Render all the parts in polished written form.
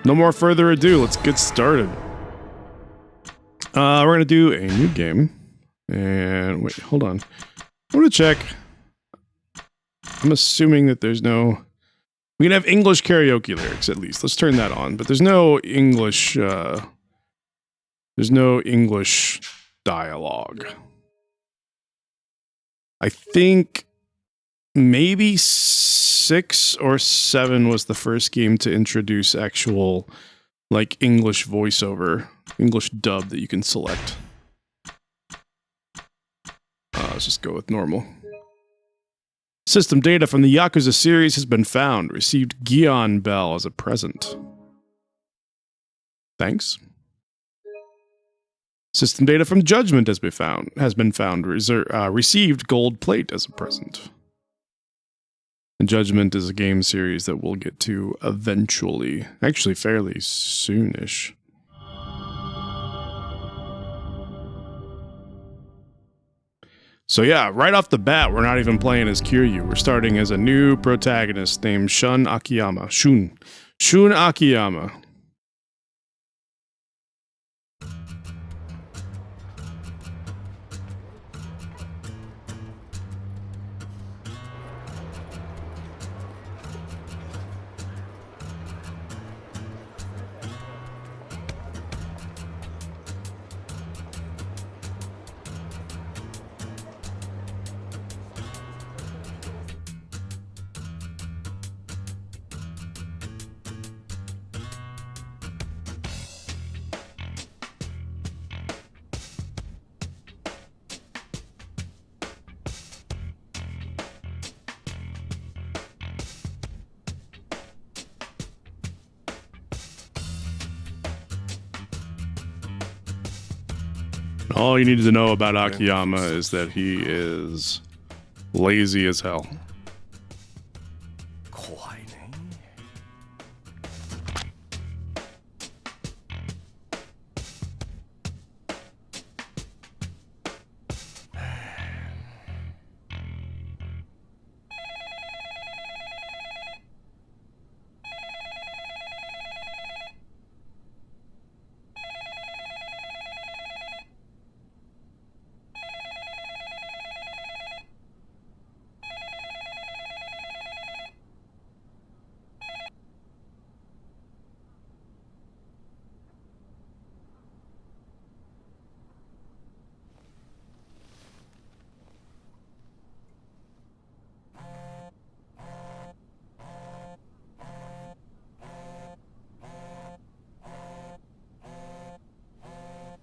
no more further ado. Let's get started. We're gonna do a new game. And wait, hold on. I want to check. I'm assuming that there's no... We can have English karaoke lyrics, at least. Let's turn that on. But there's no English... there's no English dialogue. I think maybe 6 or 7 was the first game to introduce actual, like, English voiceover, English dub that you can select. Let's just go with normal. System data from the Yakuza series has been found. Received Gion Bell as a present. Thanks. System data from Judgment has been found. Received gold plate as a present. And Judgment is a game series that we'll get to eventually. Actually, fairly soonish. So yeah, right off the bat, we're not even playing as Kiryu. We're starting as a new protagonist named Shun Akiyama. Shun Akiyama. All you need to know about Akiyama is that he is lazy as hell.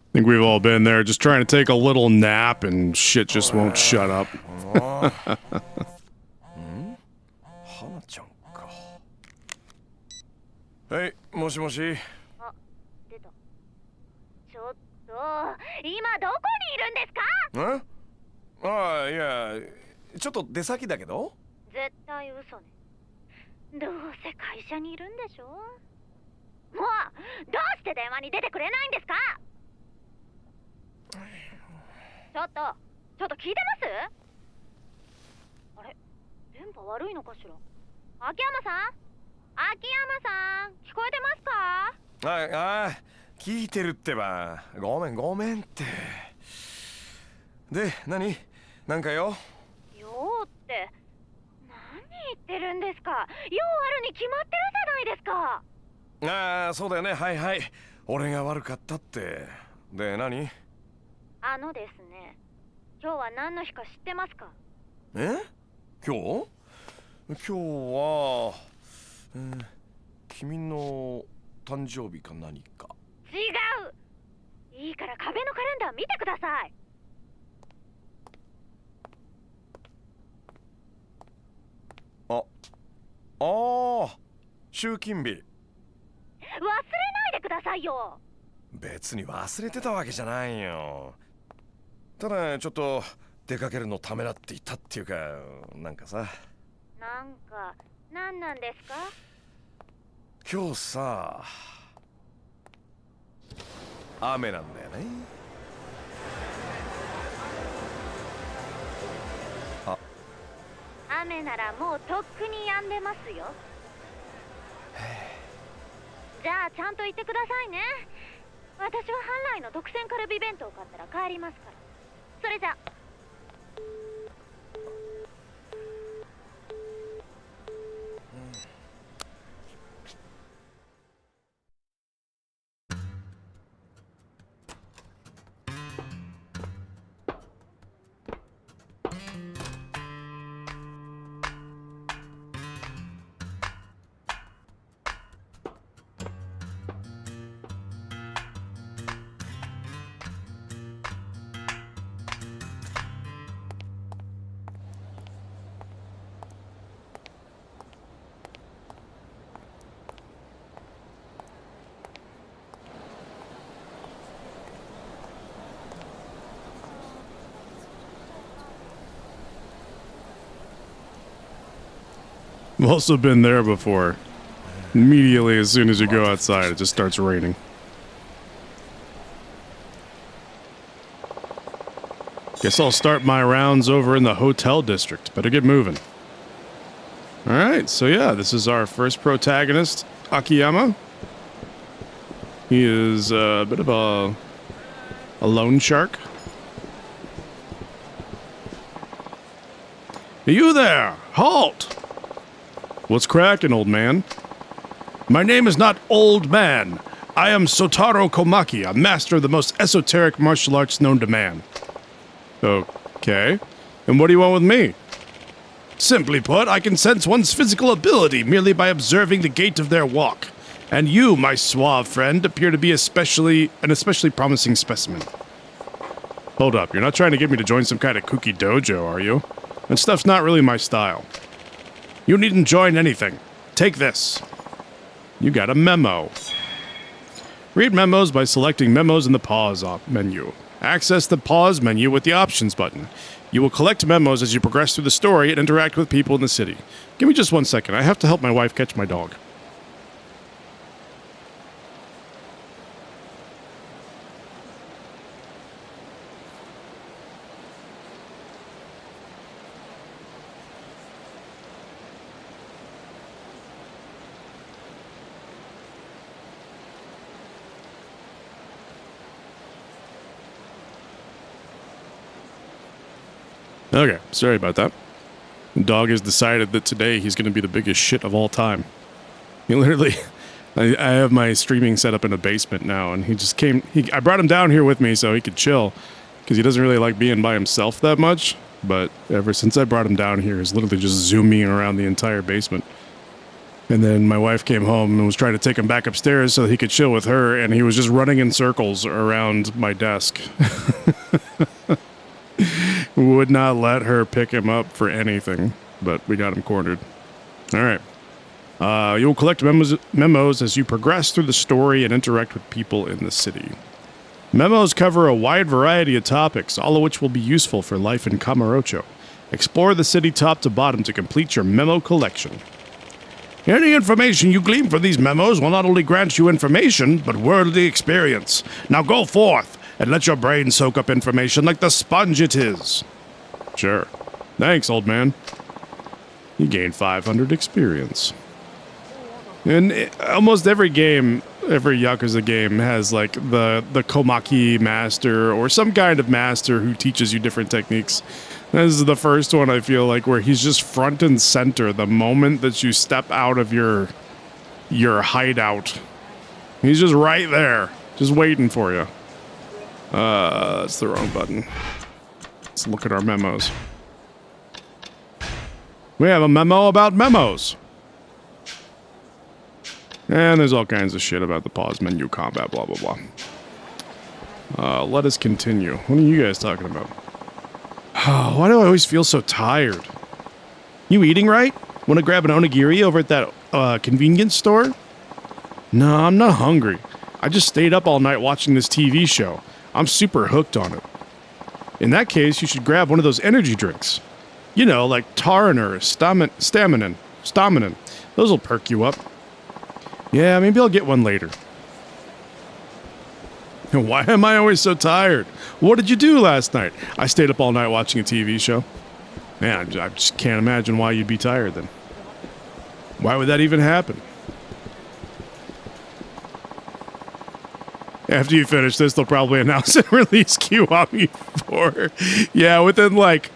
I think we've all been there, just trying to take a little nap and shit just won't shut up. Hey, moshi moshi. ちょっと、今どこにいるんですか？ああ、いや、ちょっと出先だけど。絶対嘘ね。どうせ会社にいるんでしょ？もう、どうして電話に出てくれないんですか？ちょっと聞いてます？あれ、電波悪いのかしら？秋山さん？秋山さん、聞こえてますか？ああ、聞いてるってば。ごめんって。で、なんかよ。よって、何言ってるんですか？用あるに決まってるじゃないですか。ああ、そうだよね。はいはい。俺が悪かったって。で、何？ですね、今日は何の日か知ってますか？今日は、君の誕生日か何か。違う。いいから壁のカレンダー見てください。集金日。忘れないでくださいよ。別に忘れてたわけじゃないよ。ただちょっと出かけるのためらっていたっていうか、なんかさ。何なんですか？今日さ、雨なんだよね。雨ならもうとっくに止んでますよ。じゃあちゃんと言ってくださいね。私は半来の独占カルビ弁当を買ったら帰りますから。それじゃ。I've also been there before. Immediately as soon as you go outside, it just starts raining. Guess I'll start my rounds over in the hotel district. Better get moving. Alright, so yeah, this is our first protagonist, Akiyama. He is a bit of a loan shark. You there! Halt! What's cracking, old man? My name is not Old Man. I am Sotaro Komaki, a master of the most esoteric martial arts known to man. Okay. And what do you want with me? Simply put, I can sense one's physical ability merely by observing the gait of their walk. And you, my suave friend, appear to be an especially promising specimen. Hold up, you're not trying to get me to join some kind of kooky dojo, are you? That stuff's not really my style. You needn't join anything. Take this. You got a memo. Read memos by selecting memos in the pause menu. Access the pause menu with the options button. You will collect memos as you progress through the story and interact with people in the city. Give me just 1 second. I have to help my wife catch my dog. Okay, sorry about that. Dog has decided that today he's going to be the biggest shit of all time. He literally... I have my streaming set up in a basement now, and he just came... I brought him down here with me so he could chill, because he doesn't really like being by himself that much, but ever since I brought him down here, he's literally just zooming around the entire basement. And then my wife came home and was trying to take him back upstairs so that he could chill with her, and he was just running in circles around my desk. Would not let her pick him up for anything, but we got him cornered. All right. You'll collect memos as you progress through the story and interact with people in the city. Memos cover a wide variety of topics, all of which will be useful for life in Kamurocho. Explore the city top to bottom to complete your memo collection. Any information you glean from these memos will not only grant you information, but worldly experience. Now go forth and let your brain soak up information like the sponge it is. Sure. Thanks, old man. You gained 500 experience. And almost every game, every Yakuza game has like the Komaki master or some kind of master who teaches you different techniques. This is the first one, I feel like, where he's just front and center the moment that you step out of your hideout. He's just right there, just waiting for you. That's the wrong button. Let's look at our memos. We have a memo about memos. And there's all kinds of shit about the pause menu combat, blah, blah, blah. Let us continue. What are you guys talking about? Why do I always feel so tired? You eating right? Want to grab an onigiri over at that convenience store? No, I'm not hungry. I just stayed up all night watching this TV show. I'm super hooked on it. In that case, you should grab one of those energy drinks. You know, like Tarin or Staminin. Those will perk you up. Yeah, maybe I'll get one later. Why am I always so tired? What did you do last night? I stayed up all night watching a TV show. Man, I just can't imagine why you'd be tired then. Why would that even happen? After you finish this, they'll probably announce and release Kiwami 4. Yeah, within like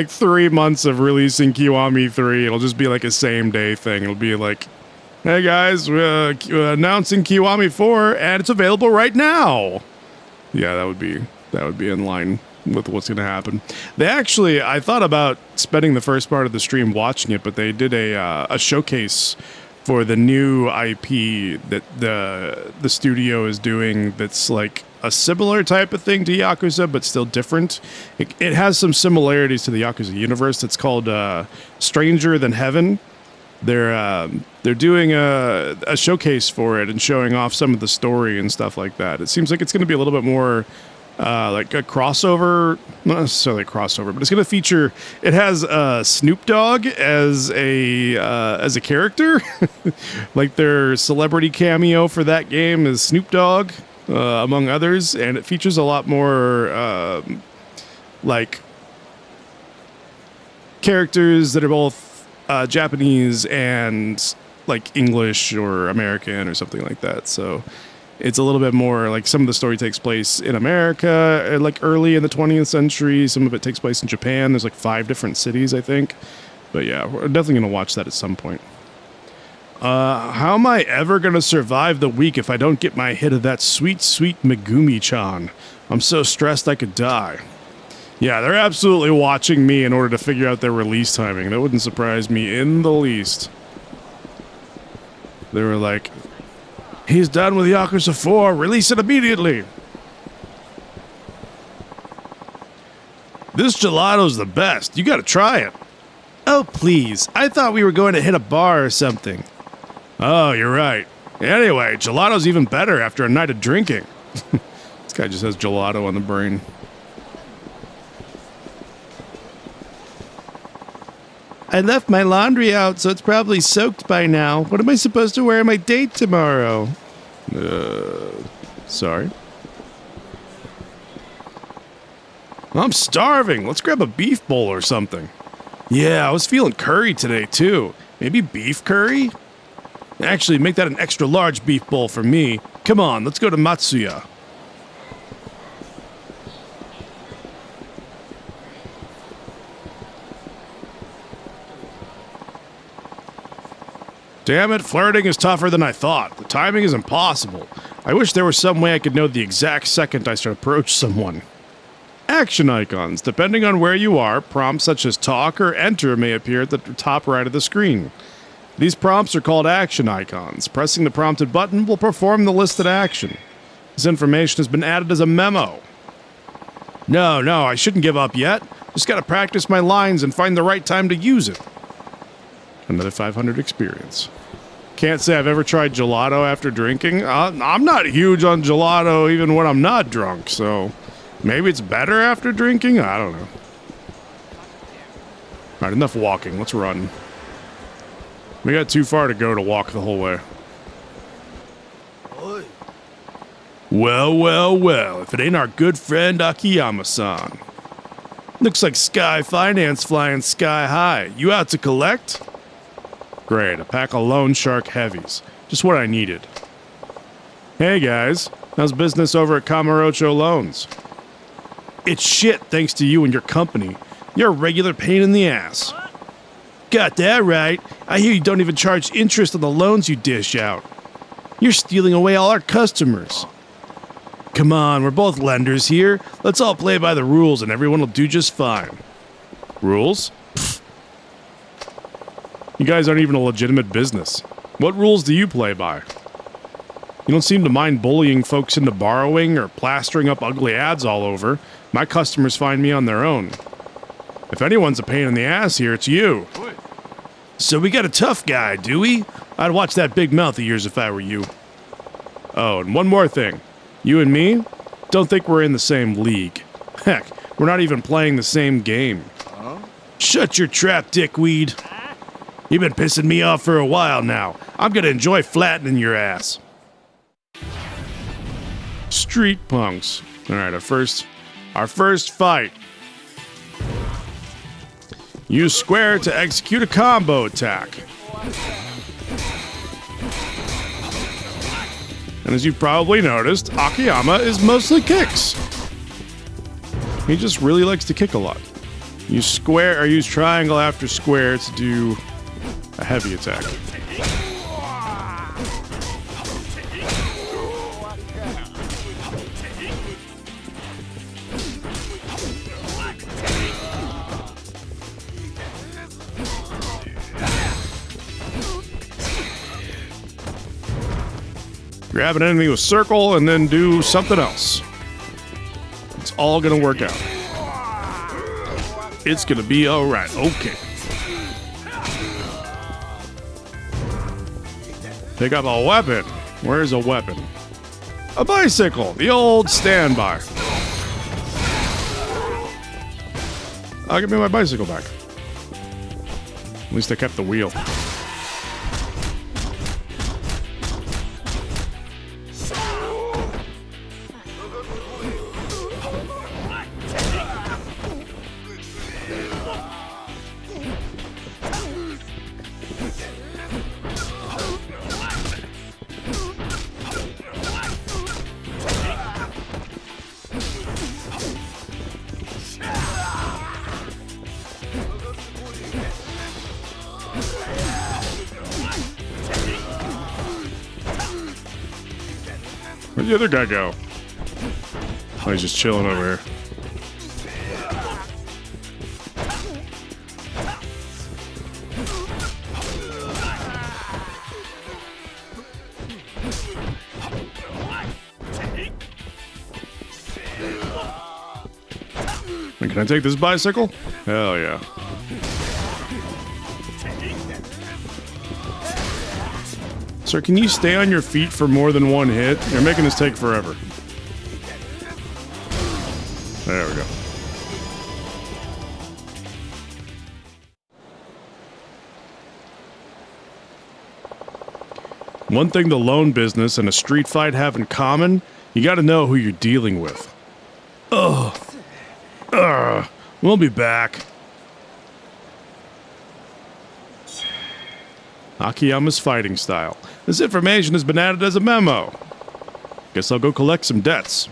3 months of releasing Kiwami 3, it'll just be like a same day thing. It'll be like, hey guys, we're announcing Kiwami 4 and it's available right now. Yeah, that would be in line with what's going to happen. They actually, I thought about spending the first part of the stream watching it, but they did a showcase for the new IP that the studio is doing that's like a similar type of thing to Yakuza, but still different. It has some similarities to the Yakuza universe. It's called Stranger Than Heaven. They're doing a showcase for it and showing off some of the story and stuff like that. It seems like it's going to be a little bit more like a crossover, not necessarily a crossover, but it's going to feature. It has Snoop Dogg as a character, like their celebrity cameo for that game is Snoop Dogg, among others, and it features a lot more like characters that are both Japanese and like English or American or something like that. So it's a little bit more like some of the story takes place in America, like early in the 20th century. Some of it takes place in Japan. There's like 5 different cities, I think. But yeah, we're definitely going to watch that at some point. How am I ever going to survive the week if I don't get my hit of that sweet, sweet Megumi-chan? I'm so stressed I could die. Yeah, they're absolutely watching me in order to figure out their release timing. That wouldn't surprise me in the least. They were like, he's done with Yakuza 4, release it immediately. This gelato's the best. You gotta try it. Oh, please. I thought we were going to hit a bar or something. Oh, you're right. Anyway, gelato's even better after a night of drinking. This guy just has gelato on the brain. I left my laundry out, so it's probably soaked by now. What am I supposed to wear on my date tomorrow? Sorry. I'm starving. Let's grab a beef bowl or something. Yeah, I was feeling curry today, too. Maybe beef curry? Actually, make that an extra large beef bowl for me. Come on, let's go to Matsuya. Damn it, flirting is tougher than I thought. The timing is impossible. I wish there was some way I could know the exact second I should approach someone. Action icons. Depending on where you are, prompts such as talk or enter may appear at the top right of the screen. These prompts are called action icons. Pressing the prompted button will perform the listed action. This information has been added as a memo. No, I shouldn't give up yet. Just gotta practice my lines and find the right time to use it. Another 500 experience. Can't say I've ever tried gelato after drinking. I'm not huge on gelato even when I'm not drunk, so maybe it's better after drinking? I don't know. Alright, enough walking. Let's run. We got too far to go to walk the whole way. Well, if it ain't our good friend Akiyama-san. Looks like Sky Finance flying sky high. You out to collect? Great, a pack of loan shark heavies. Just what I needed. Hey guys, how's business over at Kamurocho Loans? It's shit thanks to you and your company. You're a regular pain in the ass. Got that right. I hear you don't even charge interest on the loans you dish out. You're stealing away all our customers. Come on, we're both lenders here. Let's all play by the rules and everyone will do just fine. Rules? Pfft. You guys aren't even a legitimate business. What rules do you play by? You don't seem to mind bullying folks into borrowing or plastering up ugly ads all over. My customers find me on their own. If anyone's a pain in the ass here, it's you. So we got a tough guy, do we? I'd watch that big mouth of yours if I were you. Oh, and one more thing. You and me? Don't think we're in the same league. Heck, we're not even playing the same game. Huh? Shut your trap, dickweed. You've been pissing me off for a while now. I'm gonna enjoy flattening your ass. Street punks. Alright, our first fight. Use square to execute a combo attack. And as you've probably noticed, Akiyama is mostly kicks. He just really likes to kick a lot. Use square or use triangle after square to do a heavy attack. Grab an enemy with circle and then do something else. It's all gonna work out. It's gonna be alright. Okay. Pick up a weapon. Where's a weapon? A bicycle. The old standby. I'll give me my bicycle back. At least I kept the wheel. Where'd the other guy go? Oh, he's just chilling over here. And can I take this bicycle? Hell yeah. Sir, can you stay on your feet for more than one hit? You're making this take forever. There we go. One thing the loan business and a street fight have in common, you gotta know who you're dealing with. Ugh. We'll be back. Akiyama's fighting style. This information has been added as a memo. Guess I'll go collect some debts.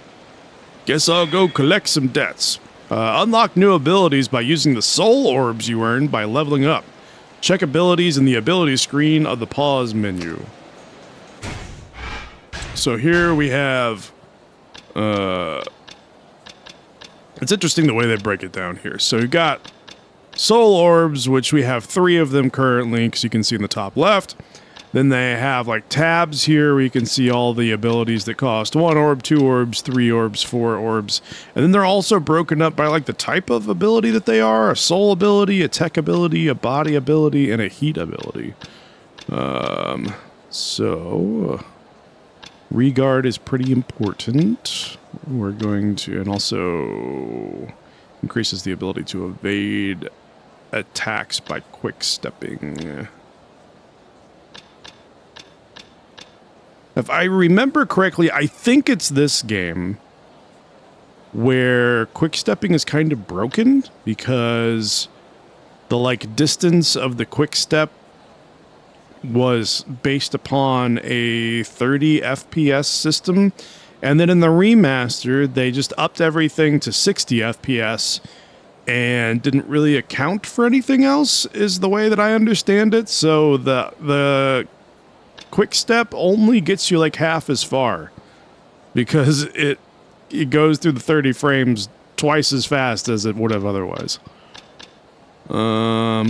Unlock new abilities by using the soul orbs you earned by leveling up. Check abilities in the ability screen of the pause menu. So here we have... it's interesting the way they break it down here. So you got soul orbs, which we have 3 of them currently, because you can see in the top left. Then they have like tabs here where you can see all the abilities that cost 1 orb, 2 orbs, 3 orbs, 4 orbs. And then they're also broken up by like the type of ability that they are. A soul ability, a tech ability, a body ability, and a heat ability. So regard is pretty important. We're going to, and also increases the ability to evade attacks by quick stepping. If I remember correctly, I think it's this game where quick stepping is kind of broken because the like distance of the quick step was based upon a 30 FPS system, and then in the remaster they just upped everything to 60 FPS and didn't really account for anything else, is the way that I understand it. So the quick step only gets you like half as far because it goes through the 30 frames twice as fast as it would have otherwise. Yeah,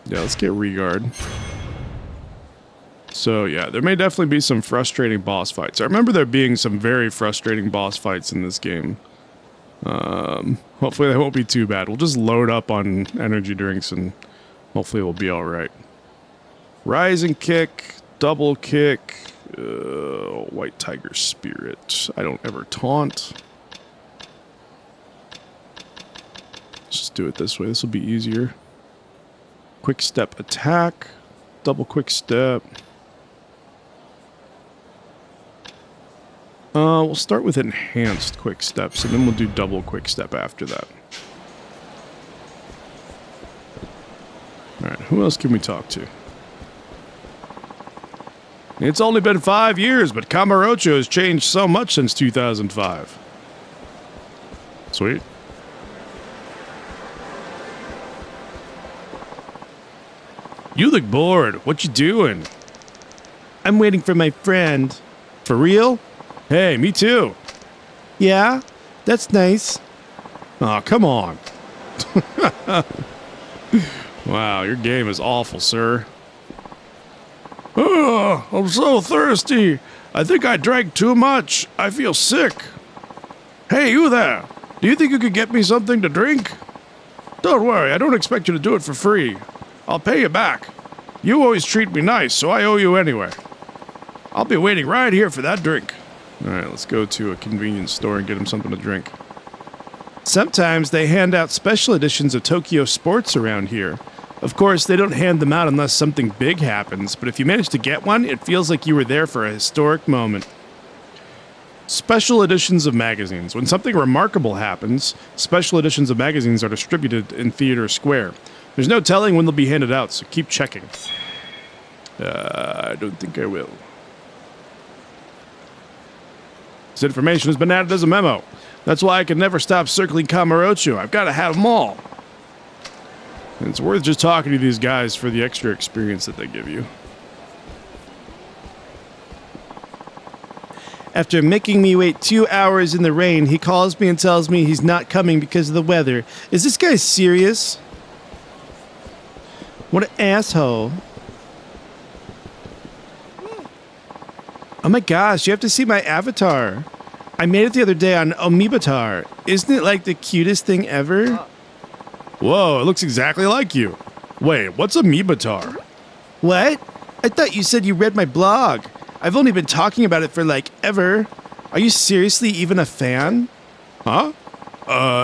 let's get regard. So yeah, there may definitely be some frustrating boss fights. I remember there being some very frustrating boss fights in this game. Hopefully they won't be too bad. We'll just load up on energy drinks and hopefully we'll be alright. Rising kick, double kick, white tiger spirit. I don't ever taunt. Let's just do it this way. This will be easier. Quick step attack, double quick step. We'll start with enhanced quick steps, and then we'll do double quick step after that. Alright, who else can we talk to? It's only been 5 years, but Kamurocho has changed so much since 2005. Sweet. You look bored. What you doing? I'm waiting for my friend. For real? Hey, me too. Yeah? That's nice. Aw, come on. Wow, your game is awful, sir. Oh, I'm so thirsty. I think I drank too much. I feel sick. Hey, you there. Do you think you could get me something to drink? Don't worry, I don't expect you to do it for free. I'll pay you back. You always treat me nice, so I owe you anyway. I'll be waiting right here for that drink. All right, let's go to a convenience store and get him something to drink. Sometimes they hand out special editions of Tokyo Sports around here. Of course, they don't hand them out unless something big happens, but if you manage to get one, it feels like you were there for a historic moment. Special editions of magazines. When something remarkable happens, special editions of magazines are distributed in Theater Square. There's no telling when they'll be handed out, so keep checking. I don't think I will. This information has been added as a memo. That's why I can never stop circling Kamurocho. I've got to have them all. And it's worth just talking to these guys for the extra experience that they give you. After making me wait 2 hours in the rain, he calls me and tells me he's not coming because of the weather. Is this guy serious? What an asshole. Oh my gosh, you have to see my avatar. I made it the other day on Omibatar. Isn't it like the cutest thing ever? Whoa, it looks exactly like you. Wait, what's Amoebatar? What? I thought you said you read my blog. I've only been talking about it for like ever. Are you seriously even a fan? Huh?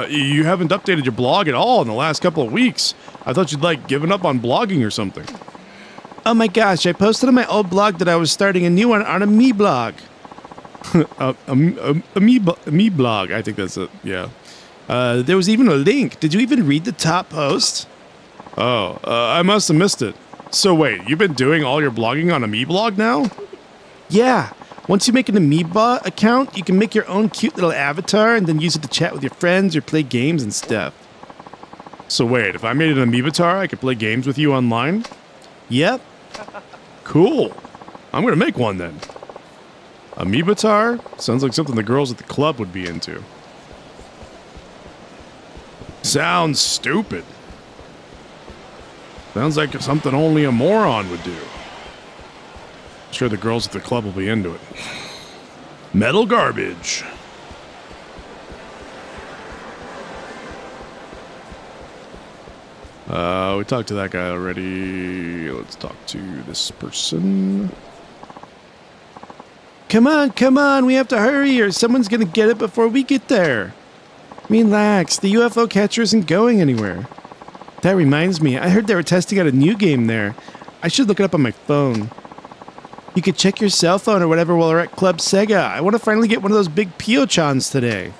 You haven't updated your blog at all in the last couple of weeks. I thought you'd like given up on blogging or something. Oh my gosh, I posted on my old blog that I was starting a new one on a me blog. Me blog, I think that's it, yeah. There was even a link. Did you even read the top post? Oh, I must have missed it. So wait, you've been doing all your blogging on a me blog now? Yeah. Once you make an Amoeba account, you can make your own cute little avatar and then use it to chat with your friends or play games and stuff. So wait, if I made an Amoebatar, I could play games with you online? Yep. Cool. I'm gonna make one then. Amoebatar? Sounds like something the girls at the club would be into. Sounds stupid. Sounds like something only a moron would do. Sure, the girls at the club will be into it. Metal garbage. We talked to that guy already. Let's talk to this person. Come on, we have to hurry or someone's gonna get it before we get there. Relax, the UFO catcher isn't going anywhere. That reminds me, I heard they were testing out a new game there. I should look it up on my phone. You could check your cell phone or whatever while we're at Club Sega. I want to finally get one of those big Pio-chans today.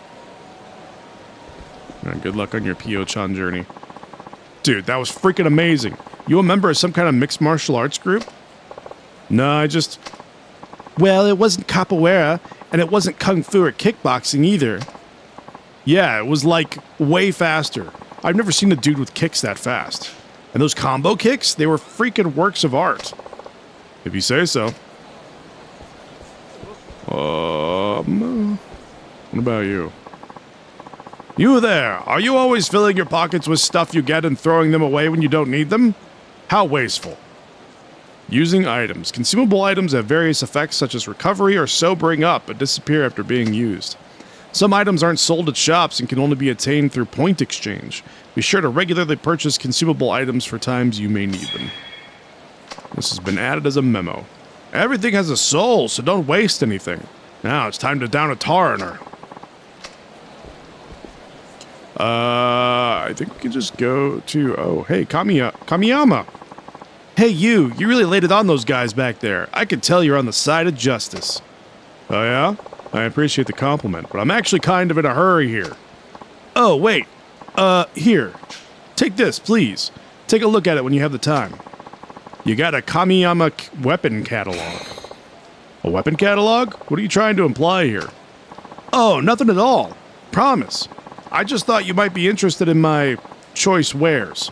All right, good luck on your Pio-chan journey. Dude, that was freaking amazing. You a member of some kind of mixed martial arts group? No, Well, it wasn't capoeira, and it wasn't kung fu or kickboxing either. Yeah, it was like way faster. I've never seen a dude with kicks that fast. And those combo kicks, they were freaking works of art. If you say so. What about you? You there, are you always filling your pockets with stuff you get and throwing them away when you don't need them? How wasteful. Using items. Consumable items have various effects such as recovery or sobering up but disappear after being used. Some items aren't sold at shops and can only be attained through point exchange. Be sure to regularly purchase consumable items for times you may need them. This has been added as a memo. Everything has a soul, so don't waste anything. Now it's time to down a tar in her. I think we can just go to... Oh, hey, Kamiyama. Hey, you really laid it on those guys back there. I can tell you're on the side of justice. Oh, yeah? I appreciate the compliment, but I'm actually kind of in a hurry here. Oh, wait. Here. Take this, please. Take a look at it when you have the time. You got a Kamiyama weapon catalog. A weapon catalog? What are you trying to imply here? Oh, nothing at all. Promise. I just thought you might be interested in my choice wares.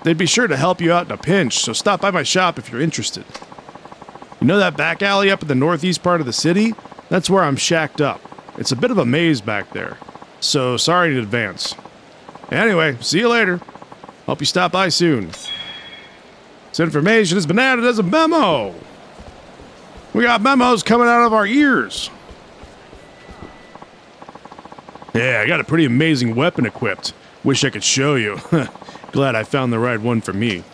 They'd be sure to help you out in a pinch, so stop by my shop if you're interested. You know that back alley up in the northeast part of the city? That's where I'm shacked up. It's a bit of a maze back there, so sorry in advance. Anyway, see you later. Hope you stop by soon. This information has been added as a memo. We got memos coming out of our ears. Yeah, I got a pretty amazing weapon equipped. Wish I could show you. Glad I found the right one for me.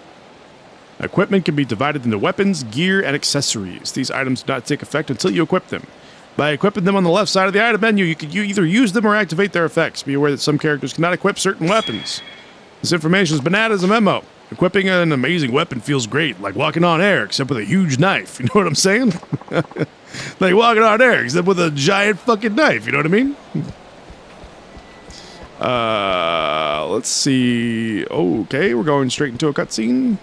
Equipment can be divided into weapons, gear, and accessories. These items do not take effect until you equip them. By equipping them on the left side of the item menu, you can either use them or activate their effects. Be aware that some characters cannot equip certain weapons. This information has been added as a memo. Equipping an amazing weapon feels great, like walking on air, except with a huge knife. You know what I'm saying? Like walking on air, except with a giant fucking knife. You know what I mean? Let's see. Okay, we're going straight into a cutscene.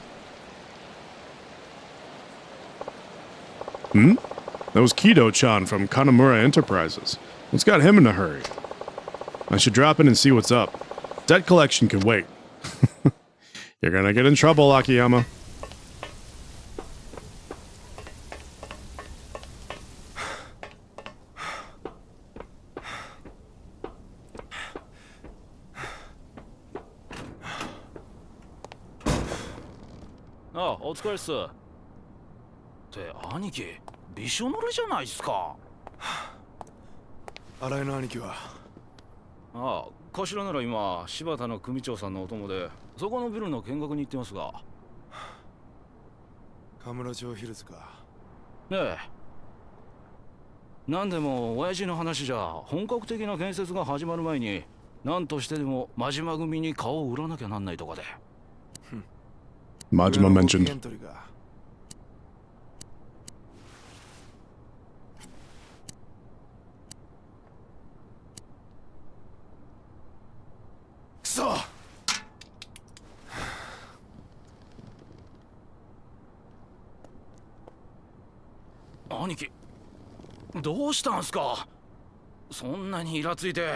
That was Kido-chan from Kanamura Enterprises. What's got him in a hurry? I should drop in and see what's up. Debt collection can wait. You're gonna get in trouble, Akiyama.ああ、お疲れっす。って兄貴、びしょ濡れじゃないっすか。新井の兄貴は？ああ、頭なら今柴田の組長さんのお供でそこのビルの見学に行ってますが。カムロ町ヒルズか。ええ。なんでも親父の話じゃ本格的な建設が始まる前に何としてでも真島組に顔を売らなきゃなんないとかで。Majima mentioned. くそ！兄貴、どうしたんすか？そんなにイラついて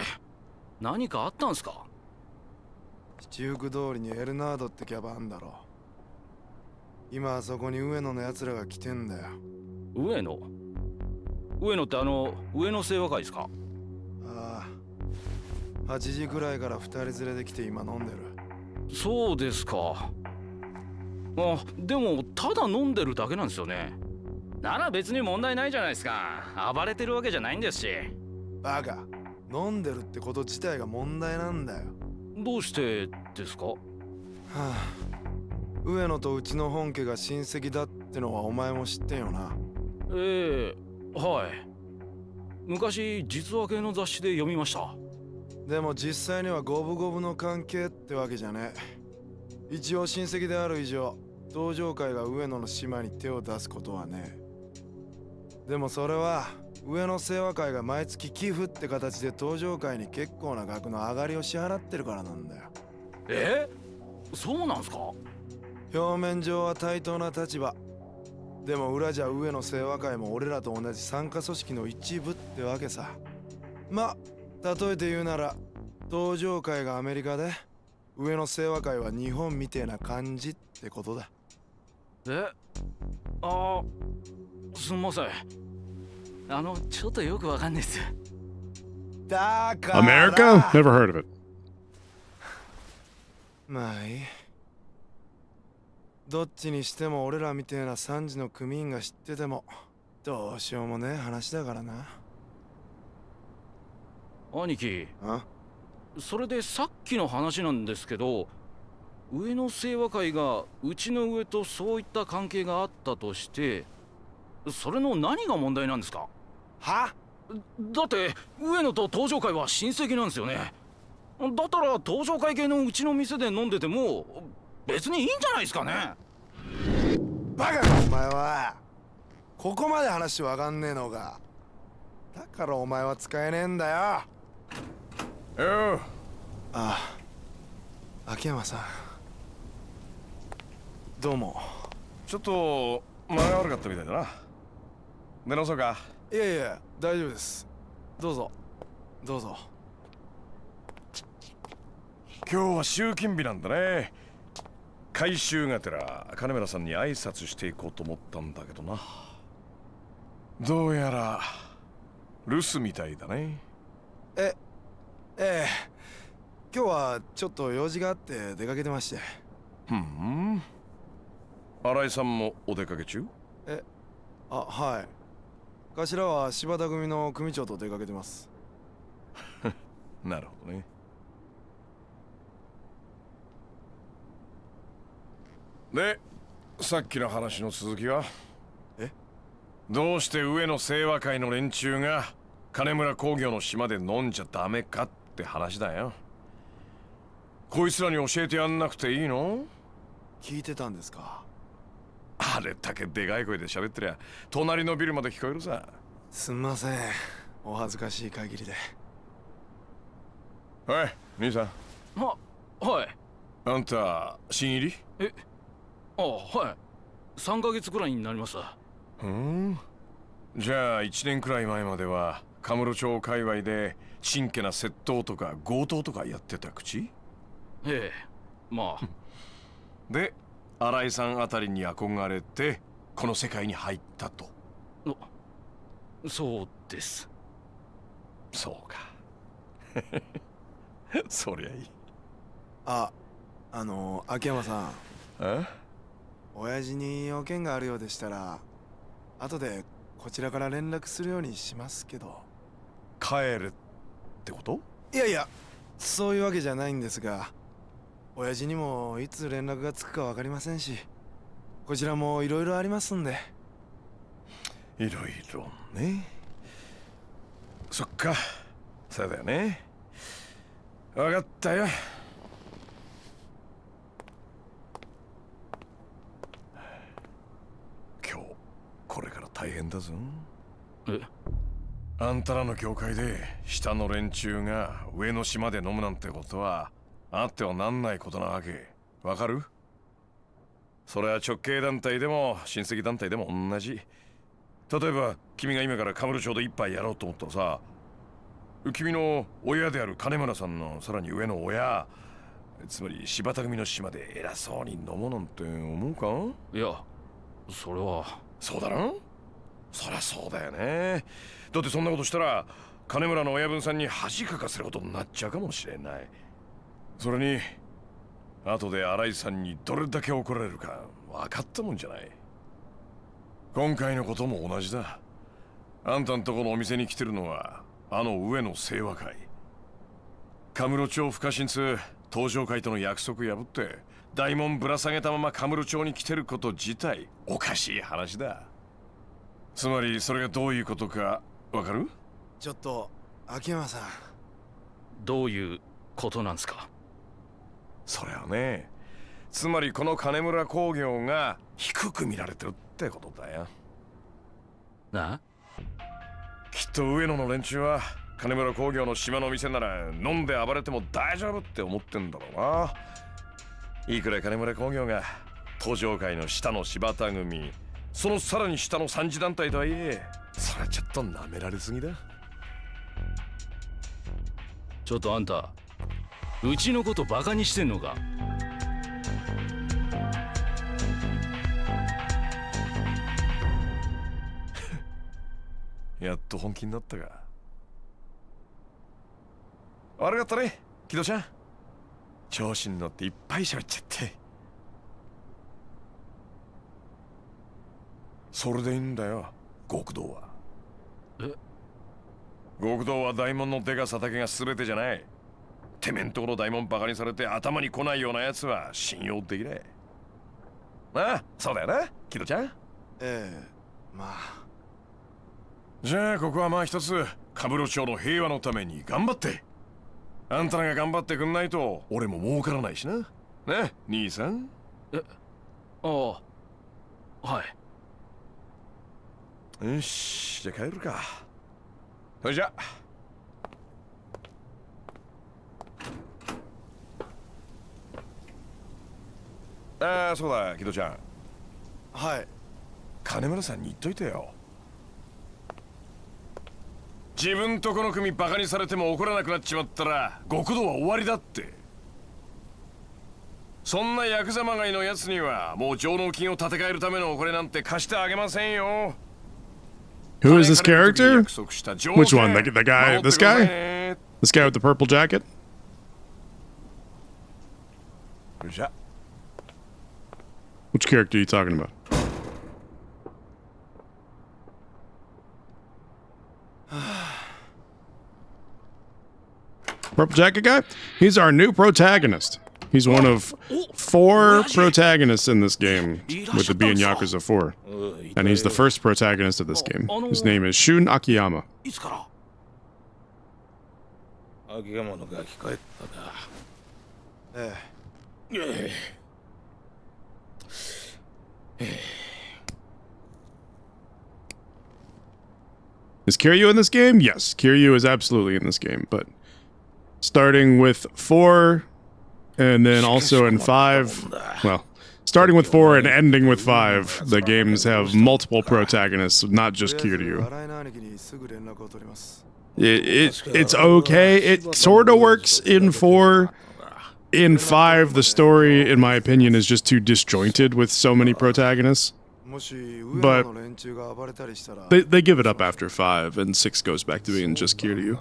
何かあったんすか？七福通りにエルナードってキャバあんだろ。今あそこに上野のやつらが来てんだよ。上野？上野って上野清和会ですか？ああ、8時くらいから2人連れで来て今飲んでる。そうですか。あ、でもただ飲んでるだけなんですよね。なら別に問題ないじゃないですか。暴れてるわけじゃないんですし。バカ、飲んでるってこと自体が問題なんだよ。どうしてですか？はあ、上野とうちの本家が親戚だってのはお前も知ってんよな。はい。昔実話系の雑誌で読みました。でも実際には五分五分の関係ってわけじゃねえ。一応親戚である以上、登場会が上野の島に手を出すことはねえ。でもそれは上野清和会が毎月寄付って形で登場会に結構な額の上がりを支払ってるからなんだよ。そうなんすか？表面上は対等な立場。でも裏じゃ上野清和会も俺らと同じ傘下組織の一部ってわけさ。ま、例えて言うなら登場会がアメリカで上野清和会は日本みてえな感じってことだ。すんません。ちょっとよくわかんないっす。だから America? Never heard of it. まあいい。どっちにしても俺らみてえな3時の組員が知っててもどうしようもねえ話だからな。兄貴、あ？それでさっきの話なんですけど、上野清和会がうちの上とそういった関係があったとして、それの何が問題なんですか？は？だって上野と登場会は親戚なんですよね。だったら登場会系のうちの店で飲んでても別にいいんじゃないですかね。バカかお前は。ここまで話わかんねえのか。だからお前は使えねえんだよ。よう。ああ、秋山さん。どうも。ちょっと間が悪かったみたいだな。寝直そうか。いやいや、大丈夫です。どうぞどうぞ。今日は集金日なんだね。回収がてら金村さんに挨拶していこうと思ったんだけどな。どうやら留守みたいだね。ええ、今日はちょっと用事があって出かけてまして。新井さんもお出かけ中？はい。頭は柴田組の組長と出かけてます。なるほどね。で、さっきの話の続きは？どうして上野清和会の連中が金村工業の島で飲んじゃダメかって話だよ。こいつらに教えてやんなくていいの？聞いてたんですか？あれだけでかい声で喋ってりゃ隣のビルまで聞こえるさ。すんません、お恥ずかしい限りで。はい兄さん。はい。あんた新入り？はい。3ヶ月くらいになります。じゃあ1年くらい前まではカムロ町界隈でちんけな窃盗とか強盗とかやってた口？ええ、まあ。で新井さんあたりに憧れてこの世界に入ったと。そうです。そうか。そりゃいい。秋山さん、え？親父に用件があるようでしたら後でこちらから連絡するようにしますけど。帰るってこと？いやいや、そういうわけじゃないんですが、親父にもいつ連絡がつくか分かりませんし、こちらもいろいろありますんで。いろいろね。そっか、そうだよね。分かったよ。今日これから大変だぞ。あんたらの業界で下の連中が上の島で飲むなんてことはあってはなんないことなわけ。わかる？それは直系団体でも親戚団体でも同じ。例えば君が今からカムロ町で一杯やろうと思ったらさ、君の親である金村さんのさらに上の親、つまり柴田組の島で偉そうに飲もうなんて思うか？いや、それは。そうだろ？そりゃそうだよね。だってそんなことしたら金村の親分さんに恥かかせることになっちゃうかもしれない。それに後で新井さんにどれだけ怒られるか分かったもんじゃない。今回のことも同じだ。あんたんとこのお店に来てるのはあの上野清和会。カムロ町不可侵通東上会との約束破って大門ぶら下げたままカムロ町に来てること自体おかしい話だ。つまりそれがどういうことかわかる？ちょっと秋山さん。どういうことなんすか？それはね、つまりこの金村工業が低く見られてるってことだよ。なあ？きっと上野の連中は金村工業の島の店なら飲んで暴れても大丈夫って思ってんだろうな。いくら金村工業が東上会の下の柴田組、そのさらに下の三次団体とはいえ、それはちょっと舐められすぎだ。ちょっとあんた、うちのことバカにしてんのか？やっと本気になったか。悪かったね、木戸ちゃん。調子に乗っていっぱい喋っちゃって。それでいいんだよ、極道は。極道は大門のでかさだけが全てじゃない。てめんとこの大門バカにされて頭に来ないようなやつは信用できない。ああ、そうだよな、木戸ちゃん。まあ。じゃあここはまあ一つカムロ町の平和のために頑張って。あんたらが頑張ってくんないと俺も儲からないしな。ね、兄さん。ああ、はい。よし、じゃあ帰るか。それじゃ。ああ、そうだ、木戸ちゃん。はい。金村さんに言っといてよ。自分とこの組バカにされても怒らなくなっちまったら極道は終わりだって。そんなヤクザまがいのやつにはもう上納金を立て替えるためのお金なんて貸してあげませんよ。 Who is this character? Which one? The guy? This guy? This guy with the purple jacket? Which character are you talking about? Purple jacket guy? He's our new protagonist. He's one of 4 protagonists in this game, with the being Yakuza 4. And he's the first protagonist of this game. His name is Shun Akiyama. 秋山のガキ帰ったか。ええ。Is Kiryu in this game? Yes, Kiryu is absolutely in this game, but starting with 4 and then also in 5, well, starting with 4 and ending with 5, the games have multiple protagonists, not just Kiryu. It's okay. It sort of works in 4. In 5, the story, in my opinion, is just too disjointed with so many protagonists. But they give it up after 5, and 6 goes back to being just Kiryu.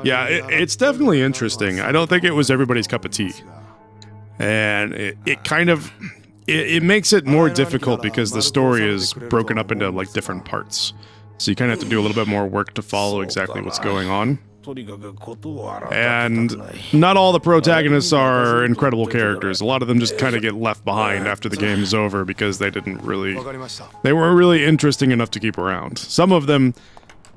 Yeah, it's definitely interesting. I don't think it was everybody's cup of tea. And it kind of... It makes it more difficult because the story is broken up into, like, different parts. So you kind of have to do a little bit more work to follow exactly what's going on. And not all the protagonists are incredible characters. A lot of them just kind of get left behind after the game is over because they weren't really interesting enough to keep around. Some of them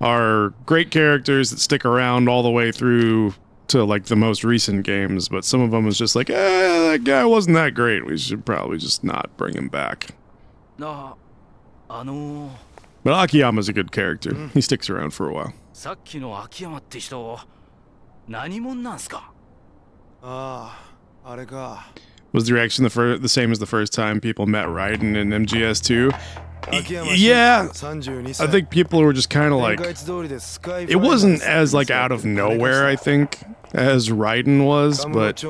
are great characters that stick around all the way through to like the most recent games, but some of them is just like, that guy wasn't that great. We should probably just not bring him back. But Akiyama's a good character. He sticks around for a while. Was the reaction the same as the first time people met Raiden in MGS2? Yeah, I think people were just kind of like, it wasn't as like out of nowhere, I think, as Raiden was, but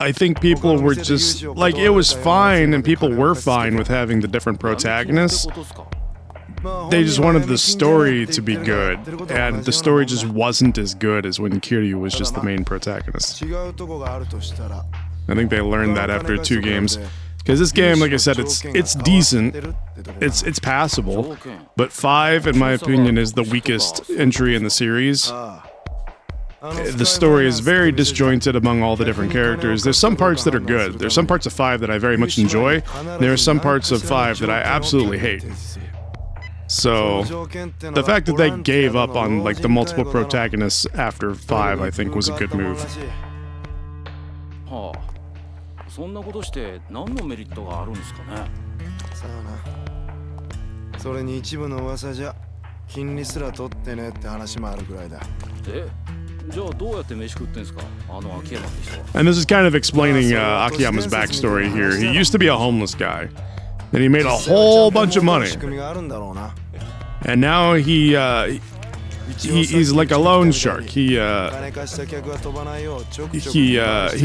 I think people were just, like, it was fine, and people were fine with having the different protagonists. They just wanted the story to be good, and the story just wasn't as good as when Kiryu was just the main protagonist. I think they learned that after 2 games. Because this game, like I said, it's decent, it's passable, but 5, in my opinion, is the weakest entry in the series. The story is very disjointed among all the different characters. There's some parts that are good. There's some parts of 5 that I very much enjoy. There are some parts of 5 that I absolutely hate. So, the fact that they gave up on like the multiple protagonists after 5, I think, was a good move. そんなことして何のメリットがあるんですかね。さあな。それに一部の噂じゃ金利すら取ってねって話もあるぐらいだ。じゃあどうやって飯食ってんすか、あの秋山って人は。 And this is kind of explaining Akiyama's backstory here. He used to be a homeless guy, and he made a whole bunch of money. And now he's like a loan shark. He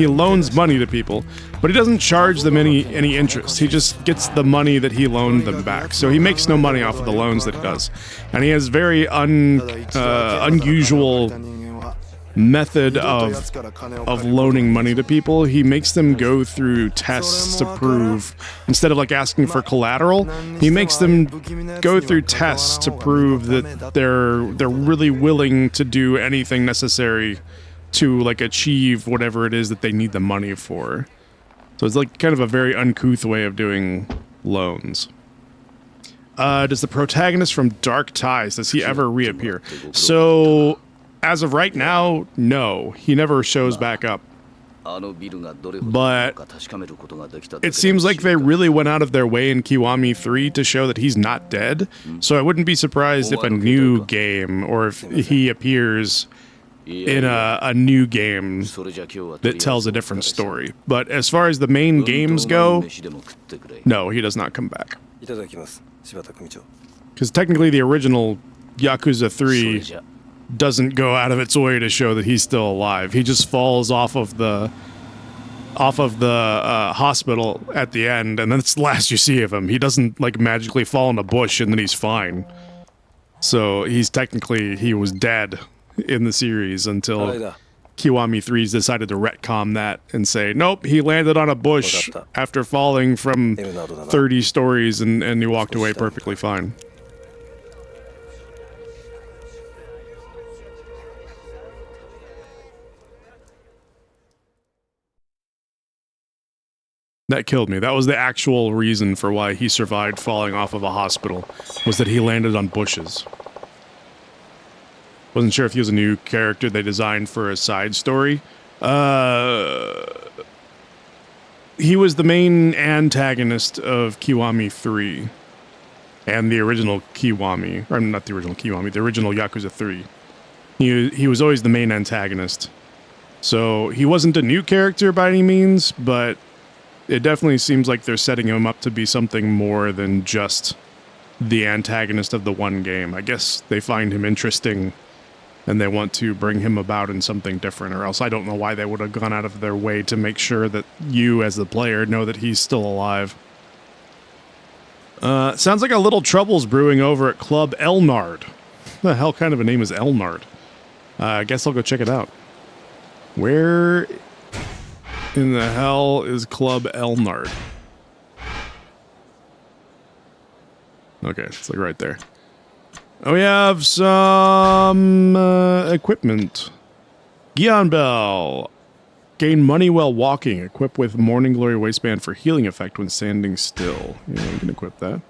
loans money to people, but he doesn't charge them any interest. He just gets the money that he loaned them back. So he makes no money off of the loans that he does. And he has very unusual method of loaning money to people. He makes them go through tests to prove, instead of like asking for collateral, he makes them go through tests to prove that they're really willing to do anything necessary to like achieve whatever it is that they need the money for. So it's like kind of a very uncouth way of doing loans. Does the protagonist from Dark Ties, does he ever reappear? So as of right now, no. He never shows back up. But it seems like they really went out of their way in Kiwami 3 to show that he's not dead. So I wouldn't be surprised if a new game, or if he appears in a new game that tells a different story. But as far as the main games go, no, he does not come back. Because technically the original Yakuza それ 3 じゃ doesn't go out of its way to show that he's still alive. He just falls off of the hospital at the end, and that's the last you see of him. He doesn't like magically fall in a bush and then he's fine. So he's technically, he was dead in the series until Kiwami 3's decided to retcon that and say, nope, he landed on a bush after falling from 30 stories and he walked away perfectly fine. That killed me. That was the actual reason for why he survived falling off of a hospital, was that he landed on bushes. Wasn't sure if he was a new character they designed for a side story. He was the main antagonist of Kiwami 3 and the original Kiwami, or not the original Kiwami, the original Yakuza 3. He was always the main antagonist. So he wasn't a new character by any means, but it definitely seems like they're setting him up to be something more than just the antagonist of the one game. I guess they find him interesting and they want to bring him about in something different, or else I don't know why they would have gone out of their way to make sure that you, as the player, know that he's still alive. Sounds like a little trouble's brewing over at Club Elnard. What the hell kind of a name is Elnard? I guess I'll go check it out. Where in the hell is Club Elnard? Okay, it's like right there. Oh, we have some equipment. Gion Bell. Gain money while walking. Equipped with Morning Glory waistband for healing effect when standing still. Yeah, we can equip that.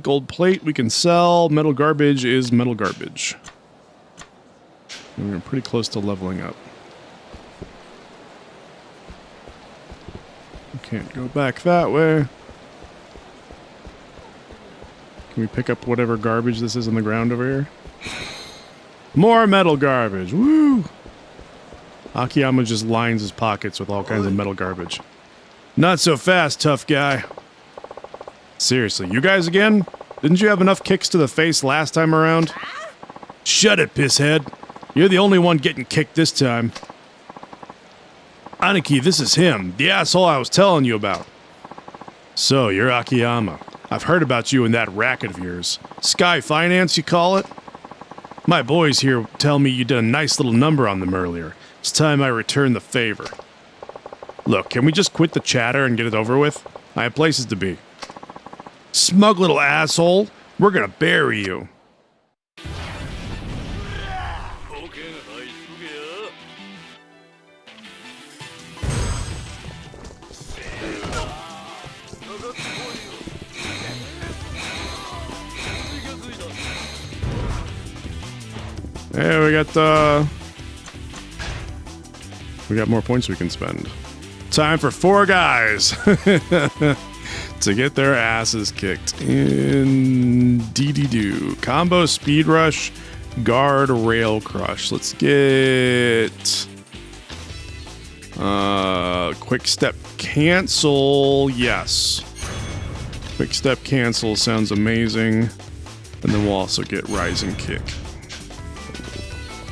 Gold plate we can sell. Metal garbage is metal garbage. We're pretty close to leveling up. Can't go back that way. Can we pick up whatever garbage this is on the ground over here? More metal garbage. Woo! Akiyama just lines his pockets with all kinds of metal garbage. Not so fast, tough guy. Seriously, you guys again? Didn't you have enough kicks to the face last time around? Shut it, pisshead. You're the only one getting kicked this time. Aniki, this is him, the asshole I was telling you about. So, you're Akiyama. I've heard about you and that racket of yours. Sky Finance, you call it? My boys here tell me you did a nice little number on them earlier. It's time I return the favor. Look, can we just quit the chatter and get it over with? I have places to be. Smug little asshole, we're gonna bury you. Hey, we got more points we can spend. Time for 4 guys to get their asses kicked in dee-dee-doo. Combo speed rush, guard rail crush. Let's get quick step cancel. Yes, quick step cancel sounds amazing. And then we'll also get rising kick.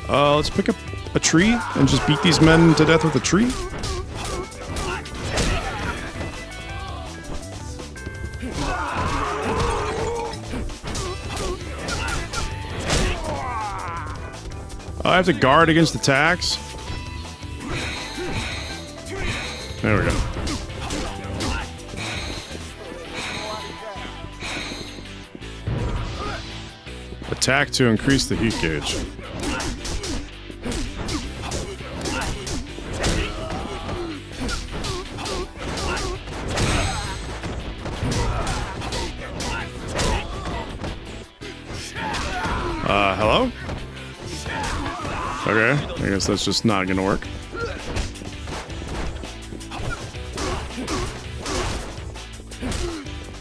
Let's pick up a tree and just beat these men to death with a tree. I have to guard against attacks. There we go. Attack to increase the heat gauge. Hello? Okay, I guess that's just not gonna work.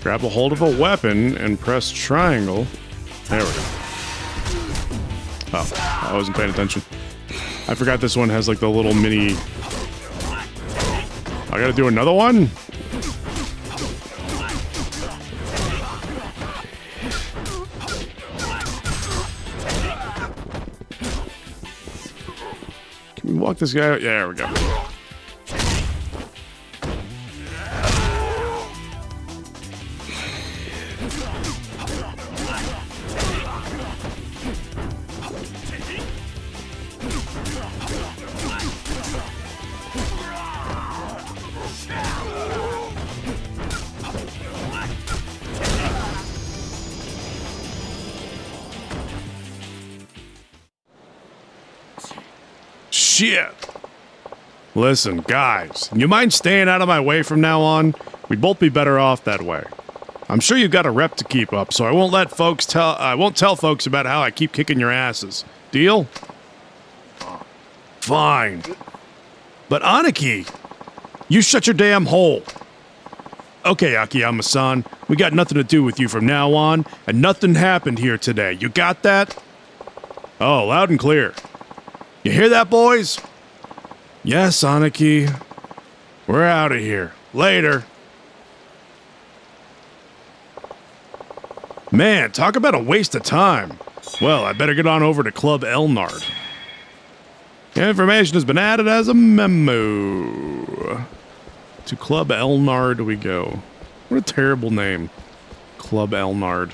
Grab a hold of a weapon and press triangle. There we go. Oh, I wasn't paying attention. I forgot this one has like the little mini... I gotta do another one? walk this guy out? Yeah, there we go. Shit. Listen, guys, you mind staying out of my way from now on? We'd both be better off that way. I'm sure you've got a rep to keep up, so I won't tell folks about how I keep kicking your asses. Deal? Fine. But Aniki, you shut your damn hole. Okay, Akiyama-san, we got nothing to do with you from now on, and nothing happened here today. You got that? Oh, loud and clear. You hear that, boys? Yes, Aniki. We're out of here. Later. Man, talk about a waste of time. Well, I better get on over to Club Elnard. Information has been added as a memo. To Club Elnard we go. What a terrible name. Club Elnard.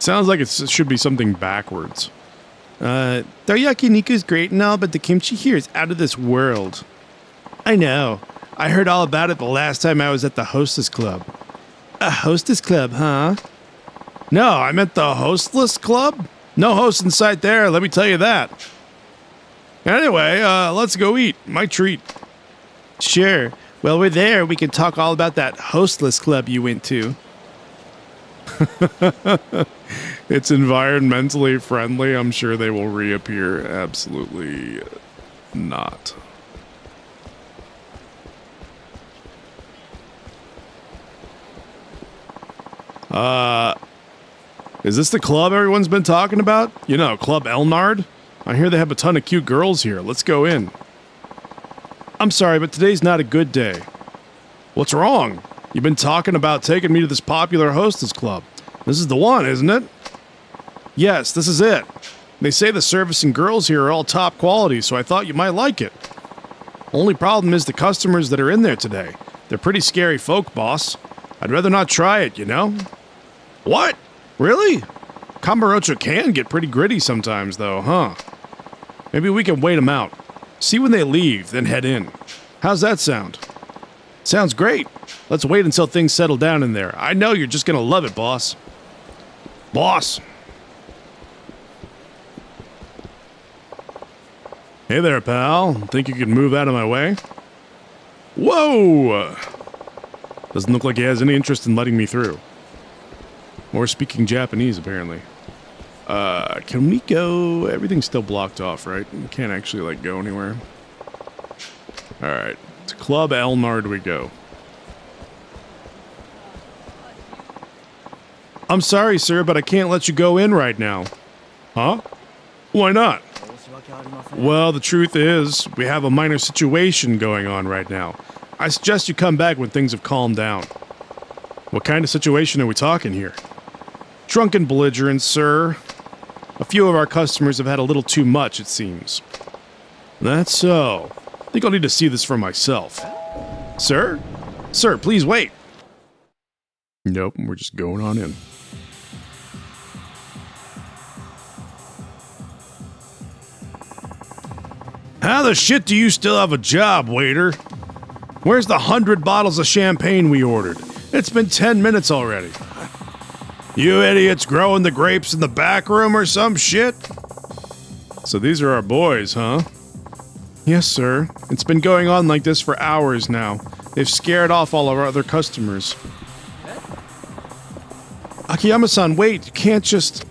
Sounds like it should be something backwards. Their yakiniku's great and all, but the kimchi here is out of this world. I know. I heard all about it the last time I was at the Hostess Club. A Hostess Club, huh? No, I meant the Hostless Club? No host in sight there, let me tell you that. Anyway, let's go eat. My treat. Sure. Well, we're there. We can talk all about that Hostless Club you went to. It's environmentally friendly. I'm sure they will reappear. Absolutely not. Is this the club everyone's been talking about? You know, Club Elnard? I hear they have a ton of cute girls here. Let's go in. I'm sorry, but today's not a good day. What's wrong? You've been talking about taking me to this popular hostess club. This is the one, isn't it? Yes, this is it. They say the service and girls here are all top quality, so I thought you might like it. Only problem is the customers that are in there today. They're pretty scary folk, boss. I'd rather not try it, you know? What? Really? Kamurocho can get pretty gritty sometimes, though, huh? Maybe we can wait them out. See when they leave, then head in. How's that sound? Sounds great. Let's wait until things settle down in there. I know you're just gonna love it, boss. Boss! Hey there, pal. Think you could move out of my way? Whoa! Doesn't look like he has any interest in letting me through. Or speaking Japanese, apparently. Can we go? Everything's still blocked off, right? We can't actually, like, go anywhere. Alright. To Club Elnard we go. I'm sorry, sir, but I can't let you go in right now. Huh? Why not? Well, the truth is, we have a minor situation going on right now. I suggest you come back when things have calmed down. What kind of situation are we talking here? Drunken belligerence, sir. A few of our customers have had a little too much, it seems. That's so. I think I'll need to see this for myself. Sir? Sir, please wait. Nope, we're just going on in. How the shit do you still have a job, waiter? Where's the 100 bottles of champagne we ordered? It's been 10 minutes already. You idiots growing the grapes in the back room or some shit? So these are our boys, huh? Yes, sir. It's been going on like this for hours now. They've scared off all of our other customers. Akiyama-san, wait. You can't just...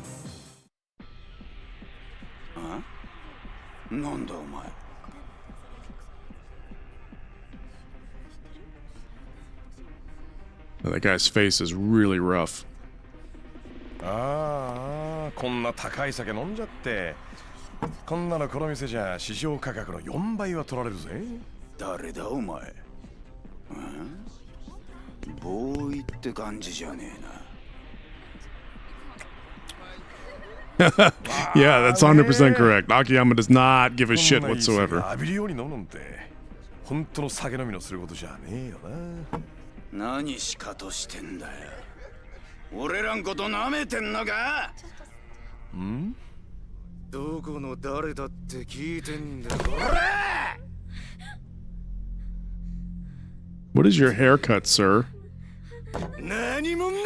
That guy's face is really rough. ああ、こんな高い酒飲んじゃって。こんなのこの店じゃ市場価格の4倍は取られるぜ。誰だお前。ボーイって感じじゃねえな。Yeah, that's 100% correct. Akiyama does not give a shit こんないい酒 whatsoever. 浴びるように飲むなんて本当の酒飲みのすることじゃねえよな。何しかとしてんだよ。俺らんこと舐めてんのか？ん？どこの誰だって聞いてんだよ。 What is your haircut, sir? 何もんねこ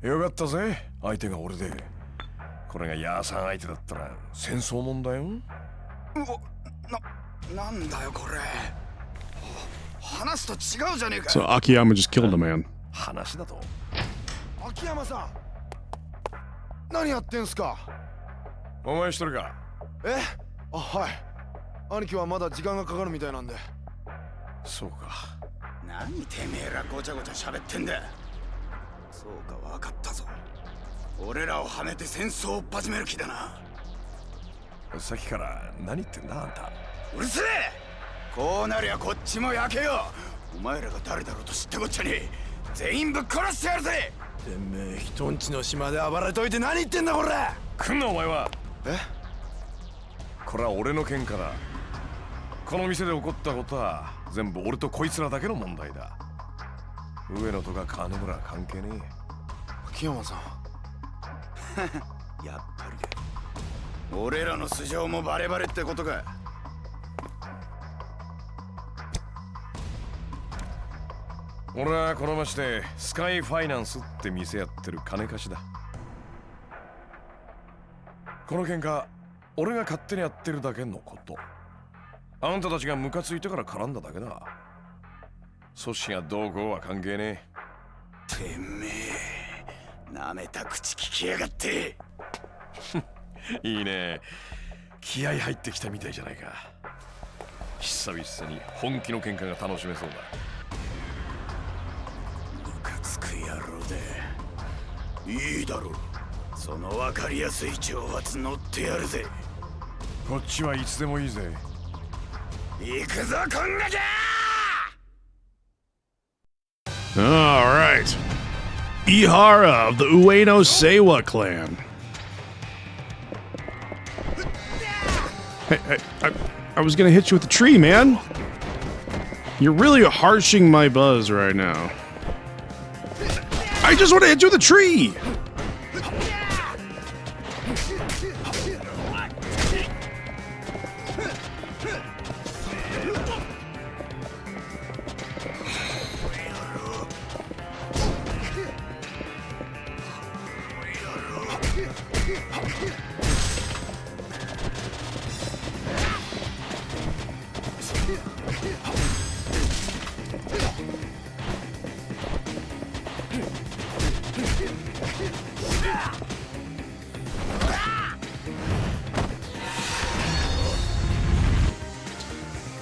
れ。よかったぜ、相手が俺で。これがヤーさん相手だったら戦争もんだよ。なんだよこれ。話と違うじゃねえか。 So Akiyama just killed a man. 話だと。秋山さん、何やってんすか？お前一人か？え？あ、はい。兄貴はまだ時間がかかるみたいなんで。そうか。何てめえらごちゃごちゃ喋ってんだ。そうか、わかったぞ。俺らをはめて戦争を始める気だな。さっきから何言ってんだあんた。うるせえ。こうなりゃこっちも焼けよ。お前らが誰だろうと知ったこっちゃねえ。全員ぶっ殺してやるぜ。てめえ人んちの島で暴れといて何言ってんだこれ。来んなお前は。え？これは俺の喧嘩だ。この店で起こったことは全部俺とこいつらだけの問題だ。上野とか金村は関係ねえ。秋山さん。やっぱりか。俺らの素性もバレバレってことか。俺はこの町でスカイファイナンスって店やってる金貸しだ。この喧嘩俺が勝手にやってるだけのこと。あんたたちがムカついてから絡んだだけだ。組織がどうこうは関係ねてめえ、なめた口聞きやがって。え。いいね。気合入ってきたみたいじゃないか。久々に本気の喧嘩が楽しめそうだ。ムカつく野郎で。いいだろう。その分かりやすい挑発乗ってやるぜ。こっちはいつでもいいぜ。行くぞこんがきゃ。 All right. Ihara of the Ueno Seiwa clan. Hey, I was gonna hit you with the tree, man. You're really harshing my buzz right now. I just want to hit you with a tree.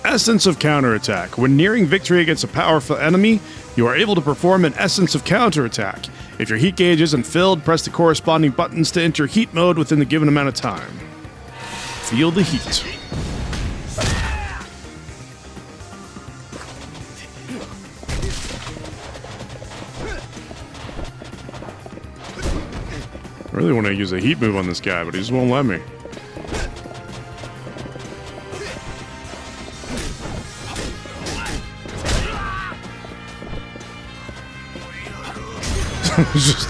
Essence of Counterattack. When nearing victory against a powerful enemy, you are able to perform an Essence of Counterattack. If your heat gauge isn't filled, press the corresponding buttons to enter heat mode within the given amount of time. Feel the heat. I really want to use a heat move on this guy, but he just won't let me. Just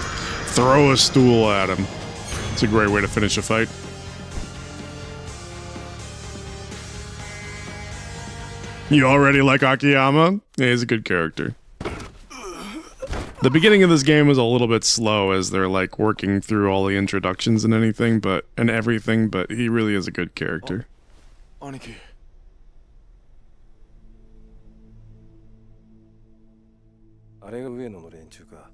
throw a stool at him. It's a great way to finish a fight. You already like Akiyama? Yeah, he's a good character. The beginning of this game was a little bit slow as they're like working through all the introductions and everything, but he really is a good character. 兄貴。あれが上野の連中か。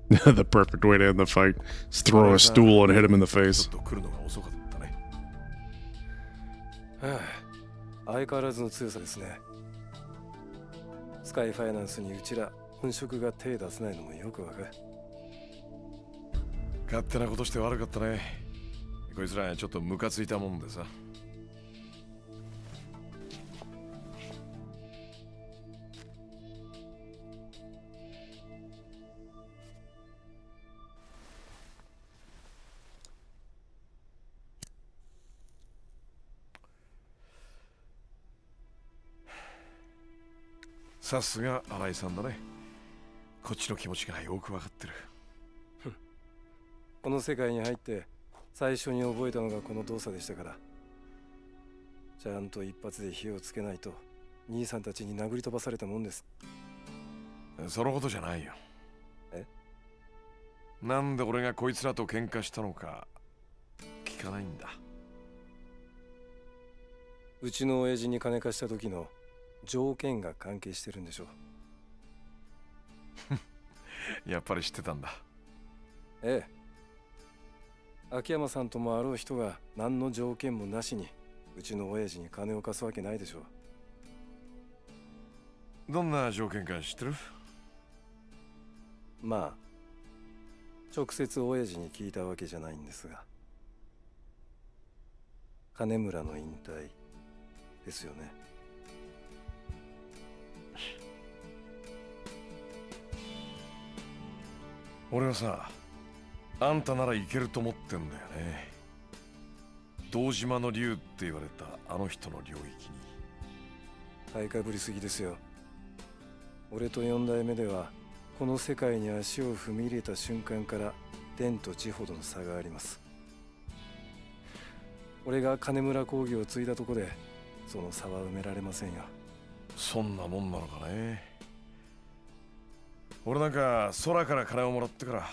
The perfect way to end the fight. Just throw a stool and hit him in the face. ちょっと来るのが遅かったね。はあ、相変わらずの強さですね。スカイファイナンスにうちら本職が手出せないのもよくわかる。勝手なことして悪かったね。こいつらちょっとムカついたもんでさ。さすが新井さんだね。こっちの気持ちがよくわかってる。この世界に入って最初に覚えたのがこの動作でしたから。ちゃんと一発で火をつけないと兄さんたちに殴り飛ばされたもんです。そのことじゃないよ。え？なんで俺がこいつらと喧嘩したのか聞かないんだ。うちの親父に金貸した時の条件が関係してるんでしょう。やっぱり知ってたんだ。ええ。秋山さんともあろう人が何の条件もなしにうちの親父に金を貸すわけないでしょう。どんな条件か知ってる？まあ直接親父に聞いたわけじゃないんですが、金村の引退ですよね。俺はさ、あんたならいけると思ってんだよね。堂島の竜って言われたあの人の領域に。買いかぶりすぎですよ。俺と四代目ではこの世界に足を踏み入れた瞬間から天と地ほどの差があります。俺が金村工業を継いだとこでその差は埋められませんよ。そんなもんなのかね。俺なんか空から金をもらってから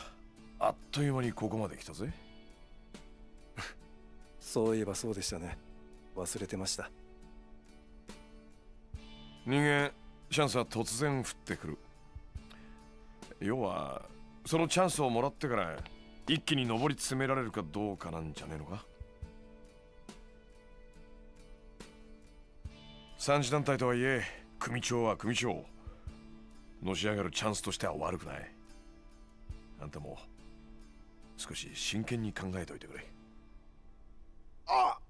あっという間にここまで来たぜ。そういえばそうでしたね。忘れてました。人間チャンスは突然降ってくる。要はそのチャンスをもらってから一気に上り詰められるかどうかなんじゃねえのか。三次団体とはいえ組長は組長、のし上がるチャンスとしては悪くない。あんたも少し真剣に考えておいてくれ。あっ、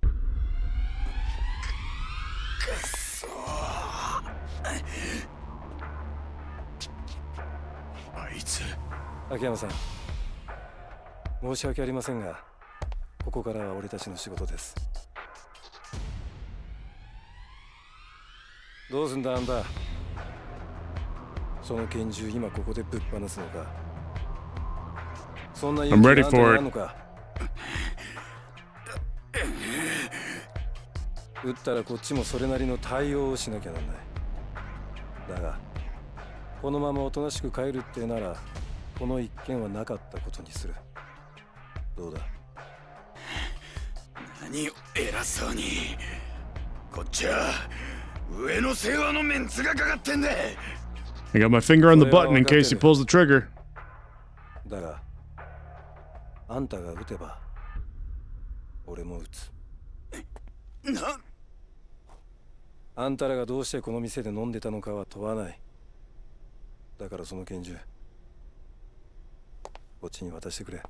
くそあいつ秋山さん、申し訳ありませんがここからは俺たちの仕事です。どうすんだあんた。その拳銃今ここでぶっ放すのか。そんな勇気があんたにあるのか。撃ったらこっちもそれなりの対応をしなきゃなんない。だがこのままおとなしく帰るってならこの一件はなかったことにする。どうだ。何を偉そうに。こっちは上の世話のメンツがかかってんだ。 I got my finger on the button in case he pulls the trigger. だがあんたが撃てば俺も撃つ。あんたらがどうしてこの店で飲んでたのかは問わない。だからその拳銃こっちに渡してくれ。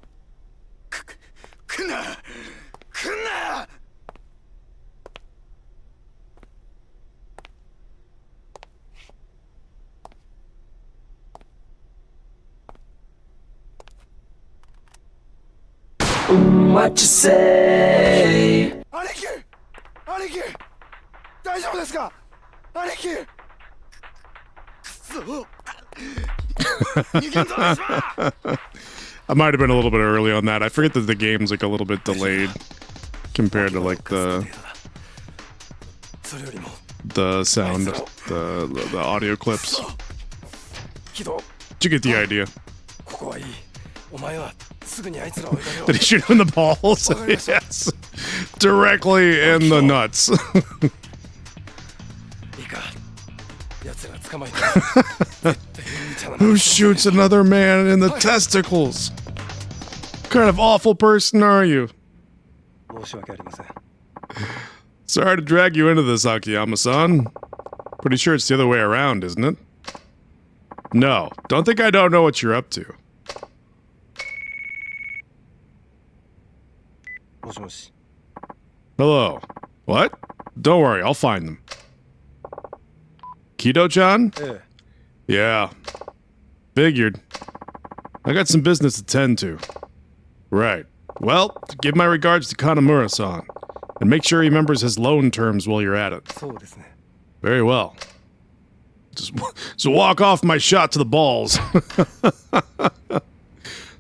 来んな来んな。What you say? 兄貴、兄貴、大丈夫ですか？兄貴。くそ。逃げんぞ、大島。I might have been a little bit early on that. I forget that the game's like a little bit delayed compared to like the sound, the audio clips. 木戸、 Did you get the idea? ここはいい。お前はすぐにあいつらを追いかけよう。 Did he shoot him in the balls? Yes. Directly in the nuts. いいか。奴ら捕まえて。 Who shoots another man in the testicles? What kind of awful person are you? 申し訳ありません。 Sorry to drag you into this, Akiyama-san. Pretty sure it's the other way around, isn't it? No, don't think I don't know what you're up to. もしもし。 Hello. What? Don't worry, I'll find them. Kido-chan? ええ。 Yeah. Figured. I got some business to tend to. Right. Well, give my regards to Kanamura-san. And make sure he remembers his loan terms while you're at it. そうですね。Very well. Just walk off my shot to the balls.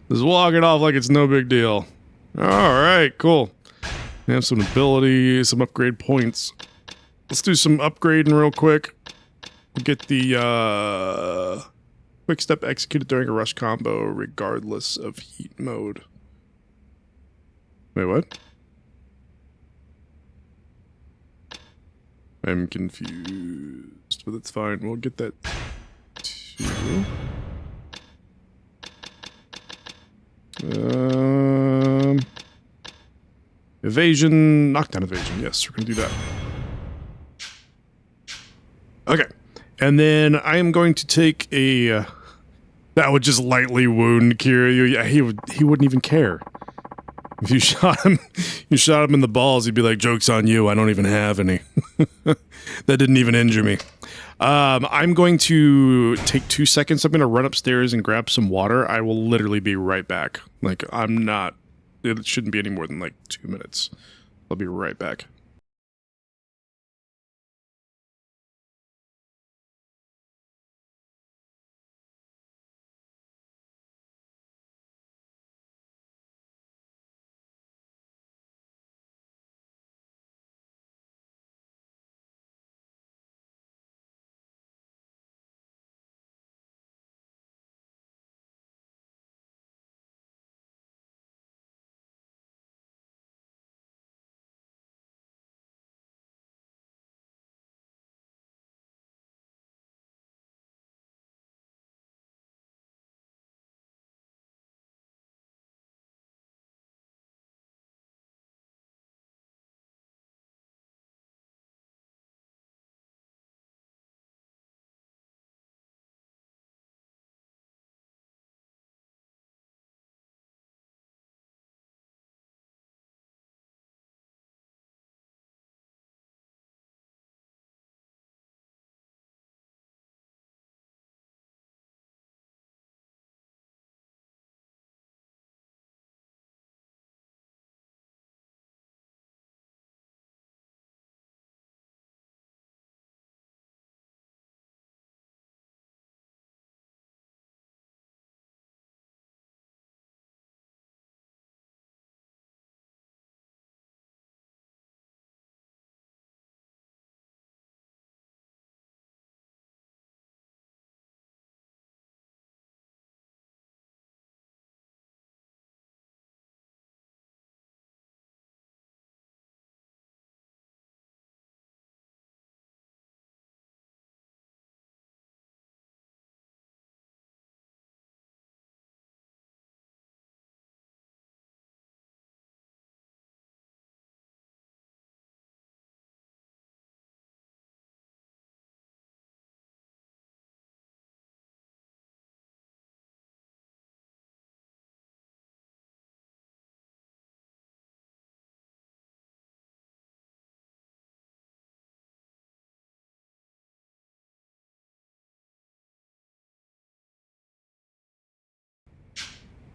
Just walk it off like it's no big deal. Alright, cool. We have some ability, some upgrade points. Let's do some upgrading real quick. We'll get the quick step executed during a rush combo regardless of heat mode. Wait, what? I'm confused, but that's fine. We'll get that too. Evasion, knockdown evasion. Yes, we're gonna do that. Okay, and then I am going to take a. That would just lightly wound Kiryu. Yeah, he wouldn't even care. If you shot him in the balls, he'd be like, "Joke's on you. I don't even have any." That didn't even injure me. I'm going to take 2 seconds. I'm going to run upstairs and grab some water. I will literally be right back. Like, I'm not... It shouldn't be any more than, like, 2 minutes. I'll be right back.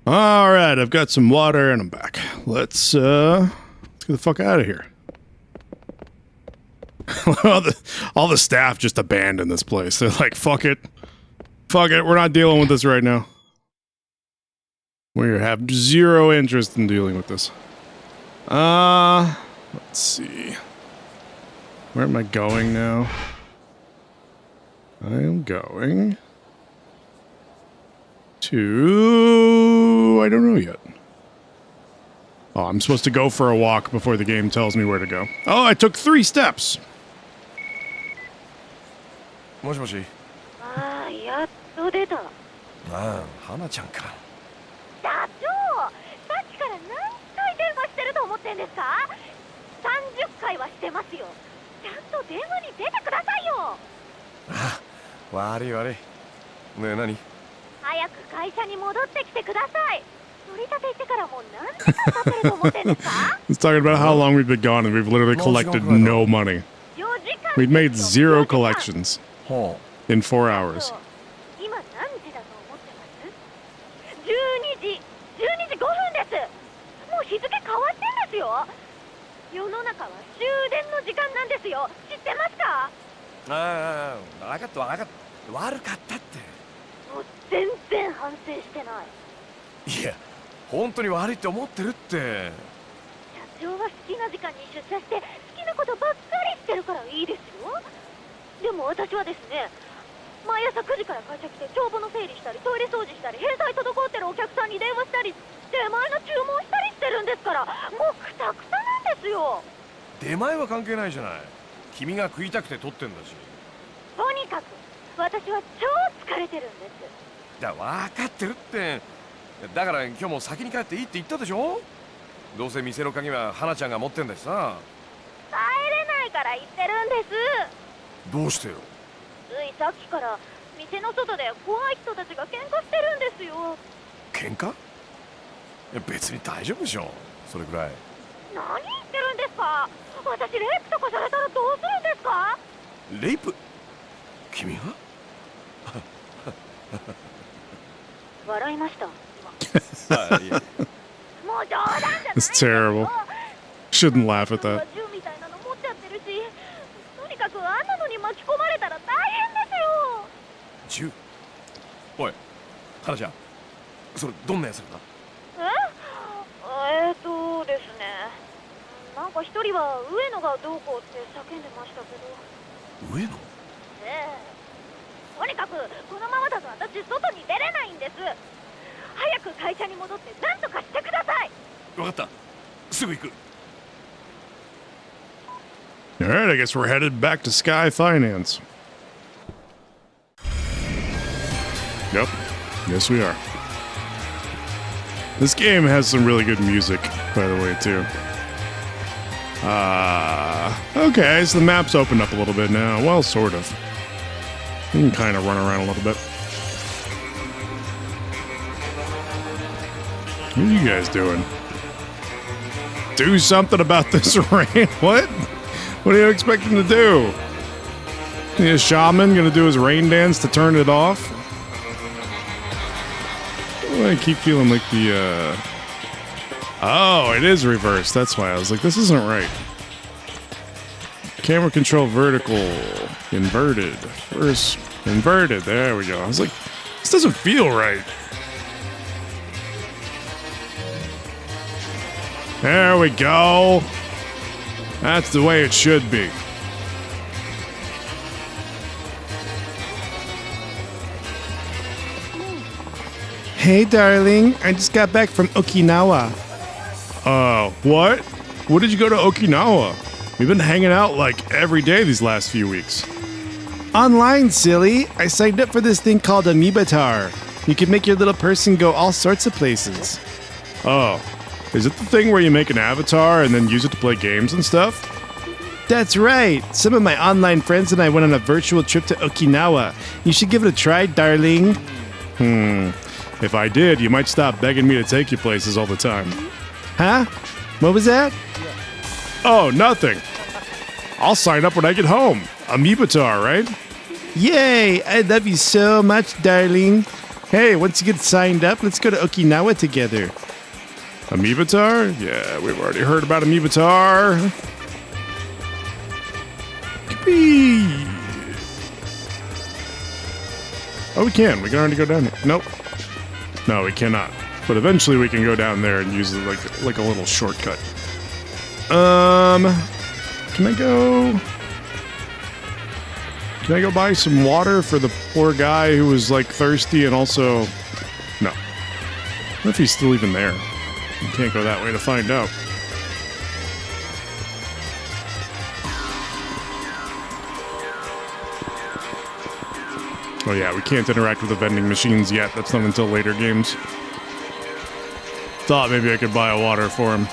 All right, I've got some water and I'm back. Let's get the fuck out of here. all the staff just abandoned this place. They're like, fuck it. Fuck it, we're not dealing with this right now. We have zero interest in dealing with this. Let's see. Where am I going now? I am going to... I don't know yet. Oh, I'm supposed to go for a walk before the game tells me where to go. Oh, I took 3 steps! もしもし。ああ、やっと出た。ああ、花ちゃんか。社長、さっきから何回電話してると思ってんですか？30回はしてますよ。ちゃんと電話に出てくださいよ。あ、悪い悪い。ねえ、何？早く会社に戻ってきてください。取り立て行ってからもう何時間経ってると思ってんですか？It's talking about how long we've been gone and we've literally collected no money. We've made 0 collections in 4 hours. 今何時だと思ってます？12時5分です。もう日付変わってんですよ。世の中は終電の時間なんですよ。知ってますか？ああ、分かった分かった。悪かったって。もう全然反省してない。いや、本当に悪いって思ってるって。社長は好きな時間に出社して好きなことばっかりしてるからいいですよ。でも私はですね、毎朝9時から会社来て帳簿の整理したりトイレ掃除したり返済滞ってるお客さんに電話したり出前の注文したりしてるんですから、もうクタクタなんですよ。出前は関係ないじゃない。君が食いたくて取ってんだし。とにかく私は超疲れてるんです。分かってるって。だから今日も先に帰っていいって言ったでしょ。どうせ店の鍵は花ちゃんが持ってんだしさ。帰れないから言ってるんです。どうしてよ。ついさっきから店の外で怖い人たちが喧嘩してるんですよ。喧嘩？いや別に大丈夫でしょ、それぐらい。何言ってるんですか。私レイプとかされたらどうするんですか。レイプ？君が？笑いましたあ、いや。もう冗談じゃない。 It's terrible. Shouldn't laugh at that. 銃みたいなの持っちゃってるし、とにかくあんなのに巻き込まれたら大変ですよ。銃？おい、花ちゃん、それどんなやつなんだ？ですね、なんか一人は上野がどうこうって叫んでましたけど。上野？とにかくこのままだと私外に出れないんです。早く会社に戻って何とかしてください。分かった、すぐ行く。All right, I guess we're headed back to Sky Finance. Yep, yes we are. This game has some really good music, by the way, too. Okay, so the map's opened up a little bit now. Well, sort of. You can kind of run around a little bit. What are you guys doing? Do something about this rain? What? What are you expecting to do? Is a shaman gonna do his rain dance to turn it off? I keep feeling like the, Oh, it is reversed. That's why I was like, this isn't right. Camera control vertical. Inverted. First, inverted. There we go. I was like, this doesn't feel right. There we go. That's the way it should be. Hey, darling. I just got back from Okinawa. What? What did you go to Okinawa? We've been hanging out like every day these last few weeks. Online, silly. I signed up for this thing called Amiibatar. You can make your little person go all sorts of places. Oh. Is it the thing where you make an avatar and then use it to play games and stuff? That's right. Some of my online friends and I went on a virtual trip to Okinawa. You should give it a try, darling. If I did, you might stop begging me to take you places all the time. Huh? What was that? Oh, nothing. I'll sign up when I get home. Amiibatar, right? Yay! I love you so much, darling. Hey, once you get signed up, let's go to Okinawa together. Amiibatar? Yeah, we've already heard about Amiibatar. Yippee! Oh, we can. We can already go down here. Nope. No, we cannot. But eventually we can go down there and use it like a little shortcut. Can I go... Can I go buy some water for the poor guy who was, like, thirsty and also... No. What if he's still even there? You can't go that way to find out. Oh yeah, we can't interact with the vending machines yet. That's not until later games. Thought maybe I could buy a water for him.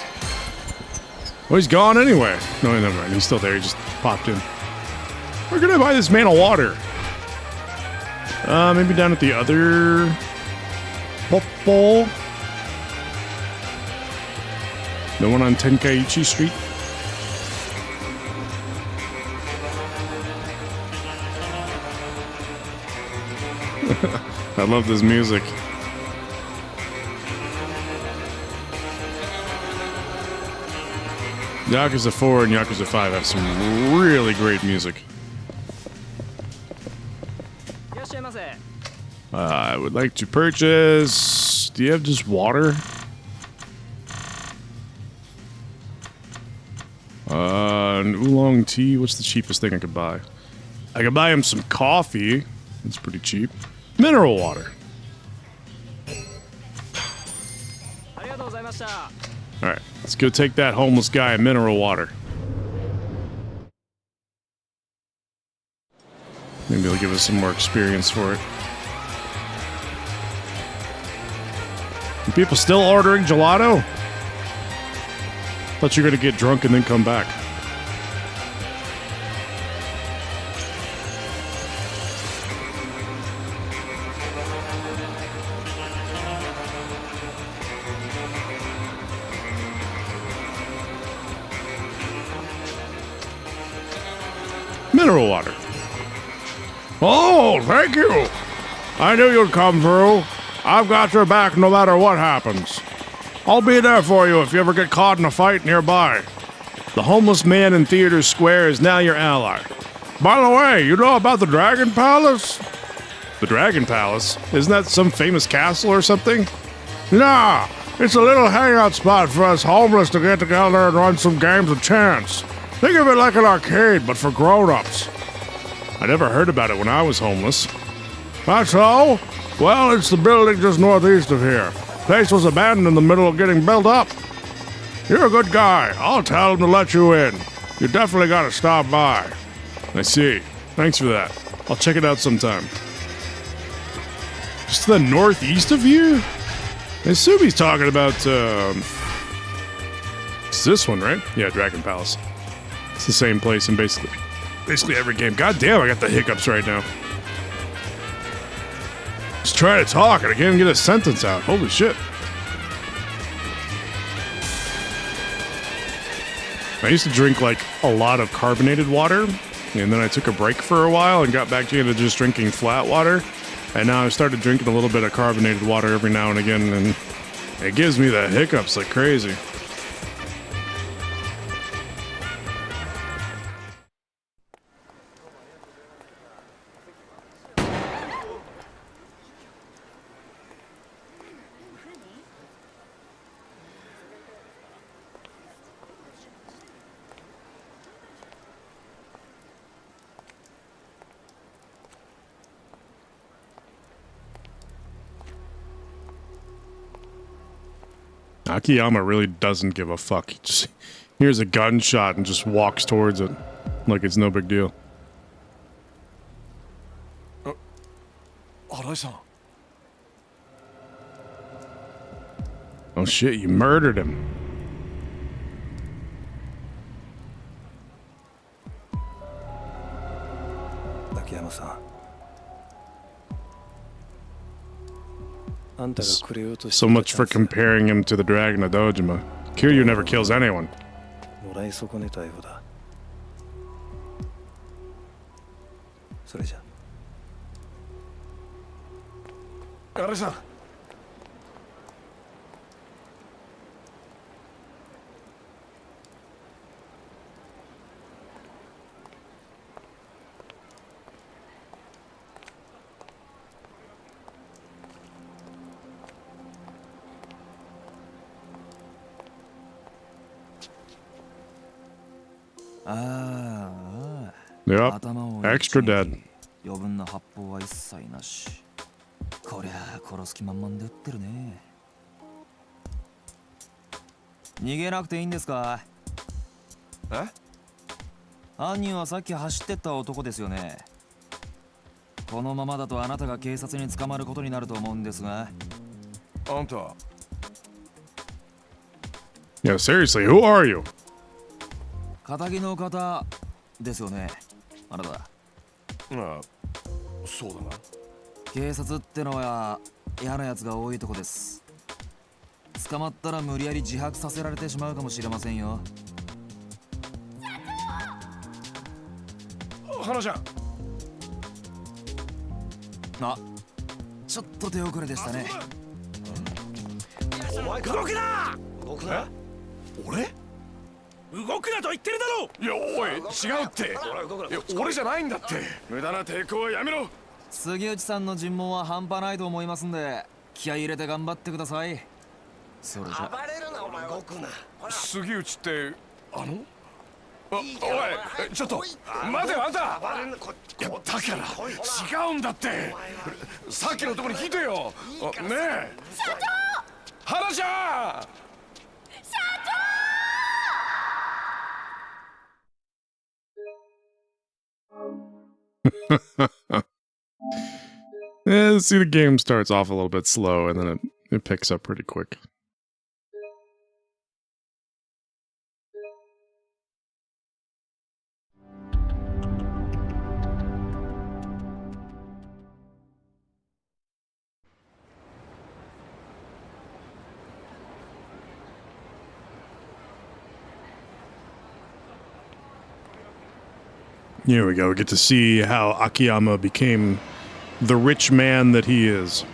Well, he's gone anyway. No, never mind. He's still there. He just popped in. Where can I buy this man a water? Maybe down at the other... bowl? The one on Tenkaichi Street? I love this music. Yakuza 4 and Yakuza 5 have some really great music. I would like to purchase... Do you have just water? An oolong tea. What's the cheapest thing I could buy? I could buy him some coffee. It's pretty cheap. Mineral water. Alright, let's go take that homeless guy mineral water. Maybe they'll give us some more experience for it. Are people still ordering gelato? Thought you were gonna get drunk and then come back. Mineral water. Oh, thank you. I knew you'd come through. I've got your back no matter what happens. I'll be there for you if you ever get caught in a fight nearby. The homeless man in Theater Square is now your ally. By the way, you know about the Dragon Palace? The Dragon Palace? Isn't that some famous castle or something? Nah, it's a little hangout spot for us homeless to get together and run some games of chance. Think of it like an arcade, but for grown-ups. I never heard about it when I was homeless. That's so? Well, it's the building just northeast of here. Place was abandoned in the middle of getting built up. You're a good guy. I'll tell him to let you in. You definitely gotta stop by. I see. Thanks for that. I'll check it out sometime. Just to the northeast of here? I assume he's talking about, it's this one, right? Yeah, Dragon Palace. It's the same place in basically every game. God damn, I got the hiccups right now. Just trying to talk and I can't even get a sentence out. Holy shit. I used to drink like a lot of carbonated water, and then I took a break for a while and got back into just drinking flat water. And now I've started drinking a little bit of carbonated water every now and again, and it gives me the hiccups like crazy. Akiyama really doesn't give a fuck. He just hears a gunshot and just walks towards it like it's no big deal. Arai-san. Oh shit, you murdered him. Akiyama-san. あんたがくれようとして So much for comparing him to the Dragon of Dojima. Kiryu never kills anyone. もらい損ねたようだ。それじゃ。Arai-san. Yep. Extra dead. 余分な発砲は一切なし。こりゃ殺す気満々で撃ってるね。逃げなくていいんですか？え？犯人はさっき走ってった男ですよね。このままだとあなたが警察に捕まることになると思うんですが。あんた。Yeah, seriously, who are you? 仇の方ですよね。あなた。ああ、そうだな。警察ってのは嫌なやつが多いとこです。捕まったら無理やり自白させられてしまうかもしれませんよ。花ちゃん。あ、ちょっと手遅れでしたね。お前か。動くな。動くな。俺？動くなと言ってるだろう。いや、おい、違うって。いや、俺じゃないんだって。無駄な抵抗はやめろ。杉内さんの尋問は半端ないと思いますんで、気合い入れて頑張ってください。それじゃ。暴れるなお前は動くな。杉内ってあのおいちょっと待てよあんた。いやだから違うんだって。さっきのとこに聞いてよ。ねえ社長、花ちゃん。Yeah, see, the game starts off a little bit slow and then it picks up pretty quick. Here we go. We get to see how Akiyama became the rich man that he is.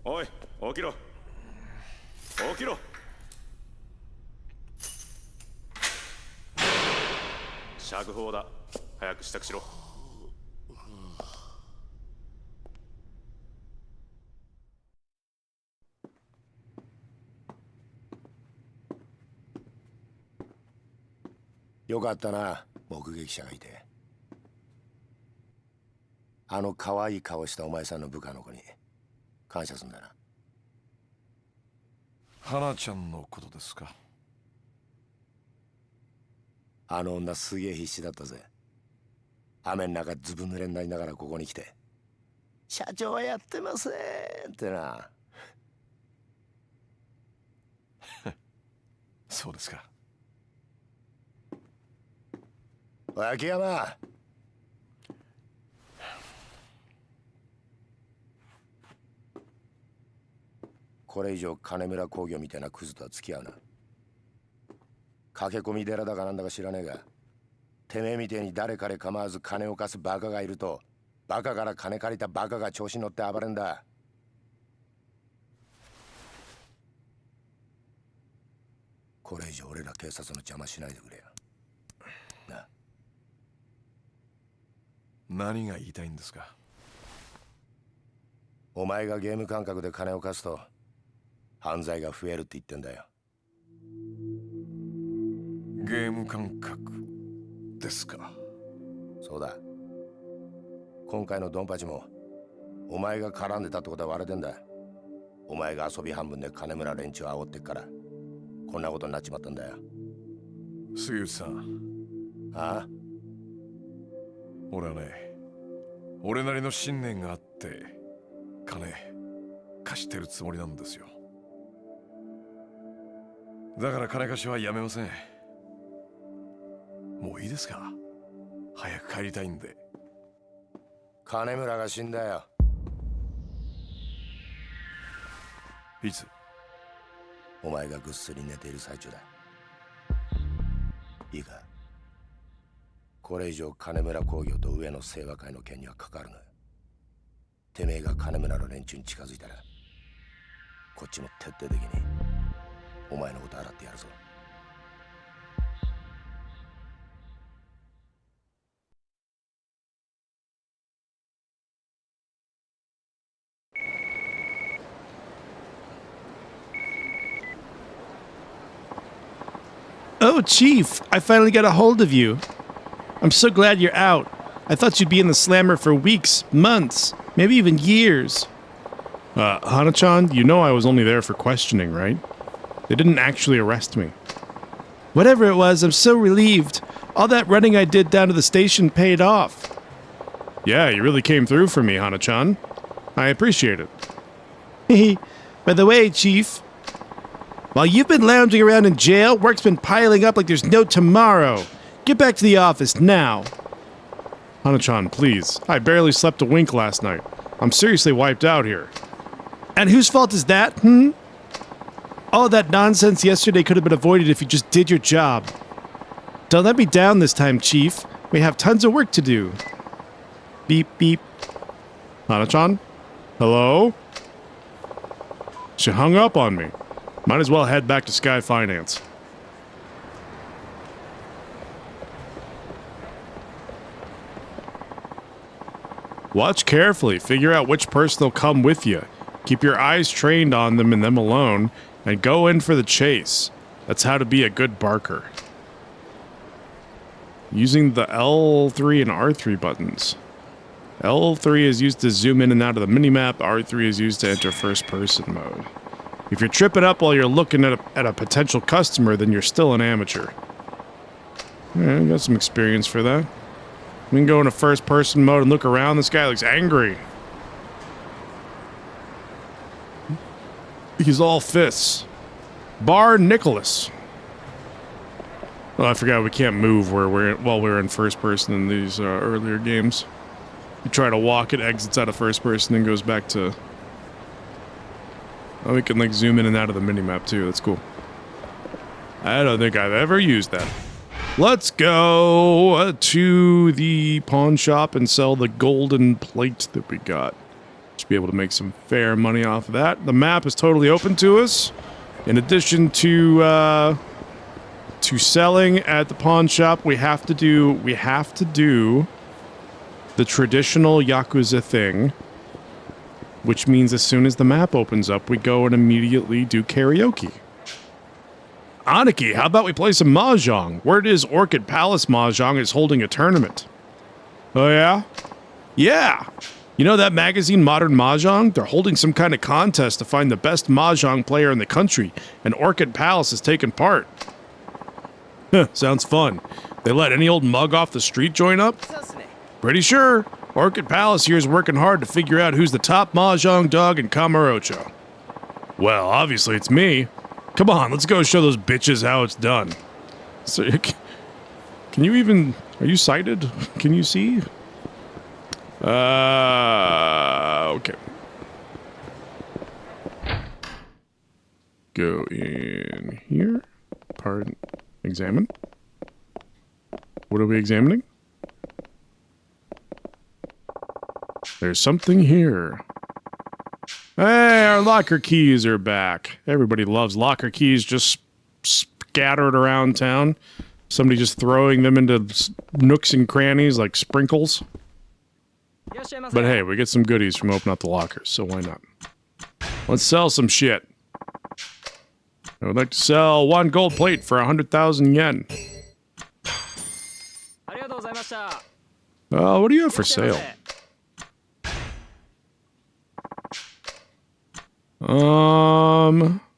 おい起きろ起きろ。釈放だ。早く支度しろ。よかったな、目撃者がいて。あの可愛い顔したお前さんの部下の子に感謝すんだな。花ちゃんのことですか。あの女すげえ必死だったぜ。雨の中ずぶ濡れになりながらここに来て「社長はやってません」ってな。そうですか。秋山、これ以上金村工業みたいなクズとは付き合うな。駆け込み寺だかなんだか知らねえが、てめえみてえに誰彼構わず金を貸すバカがいると、バカから金借りたバカが調子に乗って暴れんだ。これ以上俺ら警察の邪魔しないでくれよな。何が言いたいんですか。お前がゲーム感覚で金を貸すと犯罪が増えるって言ってんだよ。ゲーム感覚ですか。そうだ。今回のドンパチもお前が絡んでたってことは割れてんだ。お前が遊び半分で金村連中を煽ってっからこんなことになっちまったんだよ。杉内さん。ああ、俺はね、俺なりの信念があって金貸してるつもりなんですよ。だから金貸しはやめません。もういいですか。早く帰りたいんで。金村が死んだよ。いつ？お前がぐっすり寝ている最中だ。いいか、これ以上金村工業と上野清和会の件にはかかるな。てめえが金村の連中に近づいたらこっちも徹底的にお前のこと洗ってやるぞ。Oh, Chief, I finally got a hold of you. I'm so glad you're out. I thought you'd be in the slammer for weeks, months, maybe even years. Hana-chan, you know I was only there for questioning, right? They didn't actually arrest me. Whatever it was, I'm so relieved. All that running I did down to the station paid off. Yeah, you really came through for me, Hana-chan. I appreciate it. By the way, Chief, while you've been lounging around in jail, work's been piling up like there's no tomorrow. Get back to the office now. Hana-chan, please. I barely slept a wink last night. I'm seriously wiped out here. And whose fault is that, All that nonsense yesterday could have been avoided if you just did your job. Don't let me down this time, Chief. We have tons of work to do. Beep, beep. Hana-chan? Hello? She hung up on me. Might as well head back to Sky Finance. Watch carefully. Figure out which person will come with you. Keep your eyes trained on them and them alone, and go in for the chase. That's how to be a good barker. Using the L3 and R3 buttons. L3 is used to zoom in and out of the minimap. R3 is used to enter first-person mode. If you're tripping up while you're looking at a potential customer, then you're still an amateur. Yeah, I got some experience for that. We can go into first-person mode and look around. This guy looks angry. He's all fists. Bar Nicholas. Oh, I forgot we can't move while we're in first person in these earlier games. You try to walk, it exits out of first person and goes back to... Oh, we can like zoom in and out of the minimap too. That's cool. I don't think I've ever used that. Let's go to the pawn shop and sell the golden plate that we got. Should be able to make some fair money off of that. The map is totally open to us. In addition to selling at the pawn shop, we have to do the traditional Yakuza thing, which means as soon as the map opens up, we go and immediately do karaoke. Aniki, how about we play some Mahjong? Word is Orchid Palace Mahjong is holding a tournament. Oh yeah? Yeah! You know that magazine Modern Mahjong? They're holding some kind of contest to find the best Mahjong player in the country, and Orchid Palace has taken part. Huh, sounds fun. They let any old mug off the street join up? Pretty sure. Orchid Palace here is working hard to figure out who's the top Mahjong dog in Kamurocho. Well, obviously it's me. Come on, let's go show those bitches how it's done. So, can you even... Are you sighted? Can you see? Okay. Go in here. Examine. What are we examining? There's something here. Hey, our locker keys are back. Everybody loves locker keys just scattered around town. Somebody just throwing them into nooks and crannies like sprinkles. But hey, we get some goodies from opening up the lockers, so why not? Let's sell some shit. I would like to sell 1 gold plate for 100,000 yen. What do you have for sale?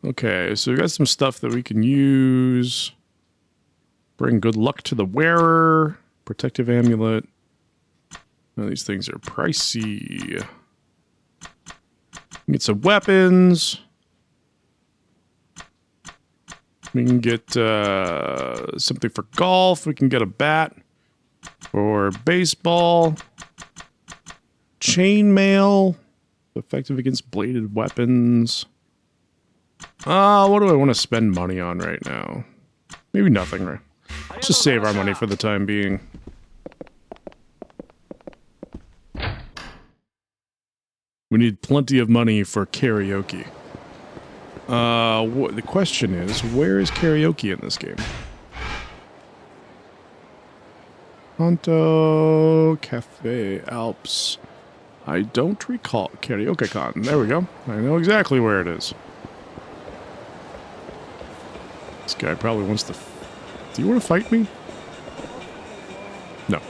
Okay, so we got some stuff that we can use. Bring good luck to the wearer. Protective amulet. Oh, these things are pricey. Get some weapons. We can get something for golf. We can get a bat for baseball. Chainmail. Effective against bladed weapons. What do I want to spend money on right now? Maybe nothing, right? Let's just save our money for the time being. We need plenty of money for karaoke. The question is, where is karaoke in this game? Honto Cafe Alps. I don't recall. KaraokeCon. There we go. I know exactly where it is. This guy probably wants to... Do you want to fight me? No.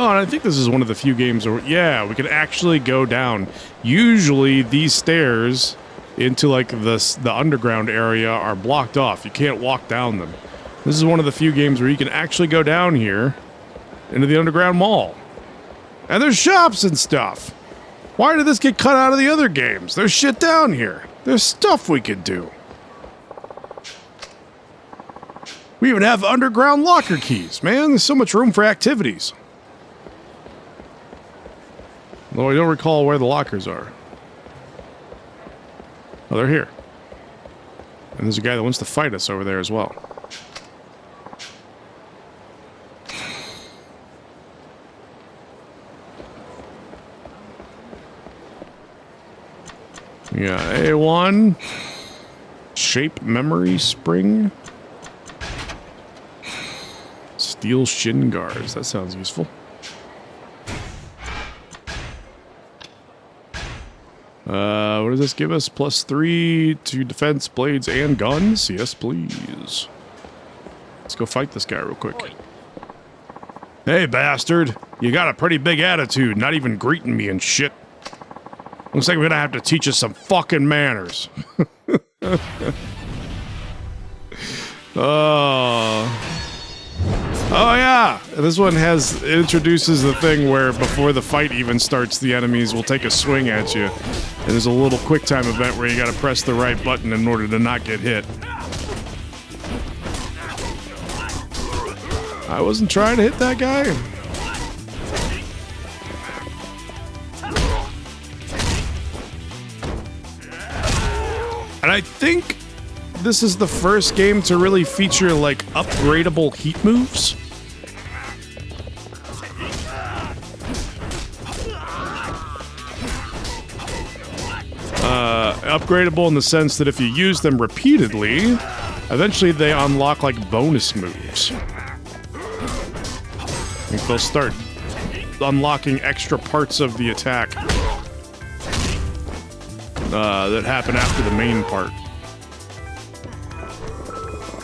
Oh, and I think this is one of the few games where, yeah, we can actually go down. Usually these stairs into like the underground area are blocked off. You can't walk down them. This is one of the few games where you can actually go down here into the underground mall. And there's shops and stuff. Why did this get cut out of the other games? There's shit down here. There's stuff we could do. We even have underground locker keys, man. There's so much room for activities. Though I don't recall where the lockers are. Oh, they're here. And there's a guy that wants to fight us over there as well. Yeah, A1. Shape memory spring. Steel shin guards. That sounds useful. What does this give us? +3 to defense, blades, and guns? Yes, please. Let's go fight this guy real quick. Hey, bastard. You got a pretty big attitude, not even greeting me and shit. Looks like we're gonna have to teach us some fucking manners. Oh yeah, this one introduces the thing where before the fight even starts, the enemies will take a swing at you. And there's a little quick time event where you gotta press the right button in order to not get hit. I wasn't trying to hit that guy. And I think this is the first game to really feature, like, upgradable heat moves. Upgradable in the sense that if you use them repeatedly, eventually they unlock, like, bonus moves. I think they'll start unlocking extra parts of the attack that happen after the main part.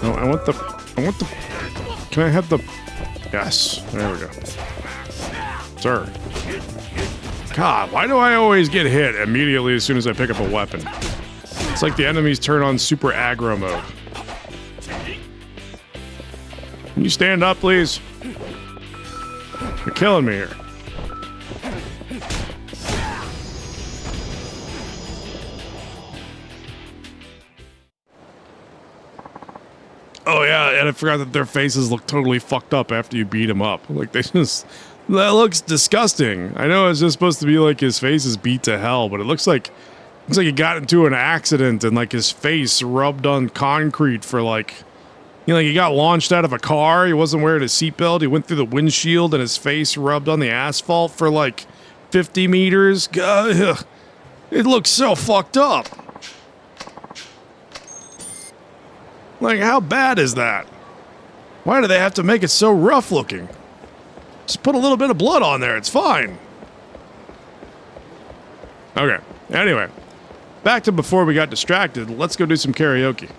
No, I want the, can I have the, yes, there we go. Sir. God, why do I always get hit immediately as soon as I pick up a weapon? It's like the enemies turn on super aggro mode. Can you stand up, please? You're killing me here. Oh yeah, and I forgot that their faces look totally fucked up after you beat them up. Like they just, that looks disgusting. I know it's just supposed to be like his face is beat to hell, but it looks like he got into an accident and like his face rubbed on concrete for like, you know, like he got launched out of a car. He wasn't wearing a seatbelt. He went through the windshield and his face rubbed on the asphalt for like 50 meters. God, it looks so fucked up. Like, how bad is that? Why do they have to make it so rough looking? Just put a little bit of blood on there, it's fine. Okay, anyway. Back to before we got distracted, let's go do some karaoke.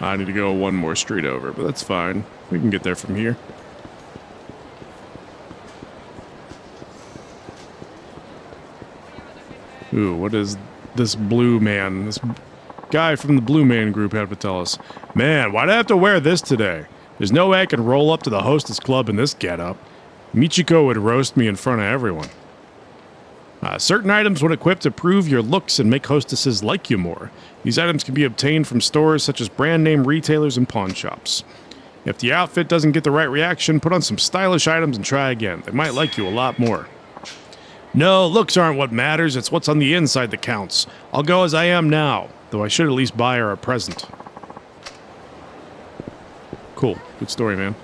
I need to go one more street over, but that's fine. We can get there from here. Ooh, what does this blue man, this guy from the Blue Man Group have to tell us? Man, why'd I have to wear this today? There's no way I can roll up to the hostess club in this getup. Michiko would roast me in front of everyone. Certain items when equipped improve your looks and make hostesses like you more. These items can be obtained from stores such as brand name retailers and pawn shops. If the outfit doesn't get the right reaction, put on some stylish items and try again. They might like you a lot more. No, looks aren't what matters, it's what's on the inside that counts. I'll go as I am now, though I should at least buy her a present. Cool, good story, man.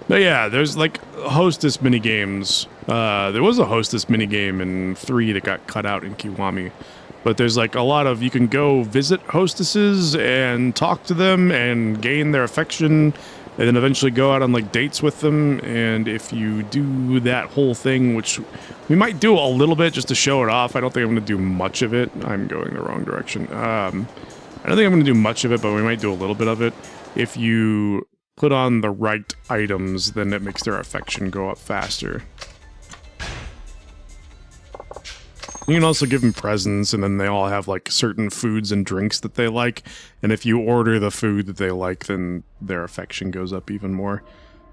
But yeah, there's like hostess minigames. There was a hostess minigame in 3 that got cut out in Kiwami. But there's like a lot of, you can go visit hostesses and talk to them and gain their affection and then eventually go out on like dates with them. And if you do that whole thing, which we might do a little bit just to show it off, I don't think I'm going to do much of it. I'm going the wrong direction. I don't think I'm going to do much of it, but we might do a little bit of it. If you put on the right items, then it makes their affection go up faster. You can also give them presents, and then they all have like certain foods and drinks that they like. And if you order the food that they like, then their affection goes up even more.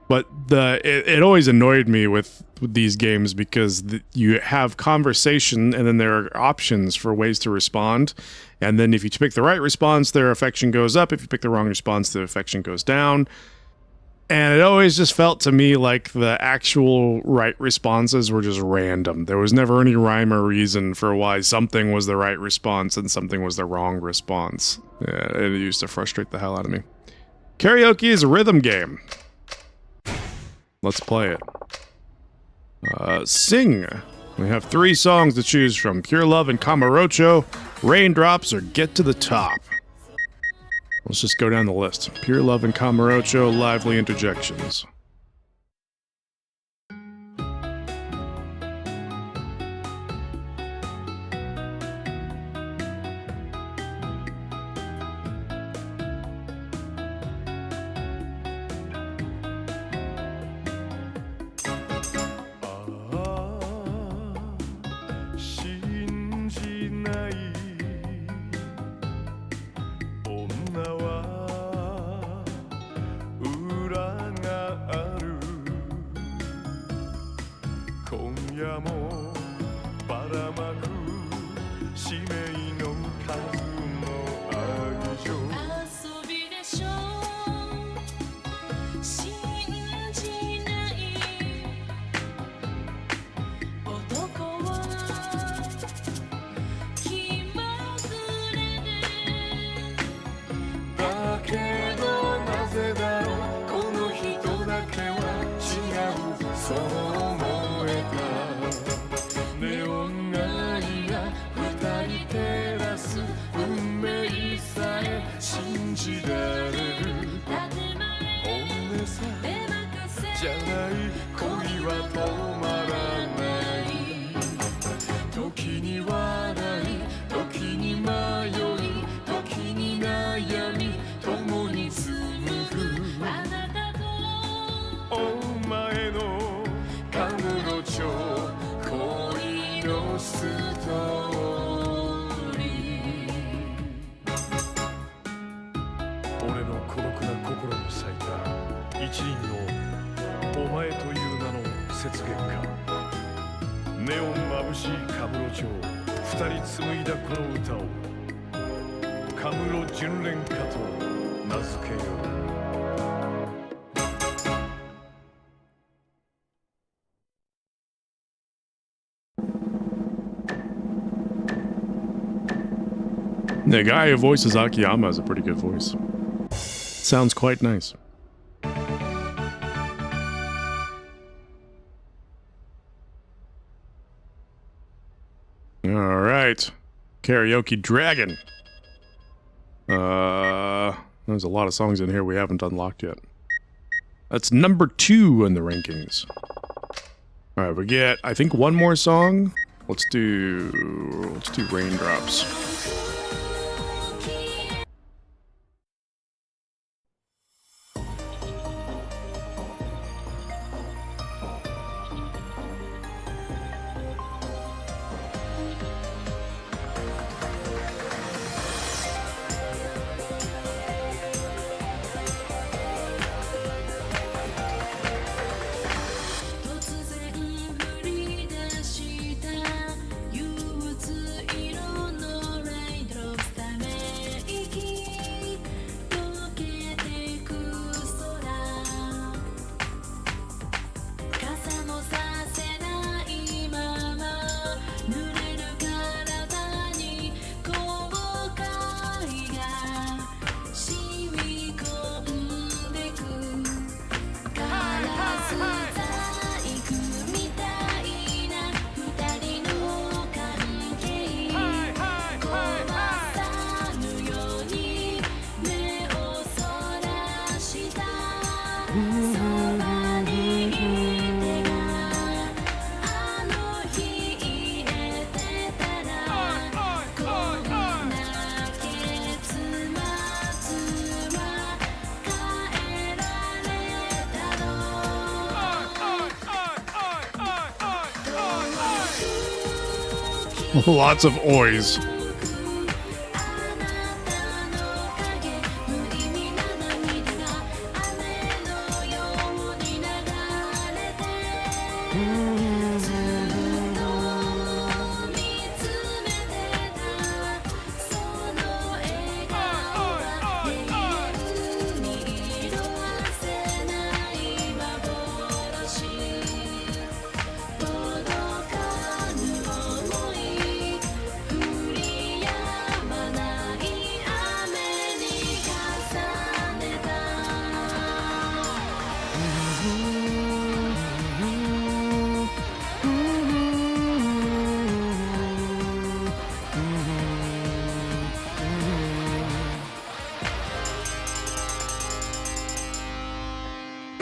But it always annoyed me with these games because you have conversation, and then there are options for ways to respond. And then if you pick the right response, their affection goes up. If you pick the wrong response, their affection goes down. And it always just felt to me like the actual right responses were just random. There was never any rhyme or reason for why something was the right response and something was the wrong response. Yeah, it used to frustrate the hell out of me. Karaoke is a rhythm game. Let's play it. Sing. We have 3 songs to choose from: Pure Love and Kamurocho, Raindrops, or Get to the Top. Let's just go down the list. Pure Love and Kamurocho, Lively Interjections. The guy who voices Akiyama has a pretty good voice. Sounds quite nice. Alright. Karaoke Dragon. There's a lot of songs in here we haven't unlocked yet. That's number 2 in the rankings. Alright, we get, I think, one more song. Let's do Raindrops. Lots of oys.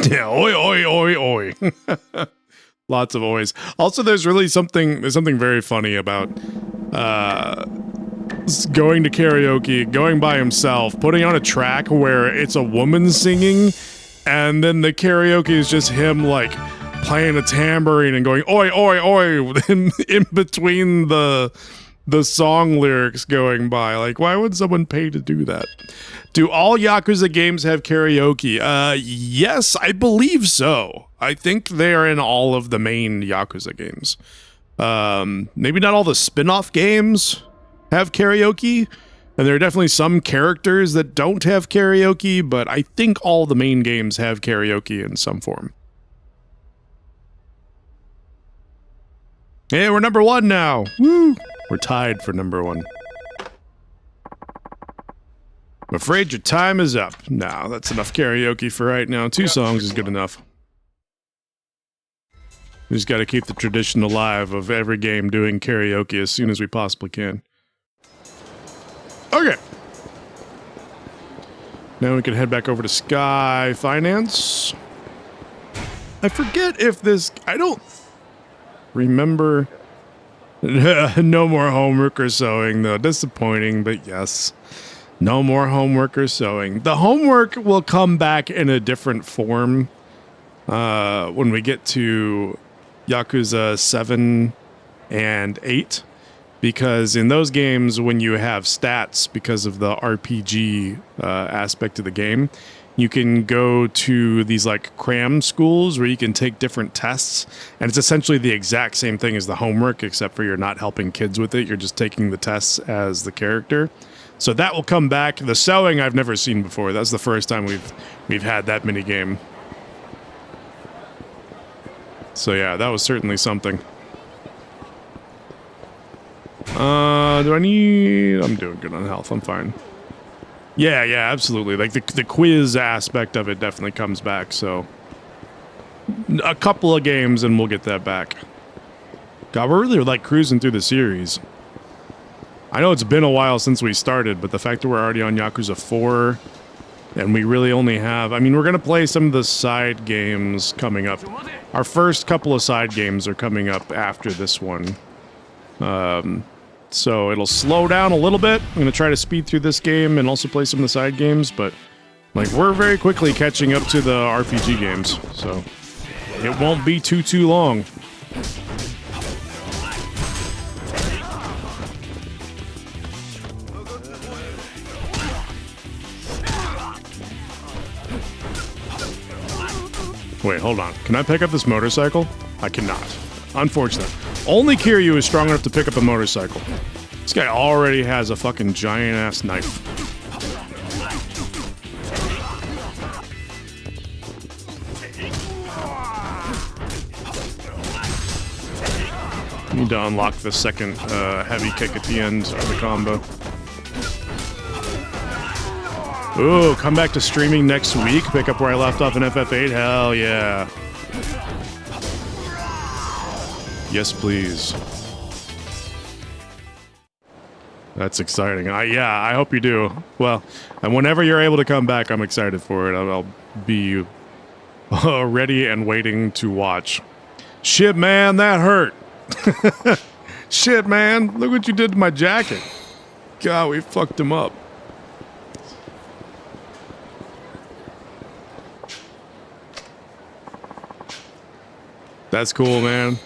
Yeah, oi, oi, oi, oi. Lots of oys. Also, there's something very funny about going to karaoke, going by himself, putting on a track where it's a woman singing, and then the karaoke is just him like playing a tambourine and going oi, oi, oi in between the song lyrics going by. Like, why would someone pay to do that? Do all Yakuza games have karaoke? Yes, I believe so. I think they are in all of the main Yakuza games. Maybe not all the spin-off games have karaoke, and there are definitely some characters that don't have karaoke, but I think all the main games have karaoke in some form. Hey, we're number 1 now. Woo! We're tied for number 1. I'm afraid your time is up. No, that's enough karaoke for right now. 2 songs is good enough. We just got to keep the tradition alive of every game doing karaoke as soon as we possibly can. Okay. Now we can head back over to Sky Finance. I forget if this... I don't remember... No more homework or sewing, though. Disappointing, but yes. No more homework or sewing. The homework will come back in a different form when we get to Yakuza 7 and 8. Because in those games, when you have stats because of the RPG aspect of the game, you can go to these like cram schools where you can take different tests. And it's essentially the exact same thing as the homework, except for you're not helping kids with it. You're just taking the tests as the character. So that will come back. The sewing I've never seen before. That's the first time we've had that mini game. So yeah, that was certainly something. Do I need... I'm doing good on health. I'm fine. Yeah, absolutely. Like the quiz aspect of it definitely comes back. So a couple of games and we'll get that back. God, we're really like cruising through the series. I know it's been a while since we started, but the fact that we're already on Yakuza 4 and we really only have... I mean, we're going to play some of the side games coming up. Our first couple of side games are coming up after this one. So it'll slow down a little bit. I'm going to try to speed through this game and also play some of the side games, but like we're very quickly catching up to the RPG games, so it won't be too long. Wait, hold on. Can I pick up this motorcycle? I cannot. Unfortunate. Only Kiryu is strong enough to pick up a motorcycle. This guy already has a fucking giant-ass knife. Need to unlock the second heavy kick at the end of the combo. Ooh, come back to streaming next week. Pick up where I left off in FF8. Hell yeah. Yes, please. That's exciting. Yeah, I hope you do. Well, and whenever you're able to come back, I'm excited for it. I'll be ready and waiting to watch. Shit, man, that hurt. Shit, man, look what you did to my jacket. God, we fucked him up. That's cool, man.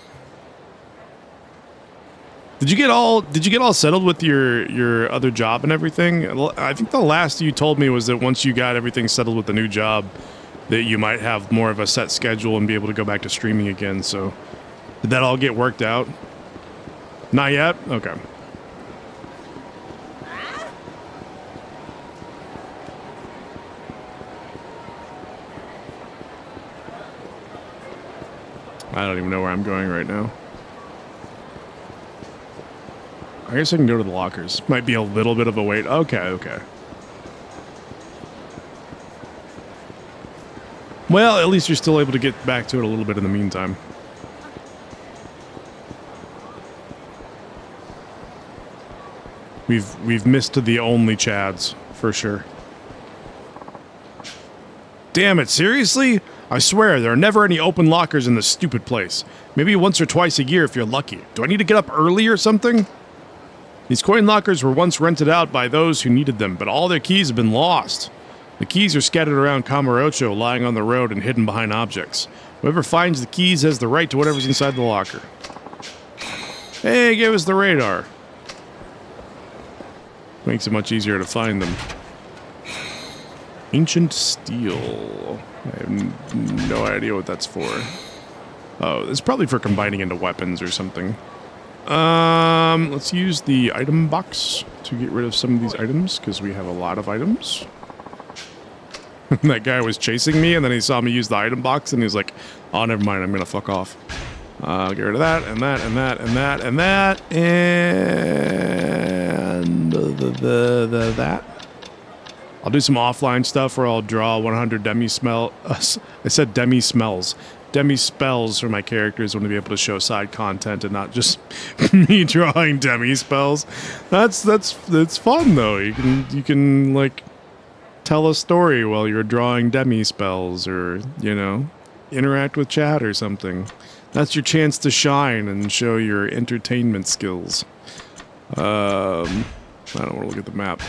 Did you get all settled with your other job and everything? I think the last you told me was that once you got everything settled with the new job, that you might have more of a set schedule and be able to go back to streaming again. So, did that all get worked out? Not yet? Okay. I don't even know where I'm going right now. I guess I can go to the lockers. Might be a little bit of a wait. Okay, okay. Well, at least you're still able to get back to it a little bit in the meantime. We've missed the only Chads, for sure. Damn it, seriously? I swear, there are never any open lockers in this stupid place. Maybe once or twice a year if you're lucky. Do I need to get up early or something? These coin lockers were once rented out by those who needed them, but all their keys have been lost. The keys are scattered around Kamurocho, lying on the road and hidden behind objects. Whoever finds the keys has the right to whatever's inside the locker. Hey, give us the radar. Makes it much easier to find them. Ancient steel. I have no idea what that's for. Oh, it's probably for combining into weapons or something. Let's use the item box to get rid of some of these items, because we have a lot of items. That guy was chasing me, and then he saw me use the item box, and he's like, oh, never mind, I'm gonna fuck off. Get rid of that, and that, and that, and that, and that, and that. I'll do some offline stuff where I'll draw 100 demi smell. I said demi smells. Demi spells for my characters want to be able to show side content and not just me drawing demi spells. That's fun though. You can like tell a story while you're drawing demi spells, or you know, interact with chat or something. That's your chance to shine and show your entertainment skills. I don't want to look at the map.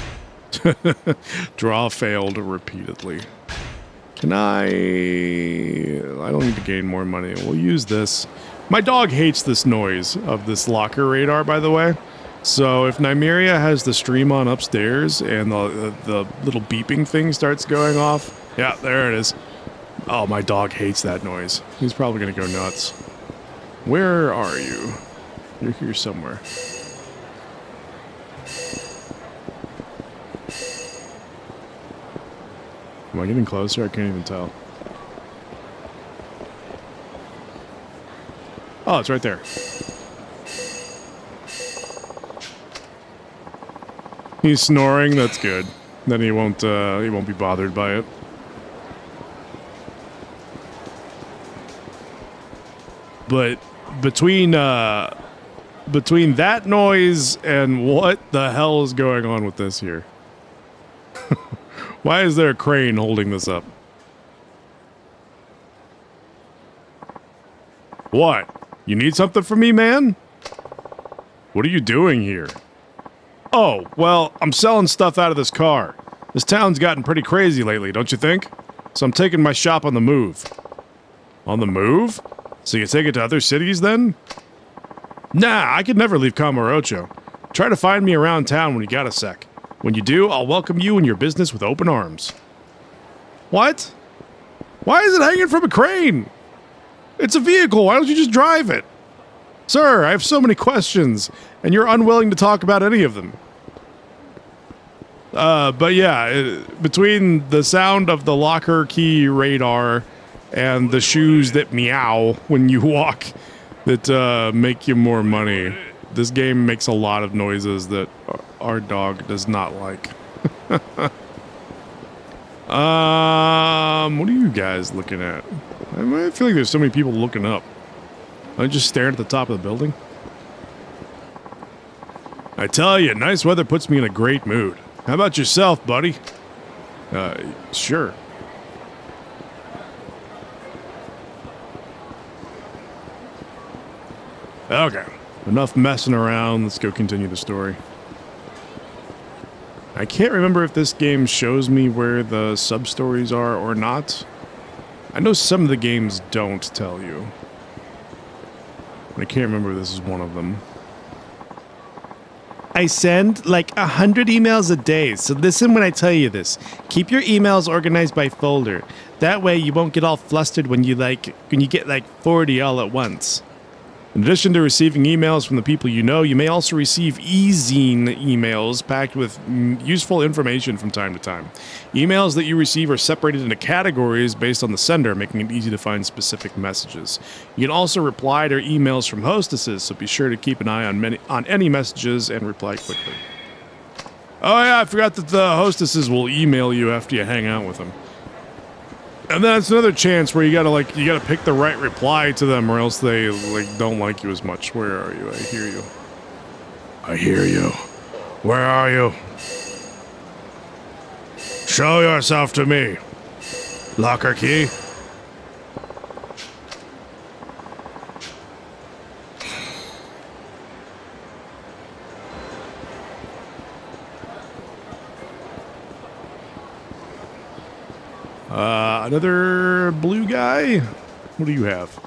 Draw failed repeatedly. Can I don't need to gain more money. We'll use this. My dog hates this noise of this locker radar, by the way. So if Nymeria has the stream on upstairs and the little beeping thing starts going off, yeah, there it is. Oh, my dog hates that noise. He's probably gonna go nuts. Where are you? You're here somewhere. Am I getting closer? I can't even tell. Oh, it's right there. He's snoring. That's good. Then he won't be bothered by it. But between that noise and what the hell is going on with this here? Why is there a crane holding this up? What? You need something from me, man? What are you doing here? Oh, well, I'm selling stuff out of this car. This town's gotten pretty crazy lately, don't you think? So I'm taking my shop on the move. On the move? So you take it to other cities, then? Nah, I could never leave Kamurocho. Try to find me around town when you got a sec. When you do, I'll welcome you and your business with open arms. What? Why is it hanging from a crane? It's a vehicle. Why don't you just drive it? Sir, I have so many questions, and you're unwilling to talk about any of them. But yeah, between the sound of the locker key radar and the shoes that meow when you walk that make you more money, this game makes a lot of noises that our dog does not like. What are you guys looking at? I feel like there's so many people looking up. I'm just staring at the top of the building. I tell you, nice weather puts me in a great mood. How about yourself, buddy? Sure. Okay. Enough messing around. Let's go continue the story. I can't remember if this game shows me where the sub-stories are or not. I know some of the games don't tell you. I can't remember if this is one of them. I send like 100 emails a day, so listen when I tell you this. Keep your emails organized by folder. That way you won't get all flustered when you get like 40 all at once. In addition to receiving emails from the people you know, you may also receive e-zine emails packed with useful information from time to time. Emails that you receive are separated into categories based on the sender, making it easy to find specific messages. You can also reply to emails from hostesses, so be sure to keep an eye on any messages and reply quickly. Oh yeah, I forgot that the hostesses will email you after you hang out with them. And then it's another chance where you gotta pick the right reply to them, or else they don't like you as much. Where are you? I hear you. I hear you. Where are you? Show yourself to me. Locker key. Another blue guy? What do you have?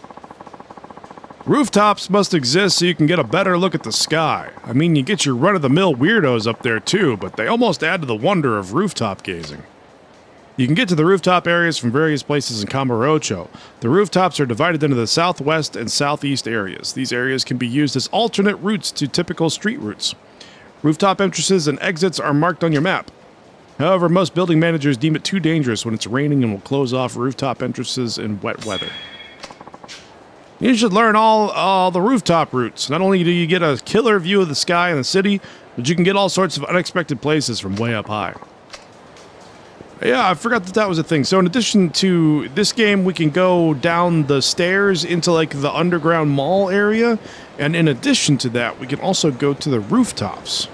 Rooftops must exist so you can get a better look at the sky. I mean, you get your run-of-the-mill weirdos up there too, but they almost add to the wonder of rooftop gazing. You can get to the rooftop areas from various places in Camarocho. The rooftops are divided into the southwest and southeast areas. These areas can be used as alternate routes to typical street routes. Rooftop entrances and exits are marked on your map. However, most building managers deem it too dangerous when it's raining and will close off rooftop entrances in wet weather. You should learn all the rooftop routes. Not only do you get a killer view of the sky and the city, but you can get all sorts of unexpected places from way up high. Yeah, I forgot that was a thing. So in addition to this game, we can go down the stairs into like the underground mall area. And in addition to that, we can also go to the rooftops.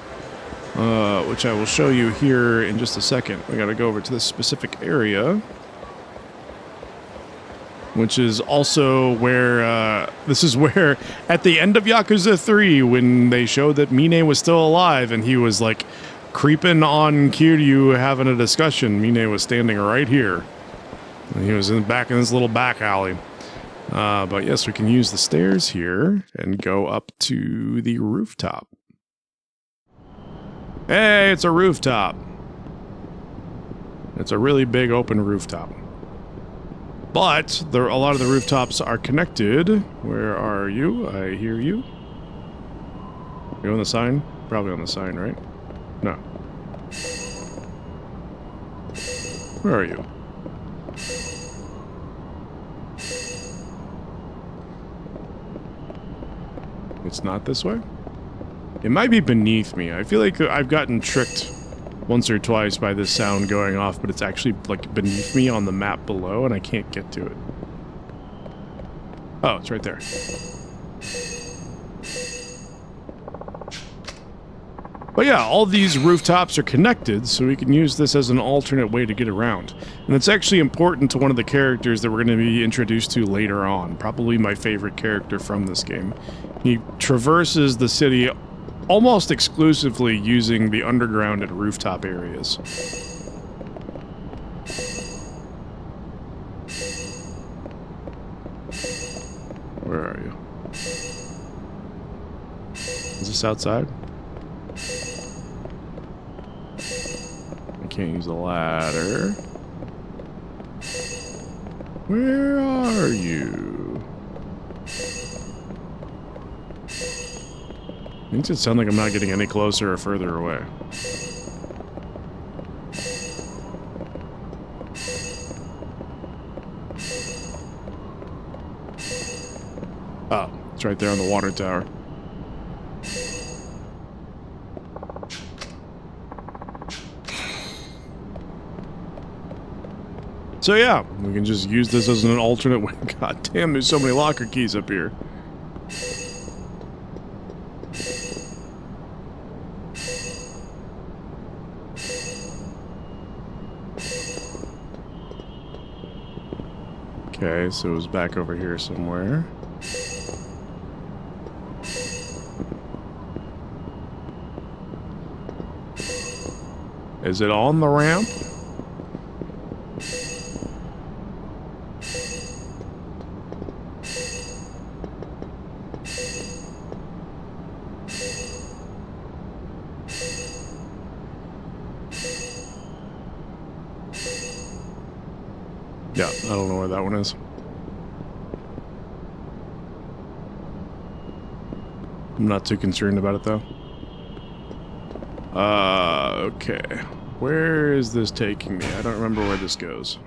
Which I will show you here in just a second. We gotta go over to this specific area, which is also where, this is where, at the end of Yakuza 3, when they showed that Mine was still alive and he was, like, creeping on Kiryu having a discussion, Mine was standing right here. And he was back in this little back alley. But yes, we can use the stairs here and go up to the rooftop. Hey, it's a rooftop. It's a really big open rooftop. But a lot of the rooftops are connected. Where are you? I hear you. You on the sign? Probably on the sign, right? No. Where are you? It's not this way? It might be beneath me. I feel like I've gotten tricked once or twice by this sound going off, but it's actually like beneath me on the map below and I can't get to it. Oh, it's right there. But yeah, all these rooftops are connected, so we can use this as an alternate way to get around. And it's actually important to one of the characters that we're going to be introduced to later on. Probably my favorite character from this game. He traverses the city almost exclusively using the underground and rooftop areas. Where are you? Is this outside? I can't use the ladder. Where are you? Makes it sound like I'm not getting any closer or further away. Oh, it's right there on the water tower. So yeah, we can just use this as an alternate way. God damn, there's so many locker keys up here. Okay, so it was back over here somewhere. Is it on the ramp? Yeah, I don't know where that one is. I'm not too concerned about it though. Okay. Where is this taking me? I don't remember where this goes.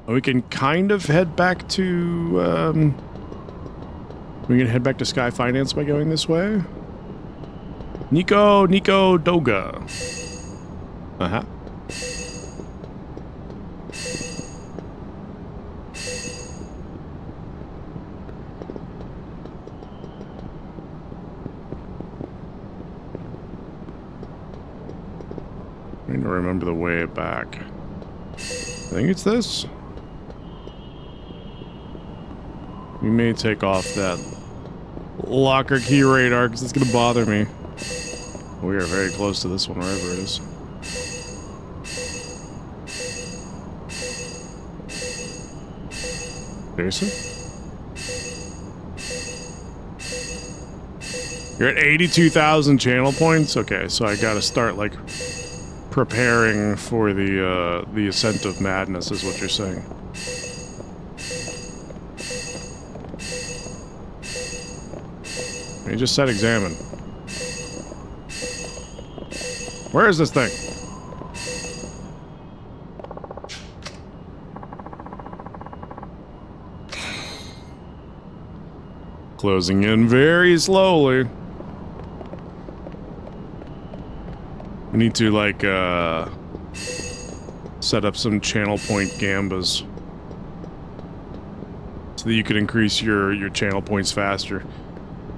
We can kind of head back to, we can head back to Sky Finance by going this way. Nico Doga. Uh-huh. I need to remember the way back. I think it's this. We may take off that locker key radar because it's going to bother me. We are very close to this one, wherever it is. Seriously? You're at 82,000 channel points? Okay, so I gotta start, like, preparing for the Ascent of Madness, is what you're saying. You just said examine. Where is this thing? Closing in very slowly. We need to, like, set up some channel point gambas so that you can increase your channel points faster.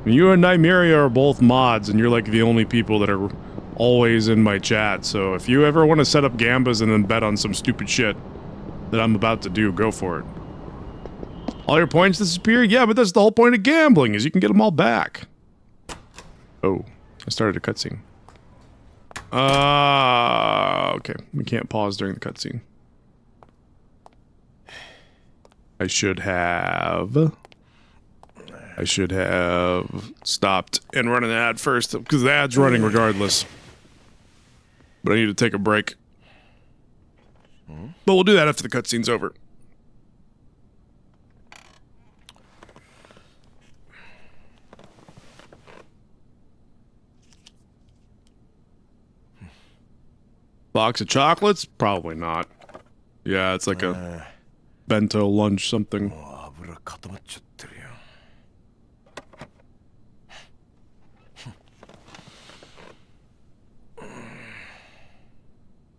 You and Nymeria are both mods, and you're like the only people that are always in my chat, so if you ever want to set up gambas and then bet on some stupid shit that I'm about to do, go for it. All your points disappear? Yeah, but that's the whole point of gambling, is you can get them all back. Oh, I started a cutscene. Okay, we can't pause during the cutscene. I should have stopped and run an ad first, because the ad's running regardless. But I need to take a break. But we'll do that after the cutscene's over. Box of chocolates? Probably not. Yeah, it's like a bento lunch something.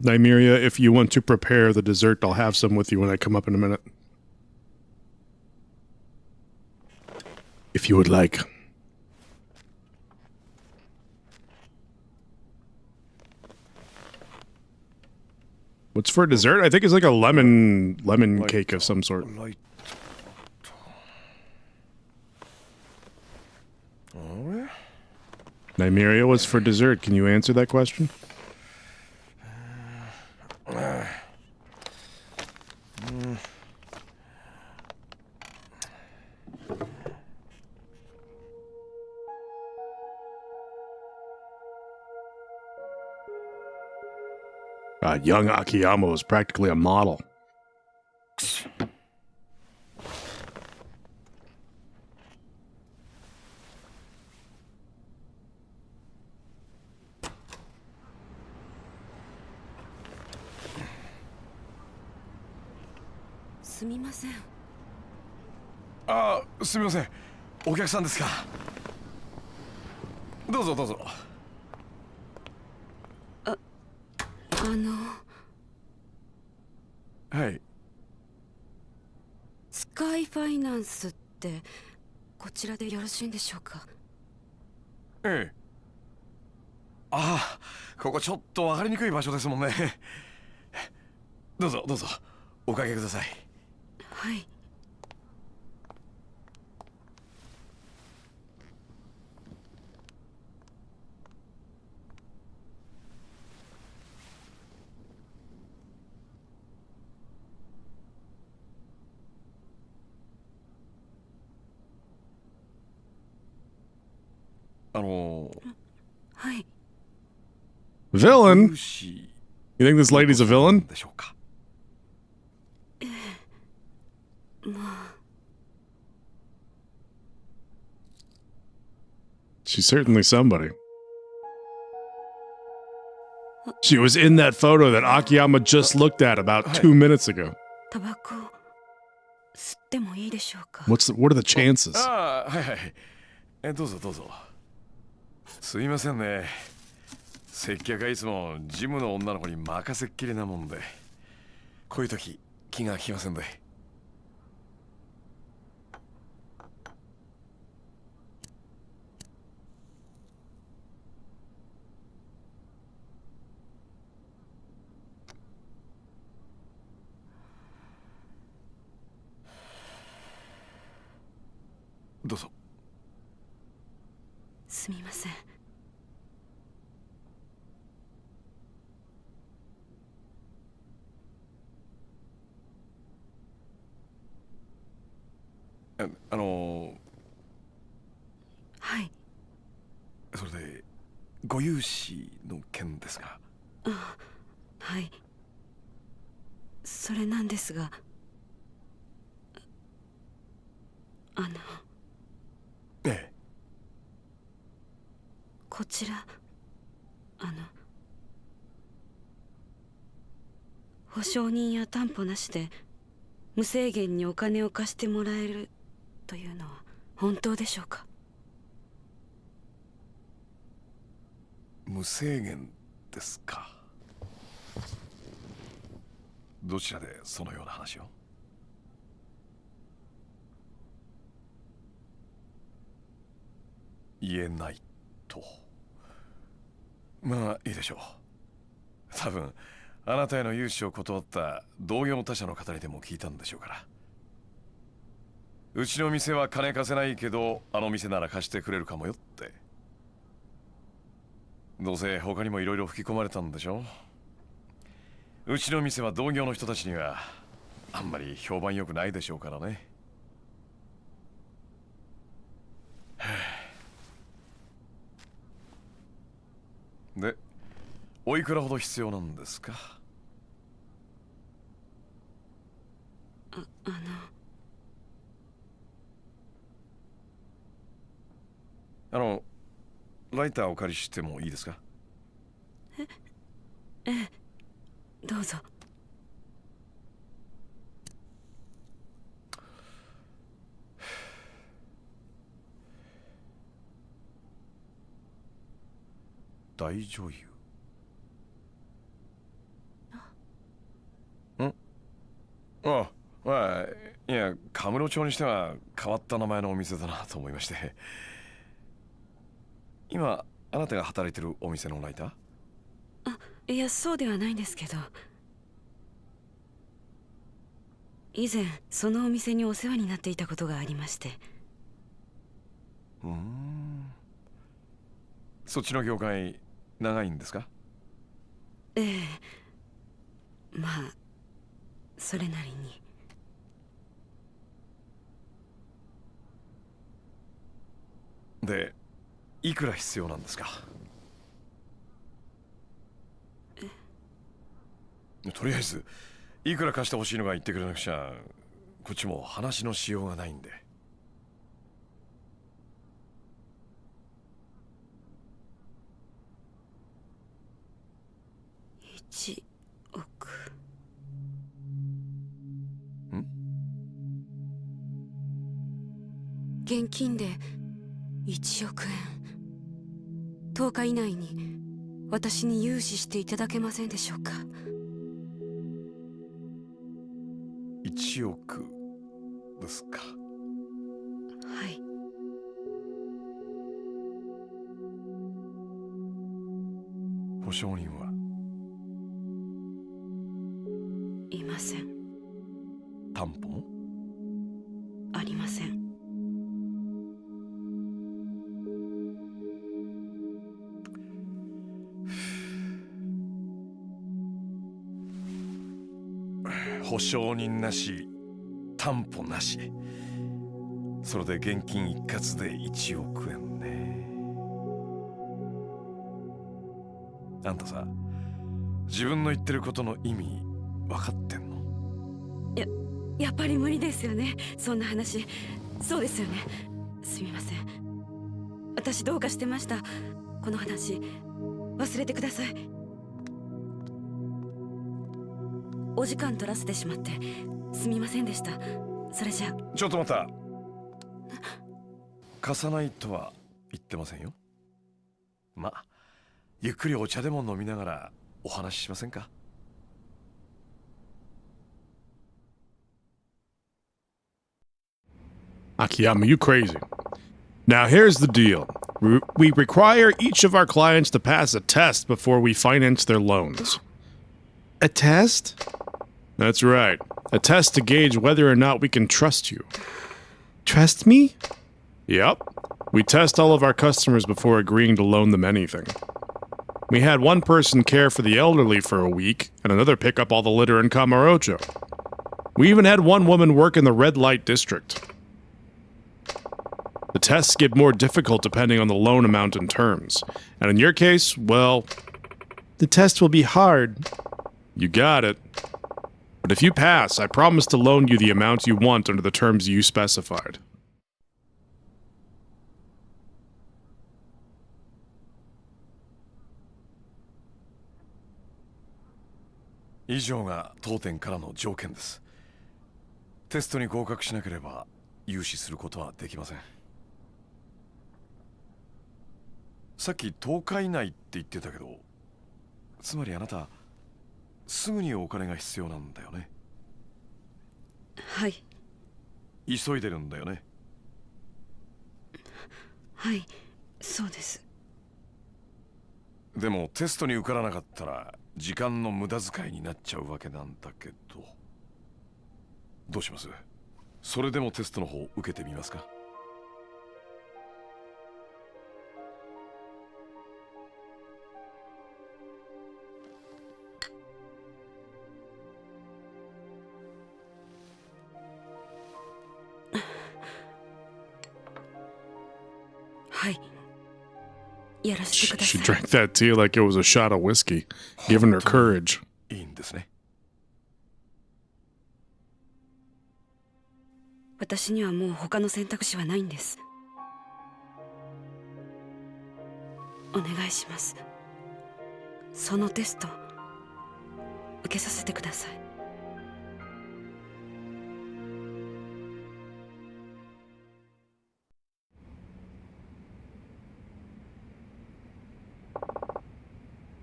Nymeria, if you want to prepare the dessert, I'll have some with you when I come up in a minute. If you would like. What's for dessert? I think it's like a lemon cake of some sort. Nymeria, what's for dessert? Can you answer that question? God, young Akiyama was practically a model.すみません。あ、すみません。お客さんですか。どうぞどうぞ。はい。スカイファイナンスってこちらでよろしいんでしょうか。ええ。ああ、ここちょっと分かりにくい場所ですもんね。どうぞどうぞおかけください。はい。はい。Villain? You think this lady's a villain? She's certainly somebody. She was in that photo that Akiyama just looked at about 2 minutes ago. タバコ吸ってもいいでしょうか。 What are the chances? ああ、はいはい。どうぞどうぞ。すいませんね。接客はいつもジムの女の子に任せっきりなもんで、こういう時気が利きませんで。どうぞ。すみません。はい。それでご融資の件ですが。はい。それなんですが、ええ。こちら保証人や担保なしで無制限にお金を貸してもらえるというのは本当でしょうか。無制限ですか。どちらでそのような話を？言えないと。まあいいでしょう。多分あなたへの融資を断った同業他社の方にでも聞いたんでしょうから。うちの店は金貸せないけどあの店なら貸してくれるかもよって。どうせ他にもいろいろ吹き込まれたんでしょう。うちの店は同業の人たちにはあんまり評判良くないでしょうからね。で、おいくらほど必要なんですか？ライターお借りしてもいいですか？ええ、どうぞ。大女優。あ、まあ、いや、カムロ町にしては変わった名前のお店だなと思いまして。今、あなたが働いてるお店のライター？いや、そうではないんですけど、以前そのお店にお世話になっていたことがありまして。そっちの業界長いんですか？ええ、まあそれなりに。で、いくら必要なんですか？とりあえずいくら貸してほしいのか言ってくれなくちゃこっちも話のしようがないんで。1億。現金で1億円。10日以内に私に融資していただけませんでしょうか。1億ですか。はい。保証人はいません。担保もありません。保証人なし、担保なし。それで現金一括で1億円ね。あんたさ、自分の言ってることの意味分かってんの？いや、やっぱり無理ですよね、そんな話。そうですよね。すみません。私どうかしてました。この話忘れてください。お時間取らせてしまってすみませんでした。それじゃあ。ちょっと待った。貸さないとは言ってませんよ。まあゆっくりお茶でも飲みながらお話ししませんか。Akiyama, you crazy. Now, here's the deal. We require each of our clients to pass a test before we finance their loans. A test? That's right. A test to gauge whether or not we can trust you. Trust me? Yep. We test all of our customers before agreeing to loan them anything. We had one person care for the elderly for a week, and another pick up all the litter in Kamurocho. We even had one woman work in the red light district. The tests get more difficult depending on the loan amount and terms. And in your case, well, the test will be hard. You got it. But if you pass, I promise to loan you the amount you want under the terms you specified. 以上が当店からの条件です。テストに合格しなければ融資することはできません。さっき10日以内って言ってたけど、つまりあなたすぐにお金が必要なんだよね。はい。急いでるんだよね。はい、そうです。でもテストに受からなかったら時間の無駄遣いになっちゃうわけなんだけど、どうします？それでもテストの方受けてみますか？はい。やらせてくださ She い。 drank that tea like it was a shot of whiskey, giving her courage. いいんですね。私にはもう他の選択肢はないんです。お願いします。そのテスト受けさせてください。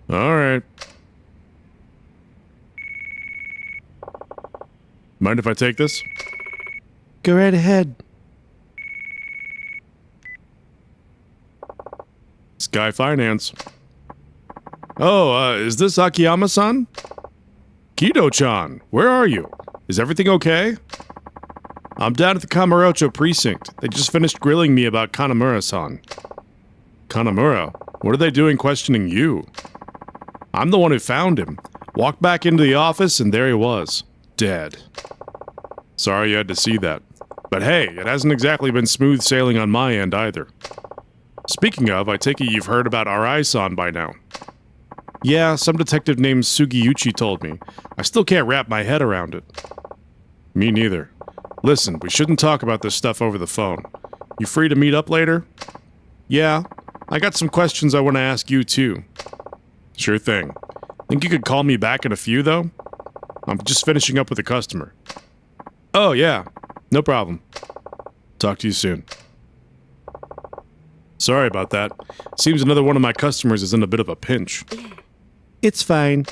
All right. Mind if I take this? Go right ahead. Sky Finance. Oh, is this Akiyama-san? Kido-chan, where are you? Is everything okay? I'm down at the Kamurocho precinct. They just finished grilling me about Kanamura-san. Kanamura? What are they doing questioning you? I'm the one who found him. Walked back into the office and there he was. Dead. Sorry you had to see that. But hey, it hasn't exactly been smooth sailing on my end either. Speaking of, I take it you've heard about Arai-san by now. Yeah, some detective named Sugiyuchi told me. I still can't wrap my head around it. Me neither. Listen, we shouldn't talk about this stuff over the phone. You free to meet up later? Yeah, I got some questions I want to ask you too. Sure thing. Think you could call me back in a few, though? I'm just finishing up with a customer. Oh, yeah. No problem. Talk to you soon. Sorry about that. Seems another one of my customers is in a bit of a pinch. It's fine.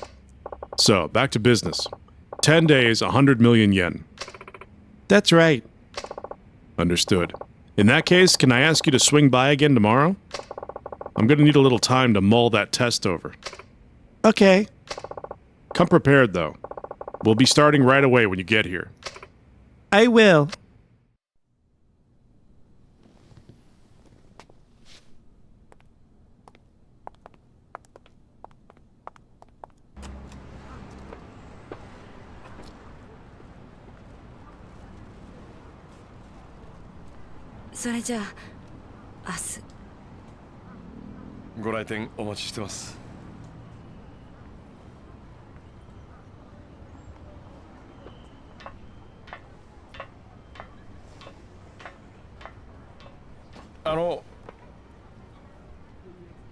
So, back to business. 10 days, 100 million yen. That's right. Understood. In that case, can I ask you to swing by again tomorrow? I'm gonna need a little time to mull that test over. Okay. Come prepared, though. We'll be starting right away when you get here. I will. So, それじゃあ明日。ご来店お待ちしてます。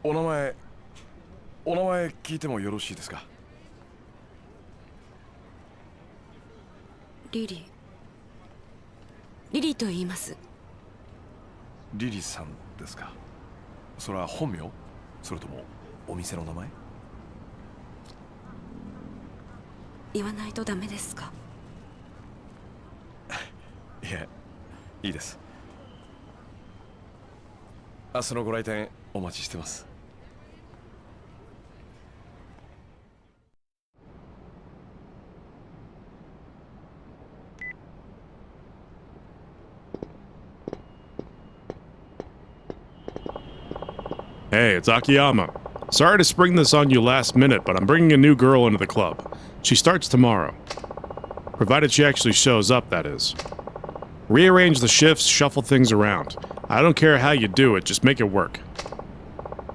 お名前聞いてもよろしいですか？リリーと言います。リリさんですか？それは本名？それともお店の名前？言わないとダメですか？いえ、いいです。明日のご来店お待ちしてます。Hey, it's Akiyama. Sorry to spring this on you last minute, but I'm bringing a new girl into the club. She starts tomorrow. Provided she actually shows up, that is. Rearrange the shifts, shuffle things around. I don't care how you do it, just make it work.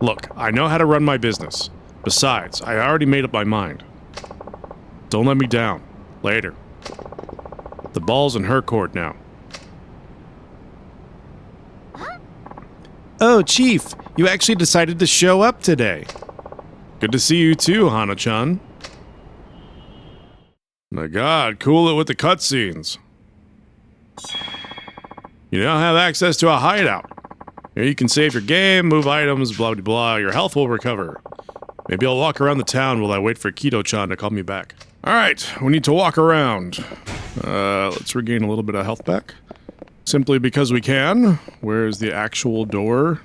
Look, I know how to run my business. Besides, I already made up my mind. Don't let me down. Later. The ball's in her court now. Oh, Chief, you actually decided to show up today. Good to see you too, Hana-chan. My god, cool it with the cutscenes. You now have access to a hideout. Here you can save your game, move items, blah blah blah. Your health will recover. Maybe I'll walk around the town while I wait for Kito-chan to call me back. Alright, we need to walk around. Let's regain a little bit of health back. Simply because we can. Where's the actual door?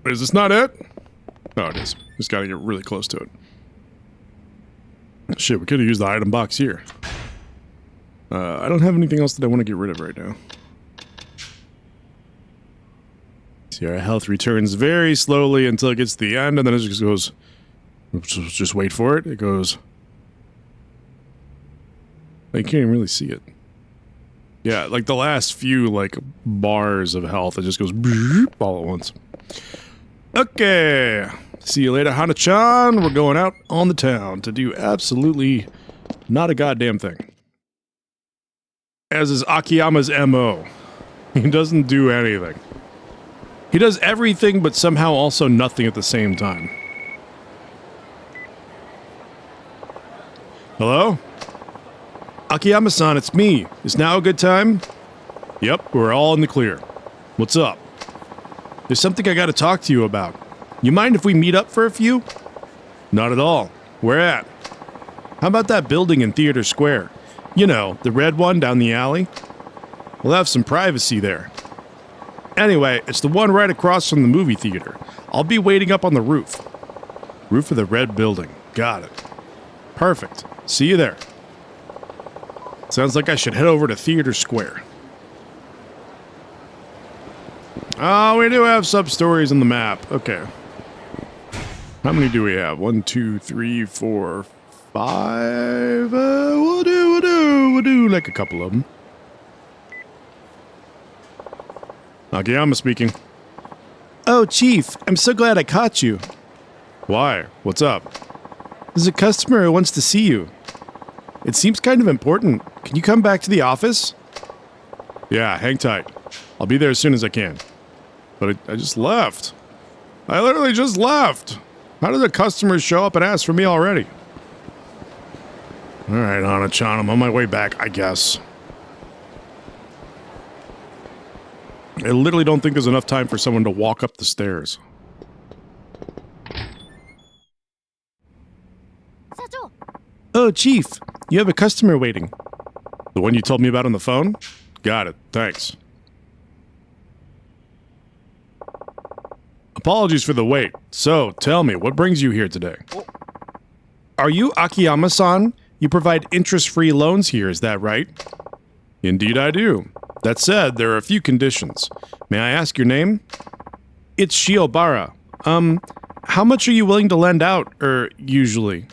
Is this not it? Oh, it is. Just gotta get really close to it. Shit, we could have used the item box here. I don't have anything else that I want to get rid of right now. See, our health returns very slowly until it gets to the end, and then it just goes... Just wait for it. It goes... You can't even really see it. Yeah, like the last few, like, bars of health, it just goes all at once. Okay. See you later, Hana-chan. We're going out on the town to do absolutely not a goddamn thing. As is Akiyama's MO. He doesn't do anything. He does everything, but somehow also nothing at the same time. Hello? Akiyama-san, it's me. Is now a good time? Yep, we're all in the clear. What's up? There's something I gotta talk to you about. You mind if we meet up for a few? Not at all. Where at? How about that building in Theater Square? You know, the red one down the alley? We'll have some privacy there. Anyway, it's the one right across from the movie theater. I'll be waiting up on the roof. Roof of the red building. Got it. Perfect. See you there. Sounds like I should head over to Theater Square. Oh, we do have sub-stories on the map. Okay. How many do we have? 1, 2, 3, 4, 5. We'll do like a couple of them. Akiyama speaking. Oh, Chief, I'm so glad I caught you. Why? What's up? There's a customer who wants to see you. It seems kind of important. Can you come back to the office? Yeah, hang tight. I'll be there as soon as I can. But I just left. I literally just left. How did the customers show up and ask for me already? Alright, Hana-chan, I'm on my way back, I guess. I literally don't think there's enough time for someone to walk up the stairs. Oh, Chief, you have a customer waiting. The one you told me about on the phone? Got it, thanks. Apologies for the wait. So, tell me, what brings you here today? Are you Akiyama-san? You provide interest-free loans here, is that right? Indeed I do. That said, there are a few conditions. May I ask your name? It's Shiobara. How much are you willing to lend out, usually?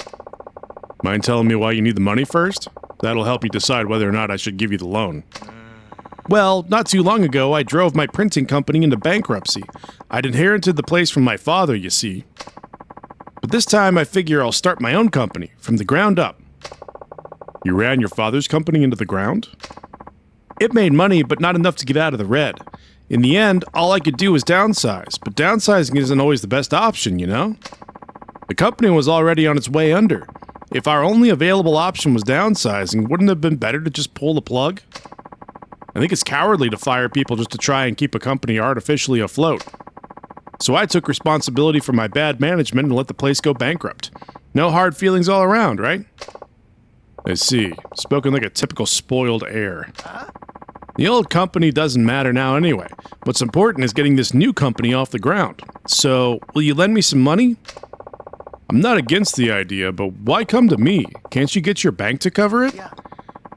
Mind telling me why you need the money first? That'll help you decide whether or not I should give you the loan. Well, not too long ago, I drove my printing company into bankruptcy. I'd inherited the place from my father, you see. But this time, I figure I'll start my own company, from the ground up. You ran your father's company into the ground? It made money, but not enough to get out of the red. In the end, all I could do was downsize, but downsizing isn't always the best option, you know? The company was already on its way under. If our only available option was downsizing, wouldn't it have been better to just pull the plug? I think it's cowardly to fire people just to try and keep a company artificially afloat. So I took responsibility for my bad management and let the place go bankrupt. No hard feelings all around, right? I see. Spoken like a typical spoiled heir. The old company doesn't matter now anyway. What's important is getting this new company off the ground. So, will you lend me some money? I'm not against the idea, but why come to me? Can't you get your bank to cover it?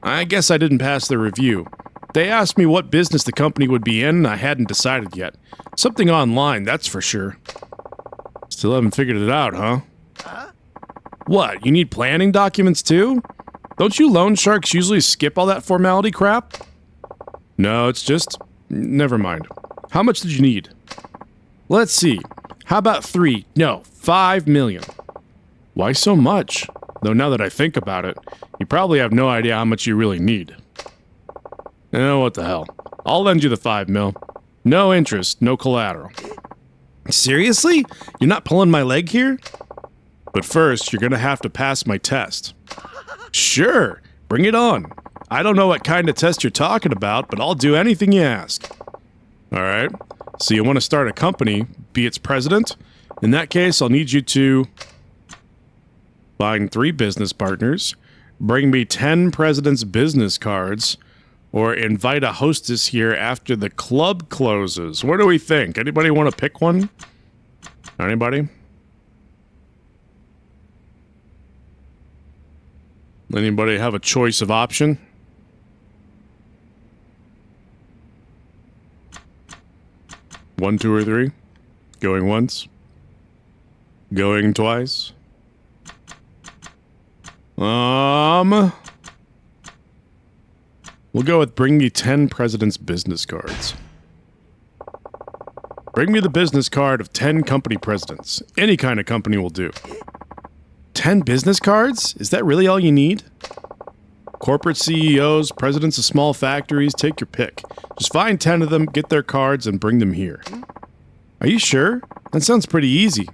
I guess I didn't pass the review. They asked me what business the company would be in, and I hadn't decided yet. Something online, that's for sure. Still haven't figured it out, huh? What, you need planning documents too? Don't you loan sharks usually skip all that formality crap? No, it's just... never mind. How much did you need? Let's see. How about 5 million. Why so much? Though now that I think about it, you probably have no idea how much you really need. What the hell. I'll lend you the 5 mil. No interest, no collateral. Seriously? You're not pulling my leg here? But first, you're gonna have to pass my test. Sure, bring it on. I don't know what kind of test you're talking about, but I'll do anything you ask. Alright, so you want to start a company, be its president? In that case, I'll need you to find 3 business partners, bring me 10 president's business cards, or invite a hostess here after the club closes. What do we think? Anybody want to pick one? Anybody? Anybody have a choice of option? One, two, or three? Going once? Going twice? We'll go with bring me 10 president's business cards. Bring me the business card of 10 company presidents. Any kind of company will do. 10 business cards? Is that really all you need? Corporate CEOs, presidents of small factories, take your pick. Just find 10 of them, get their cards, and bring them here. Are you sure? That sounds pretty easy.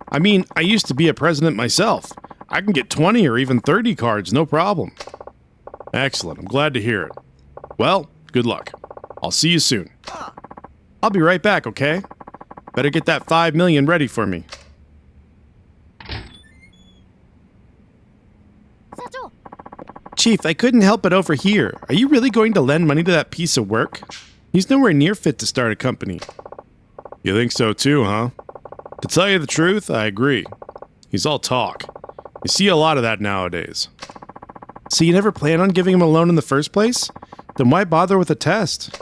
I mean, I used to be a president myself. I can get 20 or even 30 cards, no problem. Excellent, I'm glad to hear it. Well, good luck. I'll see you soon. I'll be right back, okay? Better get that 5 million ready for me. Chief, I couldn't help but overhear. Are you really going to lend money to that piece of work? He's nowhere near fit to start a company. You think so too, huh? To tell you the truth, I agree. He's all talk. You see a lot of that nowadays. So you never plan on giving him a loan in the first place? Then why bother with a test?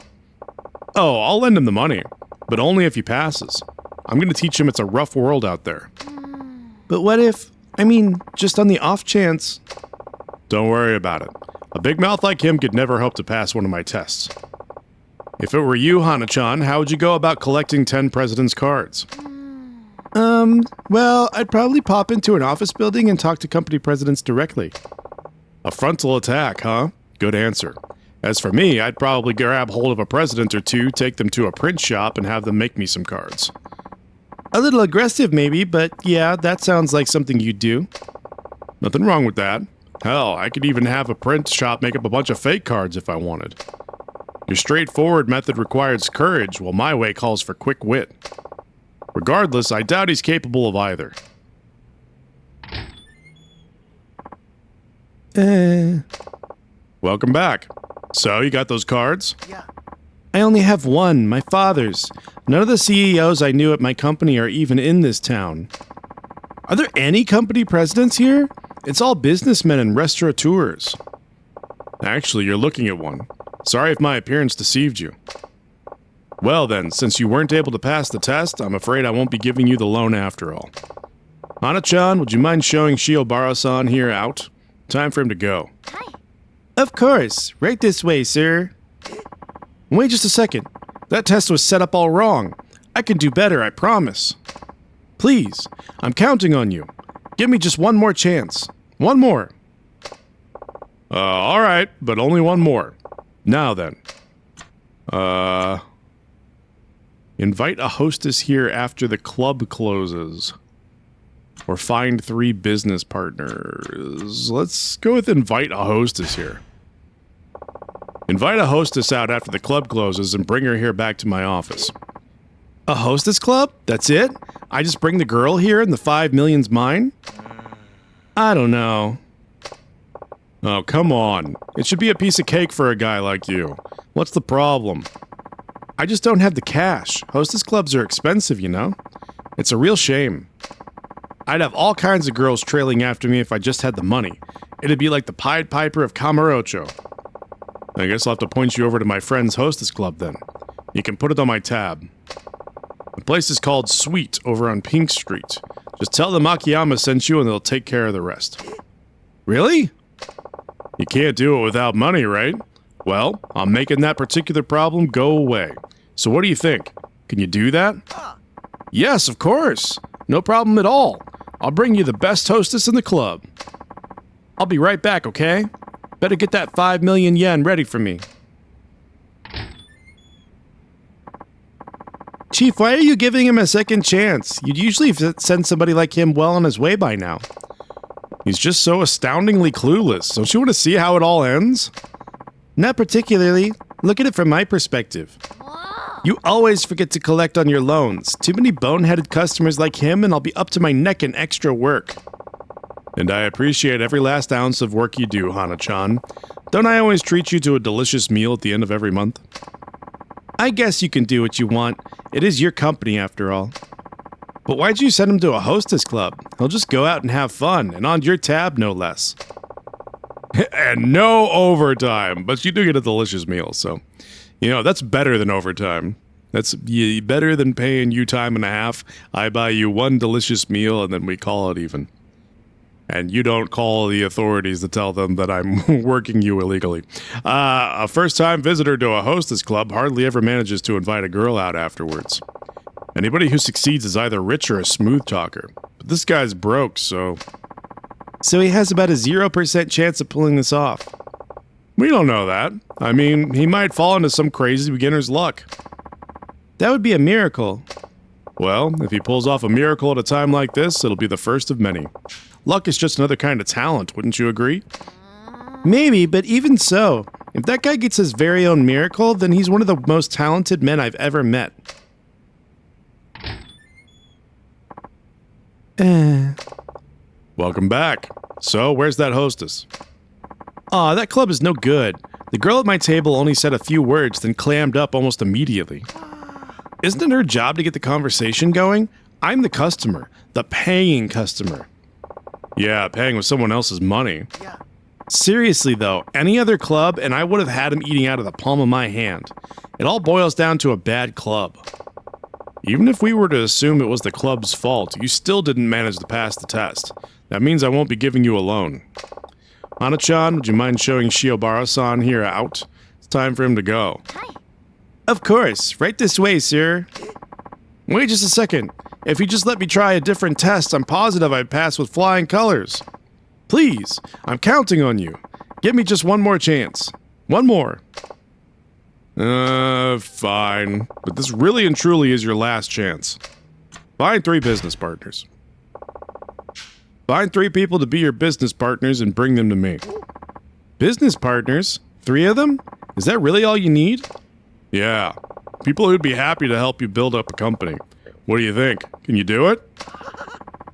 Oh, I'll lend him the money, but only if he passes. I'm going to teach him it's a rough world out there. But what if, just on the off chance... Don't worry about it. A big mouth like him could never hope to pass one of my tests. If it were you, Hana-chan, how would you go about collecting 10 president's cards? Well, I'd probably pop into an office building and talk to company presidents directly. A frontal attack, huh? Good answer. As for me, I'd probably grab hold of a president or two, take them to a print shop, and have them make me some cards. A little aggressive, maybe, but yeah, that sounds like something you'd do. Nothing wrong with that. Hell, I could even have a print shop make up a bunch of fake cards if I wanted. Your straightforward method requires courage, while my way calls for quick wit. Regardless, I doubt he's capable of either. Welcome back. So, you got those cards? Yeah. I only have one, my father's. None of the CEOs I knew at my company are even in this town. Are there any company presidents here? It's all businessmen and restaurateurs. Actually, you're looking at one. Sorry if my appearance deceived you. Well then, since you weren't able to pass the test, I'm afraid I won't be giving you the loan after all. Hana-chan, would you mind showing Shiobara-san here out? Time for him to go. Hi. Of course. Right this way, sir. Wait just a second. That test was set up all wrong. I can do better, I promise. Please, I'm counting on you. Give me just one more chance. One more. Alright, but only one more. Now then. Invite a hostess here after the club closes. Or find 3 business partners. Let's go with invite a hostess here. Invite a hostess out after the club closes and bring her here back to my office. A hostess club? That's it? I just bring the girl here and the 5 million's mine? I don't know. Oh, come on. It should be a piece of cake for a guy like you. What's the problem? I just don't have the cash. Hostess clubs are expensive, you know? It's a real shame. I'd have all kinds of girls trailing after me if I just had the money. It'd be like the Pied Piper of Camarocho. I guess I'll have to point you over to my friend's hostess club then. You can put it on my tab. The place is called Sweet over on Pink Street. Just tell them Akiyama sent you and they'll take care of the rest. Really? You can't do it without money, right? Well, I'm making that particular problem go away. So what do you think? Can you do that? Yes, of course. No problem at all. I'll bring you the best hostess in the club. I'll be right back, okay? Better get that 5 million yen ready for me. Chief, why are you giving him a second chance? You'd usually send somebody like him well on his way by now. He's just so astoundingly clueless. Don't you want to see how it all ends? Not particularly. Look at it from my perspective. You always forget to collect on your loans. Too many boneheaded customers like him and I'll be up to my neck in extra work. And I appreciate every last ounce of work you do, Hana-chan. Don't I always treat you to a delicious meal at the end of every month? I guess you can do what you want. It is your company, after all. But why'd you send him to a hostess club? He'll just go out and have fun, and on your tab, no less. And no overtime, but you do get a delicious meal, so... You know, that's better than overtime. That's better than paying you time and a half. I buy you one delicious meal, and then we call it even. And you don't call the authorities to tell them that I'm working you illegally. A first-time visitor to a hostess club hardly ever manages to invite a girl out afterwards. Anybody who succeeds is either rich or a smooth talker. But this guy's broke, so... So he has about a 0% chance of pulling this off. We don't know that. I mean, he might fall into some crazy beginner's luck. That would be a miracle. Well, if he pulls off a miracle at a time like this, it'll be the first of many. Luck is just another kind of talent, wouldn't you agree? Maybe, but even so, if that guy gets his very own miracle, then he's one of the most talented men I've ever met. Welcome back. So, where's that hostess? Aw, that club is no good. The girl at my table only said a few words, then clammed up almost immediately. Isn't it her job to get the conversation going? I'm the customer. The paying customer. Yeah, paying with someone else's money. Yeah. Seriously though, any other club and I would have had him eating out of the palm of my hand. It all boils down to a bad club. Even if we were to assume it was the club's fault, you still didn't manage to pass the test. That means I won't be giving you a loan. Hana-chan, would you mind showing Shiobara-san here out? It's time for him to go. Hi. Of course. Right this way, sir. Wait just a second. If you just let me try a different test, I'm positive I'd pass with flying colors. Please, I'm counting on you. Give me just one more chance. One more. Fine. But this really and truly is your last chance. Find 3 business partners. Find 3 people to be your business partners and bring them to me. Business partners? 3 of them? Is that really all you need? Yeah. People who'd be happy to help you build up a company. What do you think? Can you do it?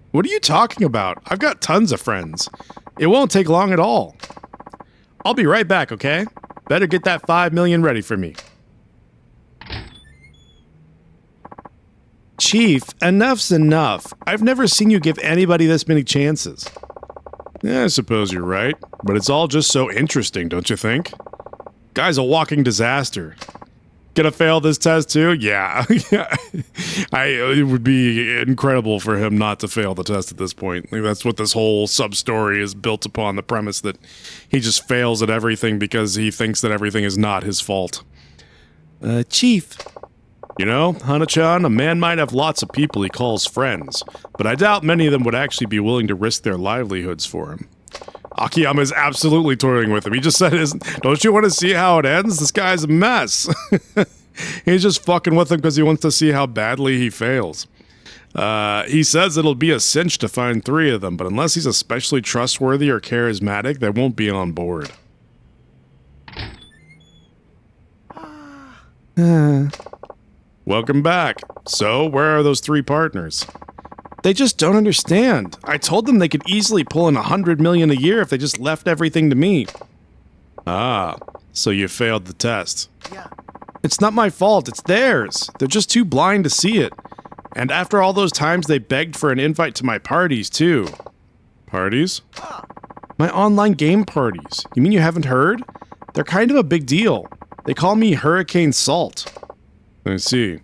What are you talking about? I've got tons of friends. It won't take long at all. I'll be right back, okay? Better get that 5 million ready for me. Chief, enough's enough. I've never seen you give anybody this many chances. Yeah, I suppose you're right, but it's all just so interesting, don't you think? Guy's a walking disaster. Gonna fail this test too? Yeah. It would be incredible for him not to fail the test at this point. Like, that's what this whole sub-story is built upon, the premise that he just fails at everything because he thinks that everything is not his fault. Chief. You know, Hana-chan, a man might have lots of people he calls friends, but I doubt many of them would actually be willing to risk their livelihoods for him. Akiyama is absolutely toying with him. He just said, don't you want to see how it ends? This guy's a mess. He's just fucking with him because he wants to see how badly he fails. He says it'll be a cinch to find 3 of them, but unless he's especially trustworthy or charismatic, they won't be on board. Welcome back. So, where are those 3 partners? They just don't understand. I told them they could easily pull in $100 million a year if they just left everything to me. Ah, so you failed the test. Yeah. It's not my fault, it's theirs. They're just too blind to see it. And after all those times they begged for an invite to my parties, too. Parties? My online game parties. You mean you haven't heard? They're kind of a big deal. They call me Hurricane Salt. I see.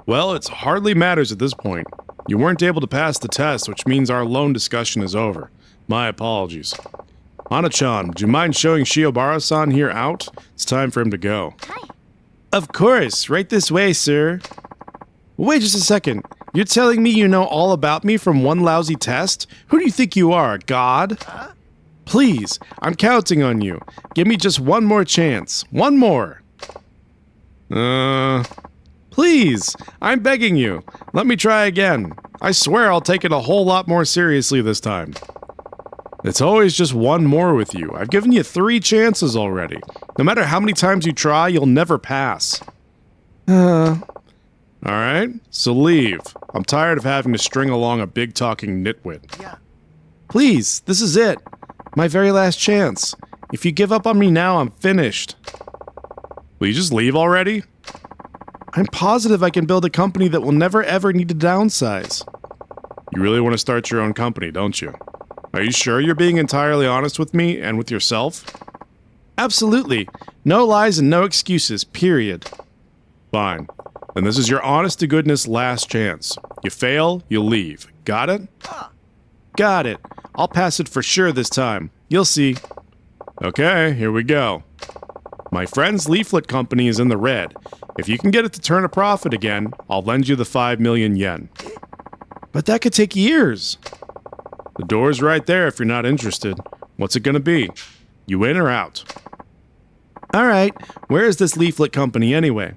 Well, it hardly matters at this point. You weren't able to pass the test, which means our loan discussion is over. My apologies. Hana-chan, would you mind showing Shiobara-san here out? It's time for him to go. Hi. Of course, right this way, sir. Wait just a second. You're telling me you know all about me from one lousy test? Who do you think you are, God? Please, I'm counting on you. Give me just one more chance. One more. Please, I'm begging you. Let me try again. I swear I'll take it a whole lot more seriously this time. It's always just one more with you. I've given you 3 chances already. No matter how many times you try, you'll never pass. Alright, so leave. I'm tired of having to string along a big-talking nitwit. Yeah. Please, this is it. My very last chance. If you give up on me now, I'm finished. Will you just leave already? I'm positive I can build a company that will never ever need to downsize. You really want to start your own company, don't you? Are you sure you're being entirely honest with me and with yourself? Absolutely. No lies and no excuses, period. Fine. Then this is your honest-to-goodness last chance. You fail, you leave. Got it? Got it. I'll pass it for sure this time. You'll see. Okay, here we go. My friend's leaflet company is in the red. If you can get it to turn a profit again, I'll lend you the 5 million yen. But that could take years. The door's right there if you're not interested. What's it gonna be? You in or out? Alright, where is this leaflet company anyway?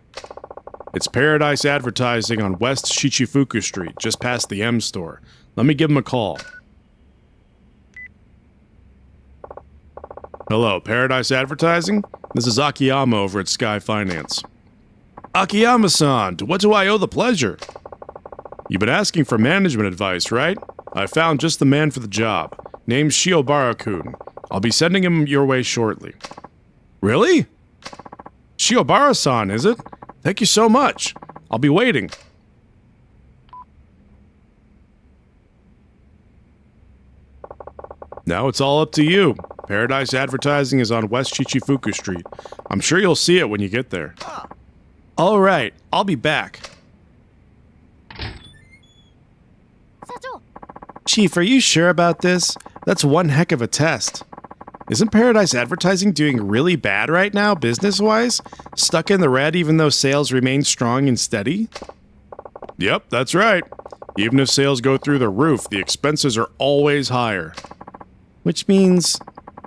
It's Paradise Advertising on West Shichifuku Street, just past the M store. Let me give him a call. Hello, Paradise Advertising? This is Akiyama over at Sky Finance. Akiyama-san, to what do I owe the pleasure? You've been asking for management advice, right? I found just the man for the job. Name's Shiobara-kun. I'll be sending him your way shortly. Really? Shiobara-san, is it? Thank you so much. I'll be waiting. Now it's all up to you. Paradise Advertising is on West Shichifuku Street. I'm sure you'll see it when you get there. All right, I'll be back. Chief, are you sure about this? That's one heck of a test. Isn't Paradise Advertising doing really bad right now, business-wise? Stuck in the red even though sales remain strong and steady? Yep, that's right. Even if sales go through the roof, the expenses are always higher. Which means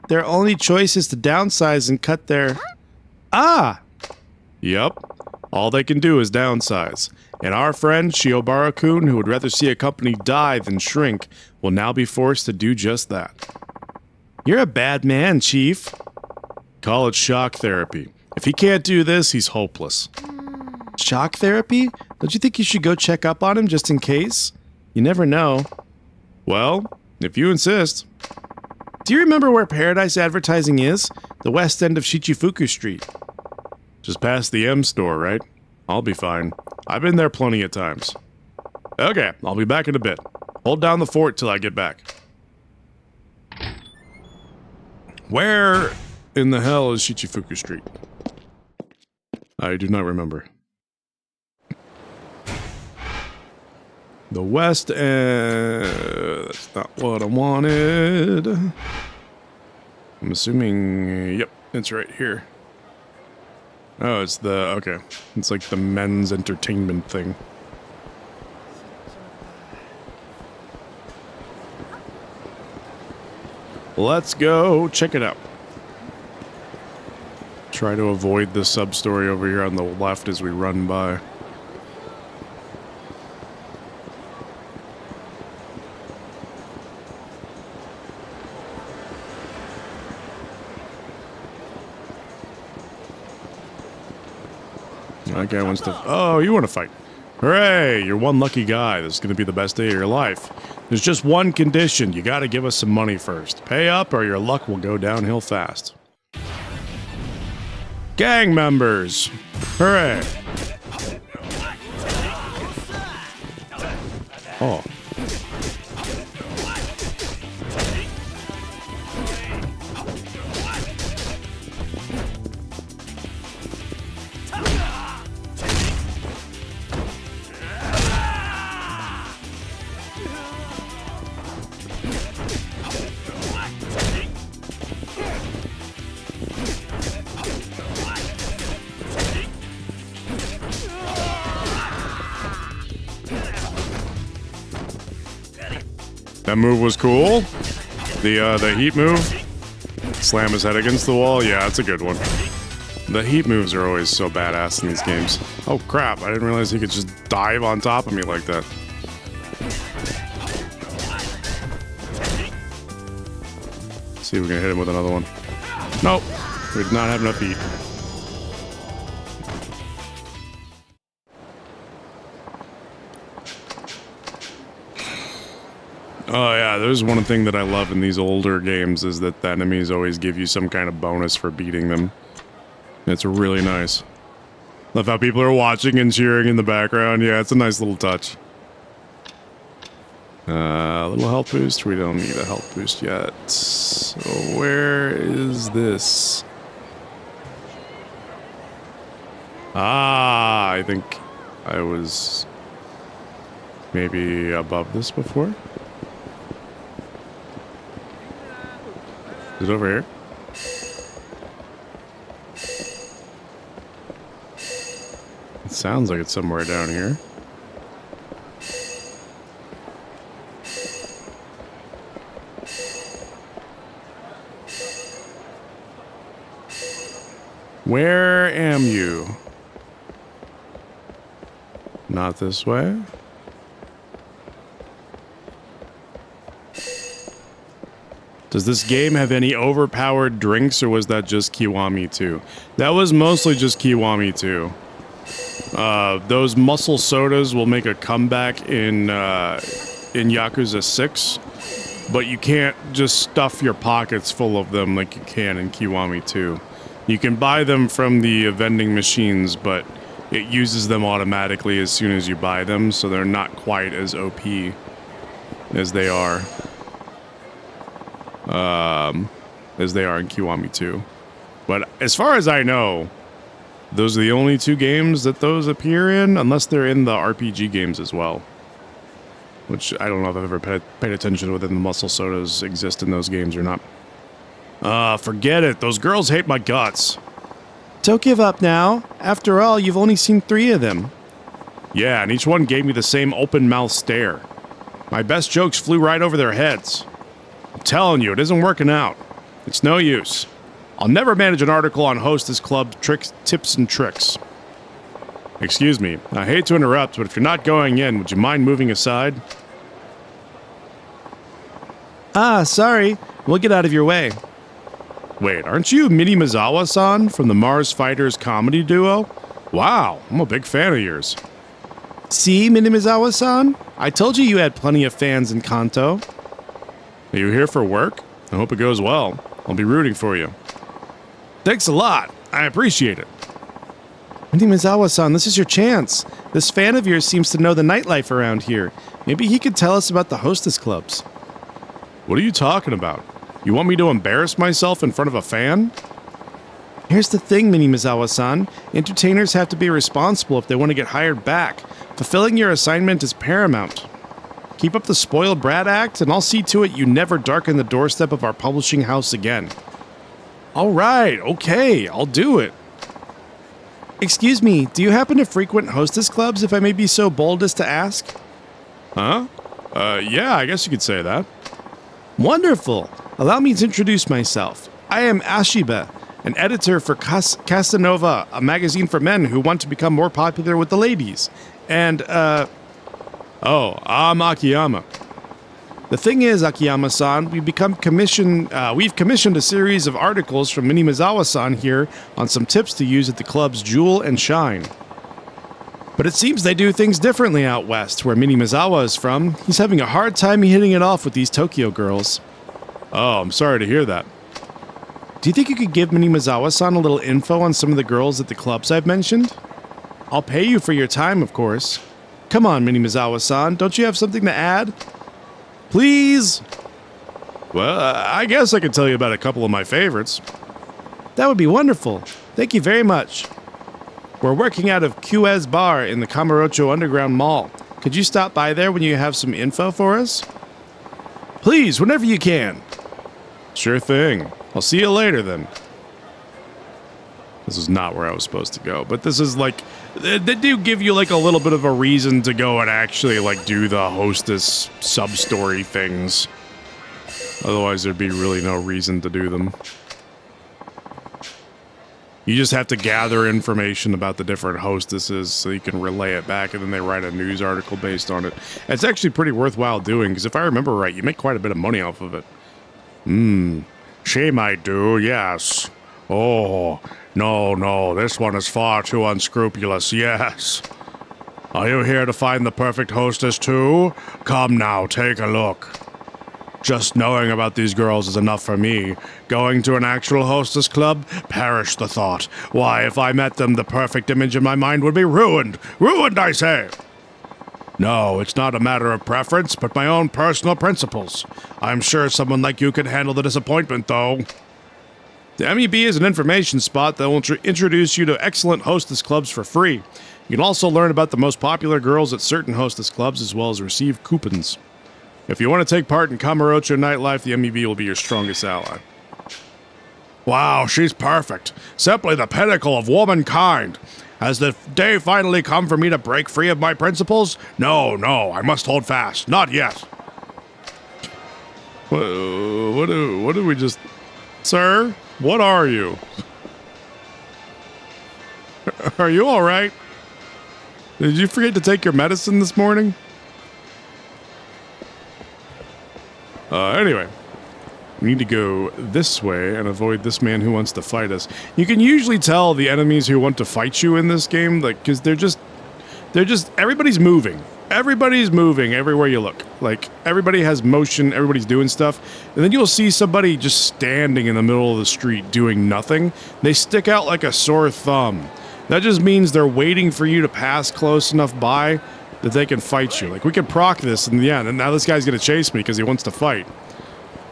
their only choice is to downsize and cut their... Ah! Yep. All they can do is downsize. And our friend, Shiobara-kun, who would rather see a company die than shrink, will now be forced to do just that. You're a bad man, Chief. Call it shock therapy. If he can't do this, he's hopeless. Shock therapy? Don't you think you should go check up on him just in case? You never know. Well, if you insist. Do you remember where Paradise Advertising is? The west end of Shichifuku Street. Just past the M store, right? I'll be fine. I've been there plenty of times. Okay, I'll be back in a bit. Hold down the fort till I get back. Where in the hell is Shichifuku Street? I do not remember. The west end... That's not what I wanted. I'm assuming... Yep, it's right here. Oh, it's the... Okay. It's like the men's entertainment thing. Let's go check it out. try to avoid the sub-story over here on the left as we run by. That guy wants to... Oh, you want to fight. Hooray, you're one lucky guy. This is going to be the best day of your life. There's just one condition. You got to give us some money first. Pay up or your luck will go downhill fast. Gang members. Hooray. Oh. That move was cool. The heat move. Slam his head against the wall. Yeah, that's a good one. The heat moves are always so badass in these games. Oh crap, I didn't realize he could just dive on top of me like that. Let's see if we can hit him with another one. Nope, we did not have enough heat. Oh yeah, there's one thing that I love in these older games is that the enemies always give you some kind of bonus for beating them. It's really nice. Love how people are watching and cheering in the background. Yeah, it's a nice little touch. A little health boost. We don't need a health boost yet. So where is this? Ah, I think I was maybe above this before. Is it over here? It sounds like it's somewhere down here. Where am you? Not this way. Does this game have any overpowered drinks, or was that just Kiwami 2? That was mostly just Kiwami 2. Those muscle sodas will make a comeback in Yakuza 6, but you can't just stuff your pockets full of them like you can in Kiwami 2. You can buy them from the vending machines, but it uses them automatically as soon as you buy them, so they're not quite as OP as they are. As they are in Kiwami 2. But as far as I know, those are the only two games that those appear in, unless they're in the RPG games as well. Which I don't know if I've ever paid attention to whether the muscle sodas exist in those games or not. Forget it. Those girls hate my guts. Don't give up now. After all, you've only seen 3 of them. Yeah, and each one gave me the same open-mouth stare. My best jokes flew right over their heads. I'm telling you, it isn't working out. It's no use. I'll never manage an article on Hostess Club tips and tricks. Excuse me, I hate to interrupt, but if you're not going in, would you mind moving aside? Ah, sorry. We'll get out of your way. Wait, aren't you Mini Mizawa-san from the Mars Fighters comedy duo? Wow, I'm a big fan of yours. See, Mini Mizawa-san? I told you had plenty of fans in Kanto. Are you here for work? I hope it goes well. I'll be rooting for you. Thanks a lot. I appreciate it. Mini Mizawa-san, this is your chance. This fan of yours seems to know the nightlife around here. Maybe he could tell us about the hostess clubs. What are you talking about? You want me to embarrass myself in front of a fan? Here's the thing, Mini Mizawa-san. Entertainers have to be responsible if they want to get hired back. Fulfilling your assignment is paramount. Keep up the spoiled brat act, and I'll see to it you never darken the doorstep of our publishing house again. All right, okay, I'll do it. Excuse me, do you happen to frequent hostess clubs, if I may be so bold as to ask? Huh? Yeah, I guess you could say that. Wonderful. Allow me to introduce myself. I am Ashiba, an editor for Casanova, a magazine for men who want to become more popular with the ladies. And, I'm Akiyama. The thing is, Akiyama-san, we've commissioned a series of articles from Minimizawa-san here on some tips to use at the club's Jewel and Shine. But it seems they do things differently out west, where Minimizawa is from. He's having a hard time hitting it off with these Tokyo girls. Oh, I'm sorry to hear that. Do you think you could give Minimizawa-san a little info on some of the girls at the clubs I've mentioned? I'll pay you for your time, of course. Come on, Minimizawa-san, don't you have something to add? Please? Well, I guess I could tell you about a couple of my favorites. That would be wonderful. Thank you very much. We're working out of QS Bar in the Kamurocho Underground Mall. Could you stop by there when you have some info for us? Please, whenever you can. Sure thing. I'll see you later then. This is not where I was supposed to go, but this is like, they do give you like a little bit of a reason to go and actually like do the hostess sub-story things. Otherwise there'd be really no reason to do them. You just have to gather information about the different hostesses so you can relay it back, and then they write a news article based on it. It's actually pretty worthwhile doing, because if I remember right, you make quite a bit of money off of it. She might do, yes. Oh, no, this one is far too unscrupulous, yes. Are you here to find the perfect hostess too? Come now, take a look. Just knowing about these girls is enough for me. Going to an actual hostess club? Perish the thought. Why, if I met them, the perfect image in my mind would be ruined. Ruined, I say! No, it's not a matter of preference, but my own personal principles. I'm sure someone like you could handle the disappointment, though. The MEB is an information spot that will introduce you to excellent hostess clubs for free. You can also learn about the most popular girls at certain hostess clubs, as well as receive coupons. If you want to take part in Kamurocho nightlife, the MEB will be your strongest ally. Wow, she's perfect. Simply the pinnacle of womankind. Has the day finally come for me to break free of my principles? No, I must hold fast. Not yet. What do we just... Sir, what are you? Are you all right? Did you forget to take your medicine this morning? Anyway, we need to go this way and avoid this man who wants to fight us. You can usually tell the enemies who want to fight you in this game, like, because they're just, everybody's moving. Everybody's moving everywhere you look. Like, everybody has motion, everybody's doing stuff, and then you'll see somebody just standing in the middle of the street doing nothing. They stick out like a sore thumb. That just means they're waiting for you to pass close enough by that they can fight you. Like, we can proc this in the end, and now this guy's gonna chase me because he wants to fight.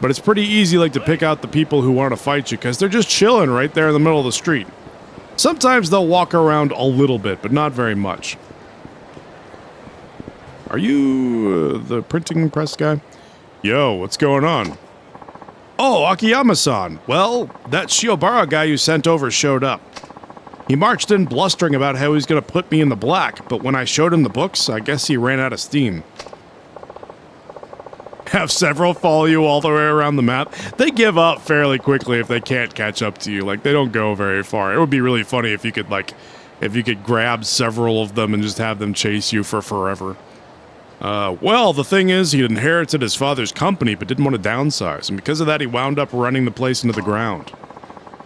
But it's pretty easy, like, to pick out the people who want to fight you because they're just chilling right there in the middle of the street. Sometimes they'll walk around a little bit, but not very much. Are you the printing press guy? Yo, what's going on? Oh, Akiyama-san. Well, that Shiobara guy you sent over showed up. He marched in blustering about how he's going to put me in the black, but when I showed him the books, I guess he ran out of steam. Have several follow you all the way around the map. They give up fairly quickly if they can't catch up to you. Like, they don't go very far. It would be really funny if you could, like, grab several of them and just have them chase you for forever. Well, the thing is, he inherited his father's company but didn't want to downsize, and because of that, he wound up running the place into the ground.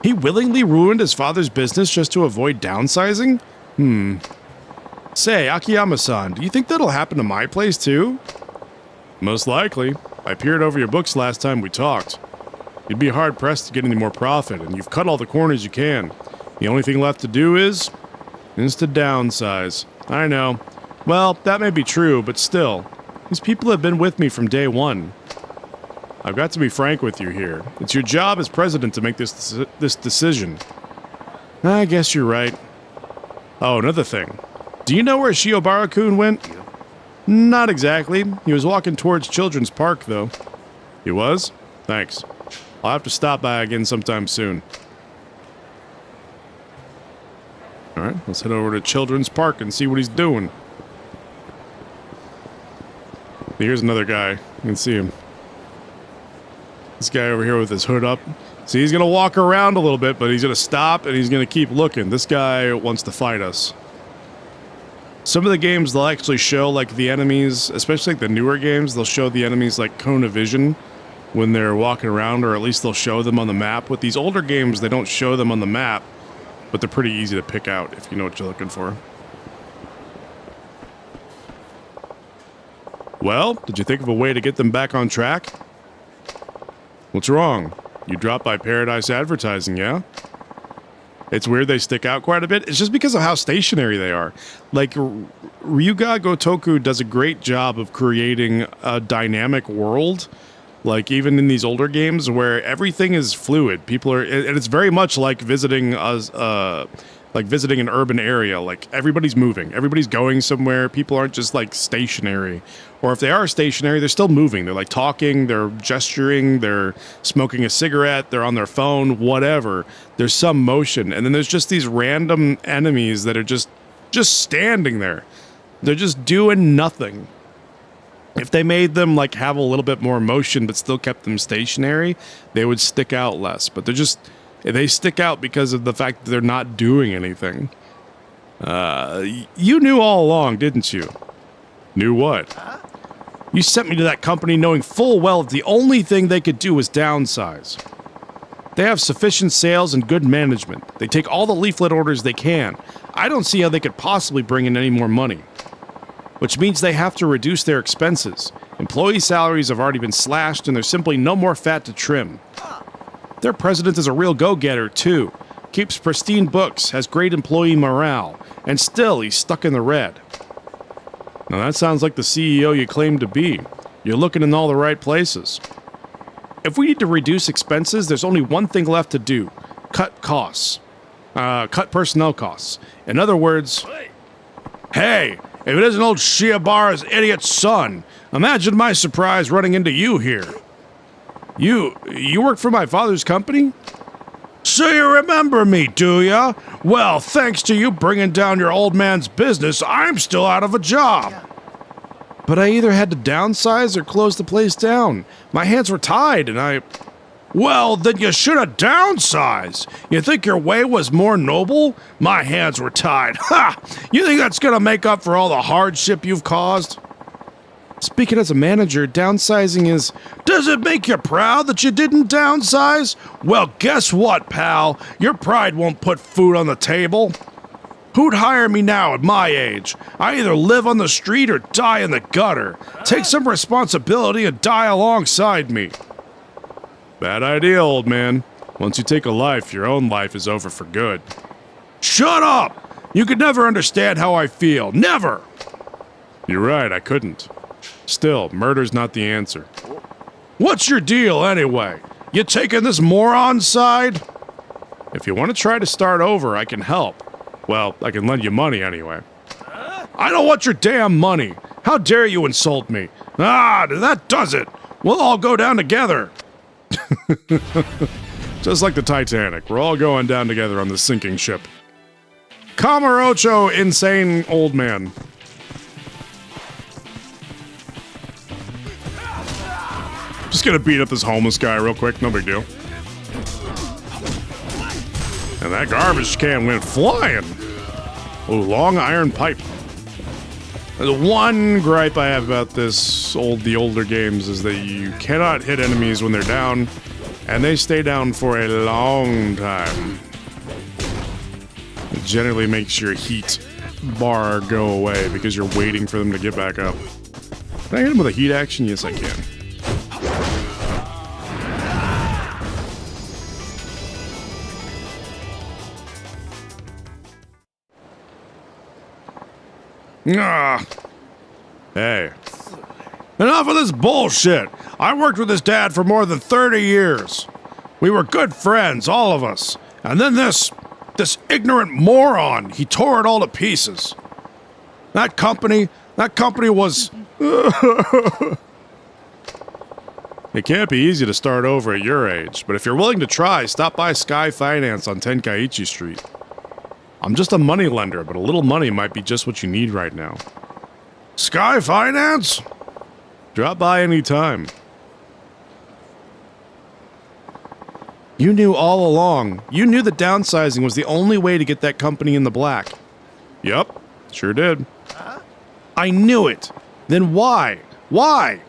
He willingly ruined his father's business just to avoid downsizing? Say, Akiyama-san, do you think that'll happen to my place too? Most likely. I peered over your books last time we talked. You'd be hard-pressed to get any more profit, and you've cut all the corners you can. The only thing left to do is to downsize. I know. Well, that may be true, but still. These people have been with me from day one. I've got to be frank with you here. It's your job as president to make this decision. I guess you're right. Oh, another thing. Do you know where Shiobara-kun went? Not exactly. He was walking towards Children's Park, though. He was? Thanks. I'll have to stop by again sometime soon. Alright, let's head over to Children's Park and see what he's doing. Here's another guy. You can see him. This guy over here with his hood up. See, he's going to walk around a little bit, but he's going to stop and he's going to keep looking. This guy wants to fight us. Some of the games, they'll actually show, like, the enemies, especially like the newer games, they'll show the enemies, like, cone of vision when they're walking around, or at least they'll show them on the map. With these older games, they don't show them on the map, but they're pretty easy to pick out if you know what you're looking for. Well, did you think of a way to get them back on track? What's wrong? You dropped by Paradise Advertising, yeah? It's weird they stick out quite a bit. It's just because of how stationary they are. Like, Ryuga Gotoku does a great job of creating a dynamic world. Like, even in these older games where everything is fluid. People are... And it's very much like visiting like visiting an urban area. Like, everybody's moving. Everybody's going somewhere. People aren't just, like, stationary. Or if they are stationary, they're still moving. They're, like, talking, they're gesturing, they're smoking a cigarette, they're on their phone, whatever. There's some motion. And then there's just these random enemies that are just standing there. They're just doing nothing. If they made them, like, have a little bit more motion but still kept them stationary, they would stick out less. But they're just... They stick out because of the fact that they're not doing anything. You knew all along, didn't you? Knew what? You sent me to that company knowing full well that the only thing they could do was downsize. They have sufficient sales and good management. They take all the leaflet orders they can. I don't see how they could possibly bring in any more money. Which means they have to reduce their expenses. Employee salaries have already been slashed and there's simply no more fat to trim. Their president is a real go-getter, too. Keeps pristine books, has great employee morale, and still he's stuck in the red. Now that sounds like the CEO you claim to be. You're looking in all the right places. If we need to reduce expenses, there's only one thing left to do. Cut costs. Cut personnel costs. In other words... Hey, if it isn't old Shiobara's idiot son, imagine my surprise running into you here. You work for my father's company? So you remember me, do ya? Well, thanks to you bringing down your old man's business, I'm still out of a job. But I either had to downsize or close the place down. My hands were tied and I... Well, then you should have downsized. You think your way was more noble? My hands were tied. Ha! You think that's gonna make up for all the hardship you've caused? Speaking as a manager, downsizing is... Does it make you proud that you didn't downsize? Well, guess what, pal? Your pride won't put food on the table. Who'd hire me now at my age? I either live on the street or die in the gutter. Take some responsibility and die alongside me. Bad idea, old man. Once you take a life, your own life is over for good. Shut up! You could never understand how I feel. Never! You're right, I couldn't. Still, murder's not the answer. What's your deal, anyway? You taking this moron's side? If you want to try to start over, I can help. Well, I can lend you money anyway. I don't want your damn money. How dare you insult me? Ah, that does it. We'll all go down together. Just like the Titanic, we're all going down together on the sinking ship. Kamurocho, insane old man. Just gonna beat up this homeless guy real quick, no big deal. And that garbage can went flying. Oh, long iron pipe. The one gripe I have about the older games is that you cannot hit enemies when they're down, and they stay down for a long time. It generally makes your heat bar go away because you're waiting for them to get back up. Can I hit him with a heat action? Yes, I can. Ah. Hey. Enough of this bullshit. I worked with his dad for more than 30 years. We were good friends, all of us. And then this ignorant moron, he tore it all to pieces. That company was... It can't be easy to start over at your age, but if you're willing to try, stop by Sky Finance on Tenkaichi Street. I'm just a money lender, but a little money might be just what you need right now. Sky Finance? Drop by any time. You knew all along. You knew that downsizing was the only way to get that company in the black. Yep, sure did. Huh? I knew it. Then why? Why?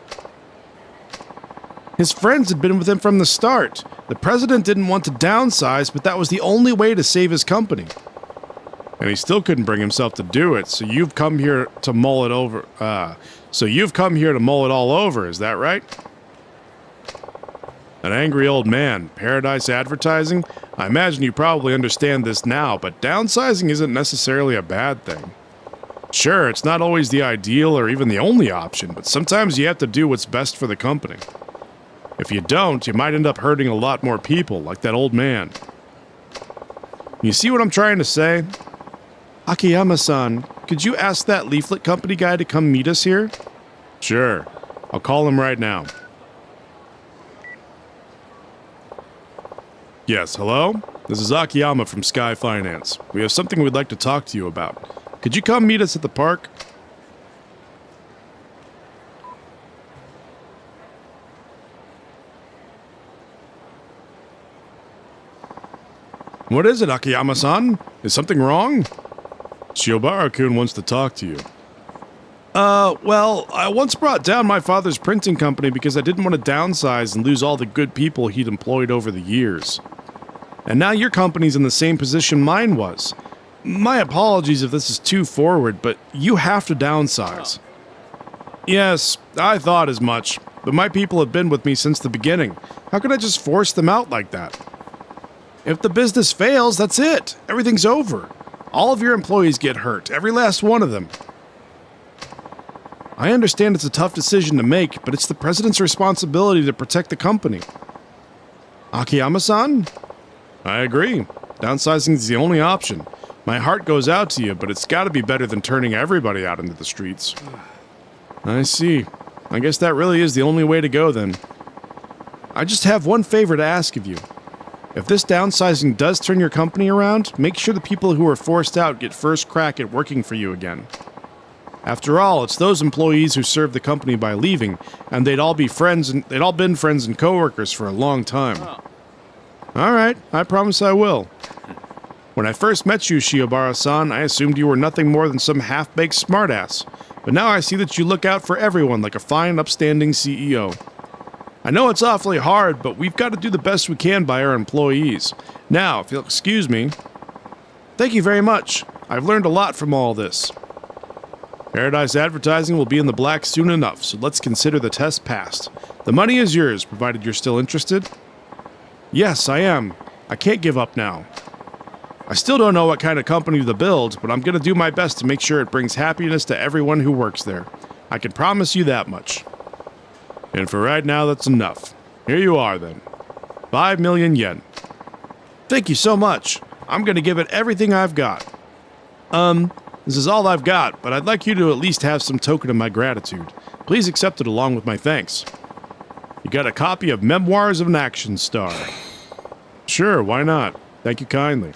His friends had been with him from the start. The president didn't want to downsize, but that was the only way to save his company. And he still couldn't bring himself to do it, so you've come here to mull it over. So you've come here to mull it all over, is that right? An angry old man, Paradise Advertising? I imagine you probably understand this now, but downsizing isn't necessarily a bad thing. Sure, it's not always the ideal or even the only option, but sometimes you have to do what's best for the company. If you don't, you might end up hurting a lot more people, like that old man. You see what I'm trying to say? Akiyama-san, could you ask that leaflet company guy to come meet us here? Sure. I'll call him right now. Yes, hello? This is Akiyama from Sky Finance. We have something we'd like to talk to you about. Could you come meet us at the park? What is it, Akiyama-san? Is something wrong? Shiobara-kun wants to talk to you. Well, I once brought down my father's printing company because I didn't want to downsize and lose all the good people he'd employed over the years. And now your company's in the same position mine was. My apologies if this is too forward, but you have to downsize. Yes, I thought as much, but my people have been with me since the beginning. How could I just force them out like that? If the business fails, that's it. Everything's over. All of your employees get hurt, every last one of them. I understand it's a tough decision to make, but it's the president's responsibility to protect the company. Akiyama-san? I agree. Downsizing is the only option. My heart goes out to you, but it's got to be better than turning everybody out into the streets. I see. I guess that really is the only way to go then. I just have one favor to ask of you. If this downsizing does turn your company around, make sure the people who are forced out get first crack at working for you again. After all, it's those employees who served the company by leaving, and they'd all been friends and coworkers for a long time. All right, I promise I will. When I first met you, Shiobara-san, I assumed you were nothing more than some half-baked smartass. But now I see that you look out for everyone like a fine, upstanding CEO. I know it's awfully hard, but we've got to do the best we can by our employees. Now, if you'll excuse me. Thank you very much. I've learned a lot from all this. Paradise Advertising will be in the black soon enough, so let's consider the test passed. The money is yours, provided you're still interested. Yes, I am. I can't give up now. I still don't know what kind of company to build, but I'm going to do my best to make sure it brings happiness to everyone who works there. I can promise you that much. And for right now, that's enough. Here you are, then. 5 million yen. Thank you so much. I'm going to give it everything I've got. This is all I've got, but I'd like you to at least have some token of my gratitude. Please accept it along with my thanks. You got a copy of Memoirs of an Action Star. Sure, why not? Thank you kindly.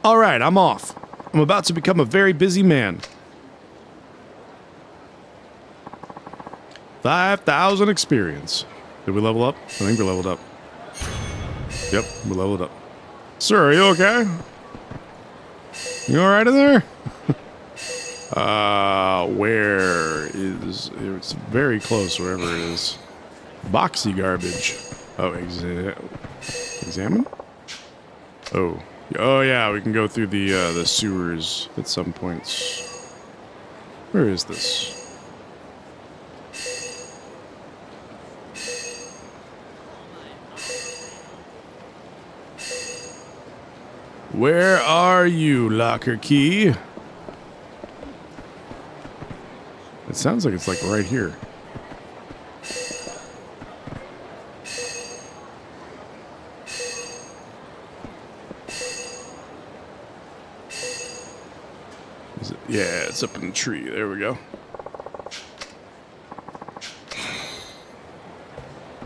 All right, I'm off. I'm about to become a very busy man. 5,000 experience. Did we level up? I think we leveled up. Yep, we leveled up. Sir, are you okay? You all right in there? Where is... It's very close, wherever it is. Boxy garbage. Oh, examine? Oh. Oh, yeah, we can go through the sewers at some points. Where is this? Where are you, locker key? It sounds like it's like right here. Is it? Yeah, it's up in the tree. There we go.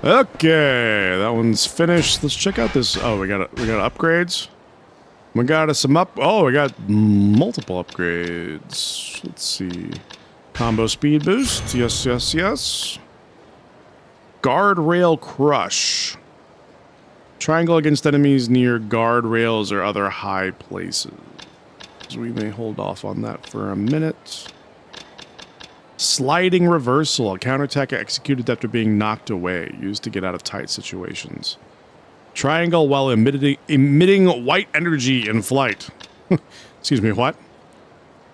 Okay, that one's finished. Let's check out this. Oh, we got upgrades. We got us some Oh, we got multiple upgrades. Let's see. Combo speed boost. Yes, yes, yes. Guardrail crush. Triangle against enemies near guardrails or other high places. So we may hold off on that for a minute. Sliding reversal. A counterattack executed after being knocked away. Used to get out of tight situations. Triangle while emitting white energy in flight. Excuse me, what?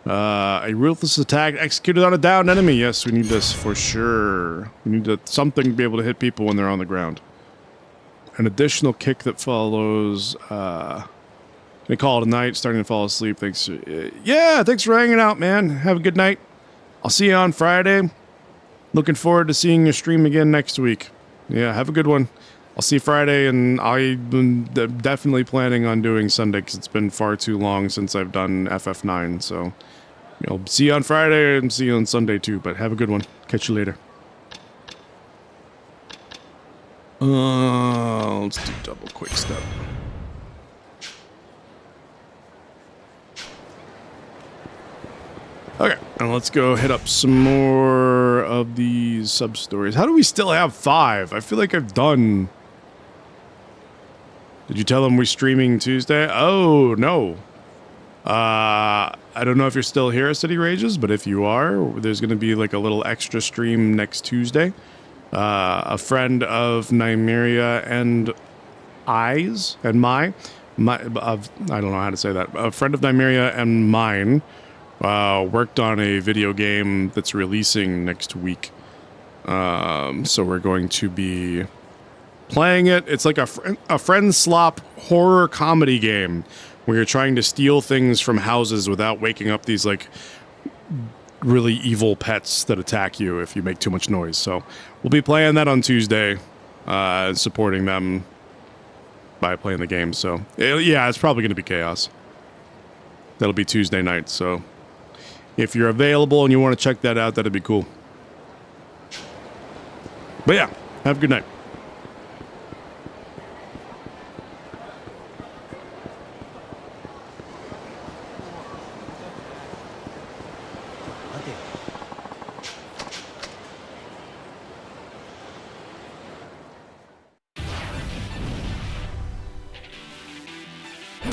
A ruthless attack executed on a downed enemy. Yes, we need this for sure. We need something to be able to hit people when they're on the ground. An additional kick that follows. Gonna call it a night. Starting to fall asleep. Thanks. Yeah, thanks for hanging out, man. Have a good night. I'll see you on Friday. Looking forward to seeing your stream again next week. Yeah, have a good one. I'll see you Friday, and I'm definitely planning on doing Sunday because it's been far too long since I've done FF9. So, see you on Friday and see you on Sunday too. But have a good one. Catch you later. Let's do double quick step. Okay, and let's go hit up some more of these sub-stories. How do we still have 5? I feel like I've done... Did you tell them we're streaming Tuesday? Oh, no. I don't know if you're still here at City Rages, but if you are, there's going to be like a little extra stream next Tuesday. A friend of Nymeria and I's and I don't know how to say that. A friend of Nymeria and mine worked on a video game that's releasing next week. So we're going to be playing it. It's like a friend slop horror comedy game where you're trying to steal things from houses without waking up these like really evil pets that attack you if you make too much noise. So we'll be playing that on Tuesday, supporting them by playing the game. So yeah, it's probably going to be chaos. That'll be Tuesday night. So if you're available and you want to check that out, that'd be cool. But yeah, have a good night.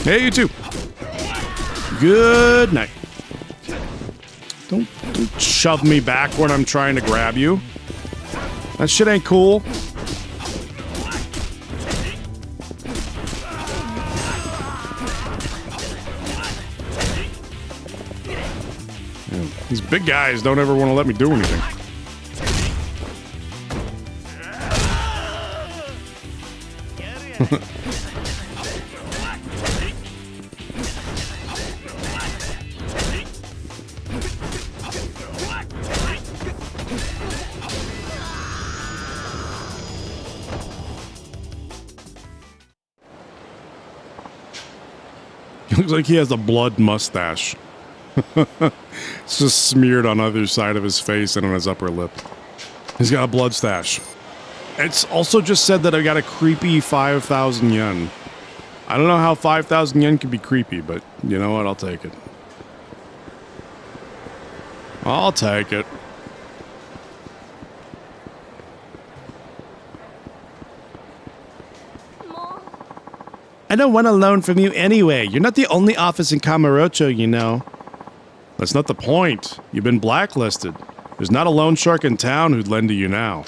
Hey, you too. Good night. Don't shove me back when I'm trying to grab you. That shit ain't cool. These big guys don't ever want to let me do anything. Looks like he has a blood mustache. It's just smeared on either side of his face and on his upper lip. He's got a blood stash. It's also just said that I got a creepy 5,000 yen. I don't know how 5,000 yen can be creepy, but you know what? I'll take it. I'll take it. I don't want a loan from you anyway. You're not the only office in Kamurocho, you know. That's not the point. You've been blacklisted. There's not a loan shark in town who'd lend to you now.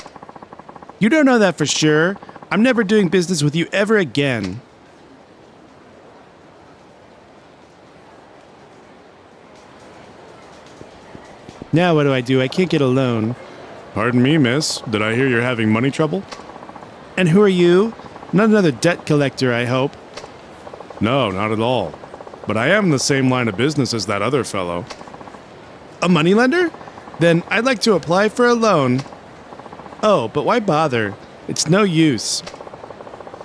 You don't know that for sure. I'm never doing business with you ever again. Now what do? I can't get a loan. Pardon me, miss. Did I hear you're having money trouble? And who are you? Not another debt collector, I hope. No, not at all. But I am in the same line of business as that other fellow. A moneylender? Then I'd like to apply for a loan. Oh, but why bother? It's no use.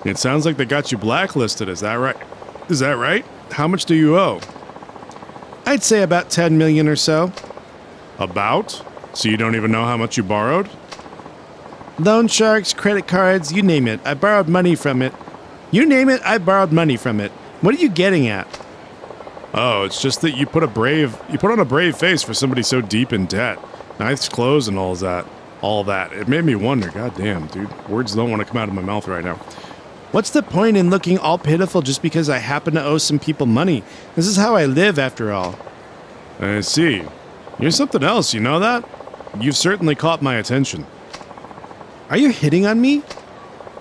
It sounds like they got you blacklisted, is that right? Is that right? How much do you owe? I'd say about 10 million or so. About? So you don't even know how much you borrowed? Loan sharks, credit cards, you name it. I borrowed money from it. You name it, I borrowed money from it. What are you getting at? Oh, it's just that you put on a brave face for somebody so deep in debt. Nice clothes and all that. It made me wonder, goddamn, dude. Words don't want to come out of my mouth right now. What's the point in looking all pitiful just because I happen to owe some people money? This is how I live, after all. I see. You're something else, you know that? You've certainly caught my attention. Are you hitting on me?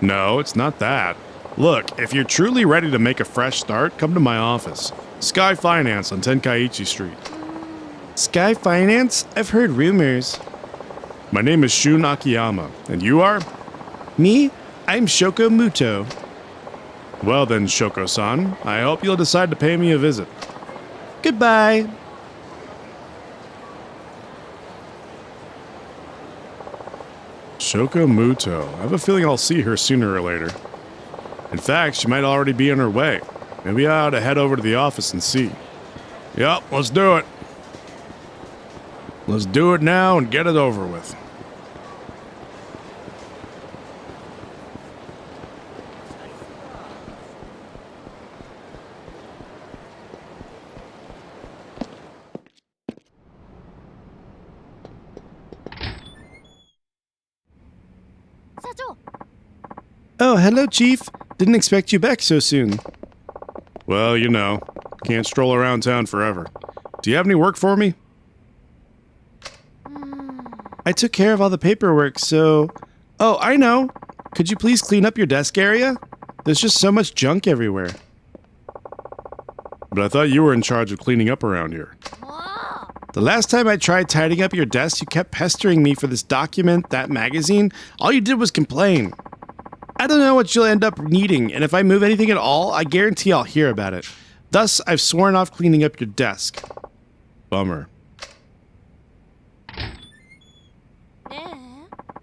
No, it's not that. Look, if you're truly ready to make a fresh start, come to my office. Sky Finance on Tenkaichi Street. Sky Finance? I've heard rumors. My name is Shun Akiyama, and you are? Me? I'm Shoko Muto. Well then, Shoko-san, I hope you'll decide to pay me a visit. Goodbye. Shoko Muto. I have a feeling I'll see her sooner or later. In fact, she might already be on her way. Maybe I ought to head over to the office and see. Yup, let's do it. Let's do it now and get it over with. Oh, hello, Chief. Didn't expect you back so soon. Well, you know, can't stroll around town forever. Do you have any work for me? I took care of all the paperwork, so... Oh, I know. Could you please clean up your desk area? There's just so much junk everywhere. But I thought you were in charge of cleaning up around here. The last time I tried tidying up your desk, you kept pestering me for this document, that magazine. All you did was complain. I don't know what you'll end up needing, and if I move anything at all, I guarantee I'll hear about it. Thus, I've sworn off cleaning up your desk. Bummer.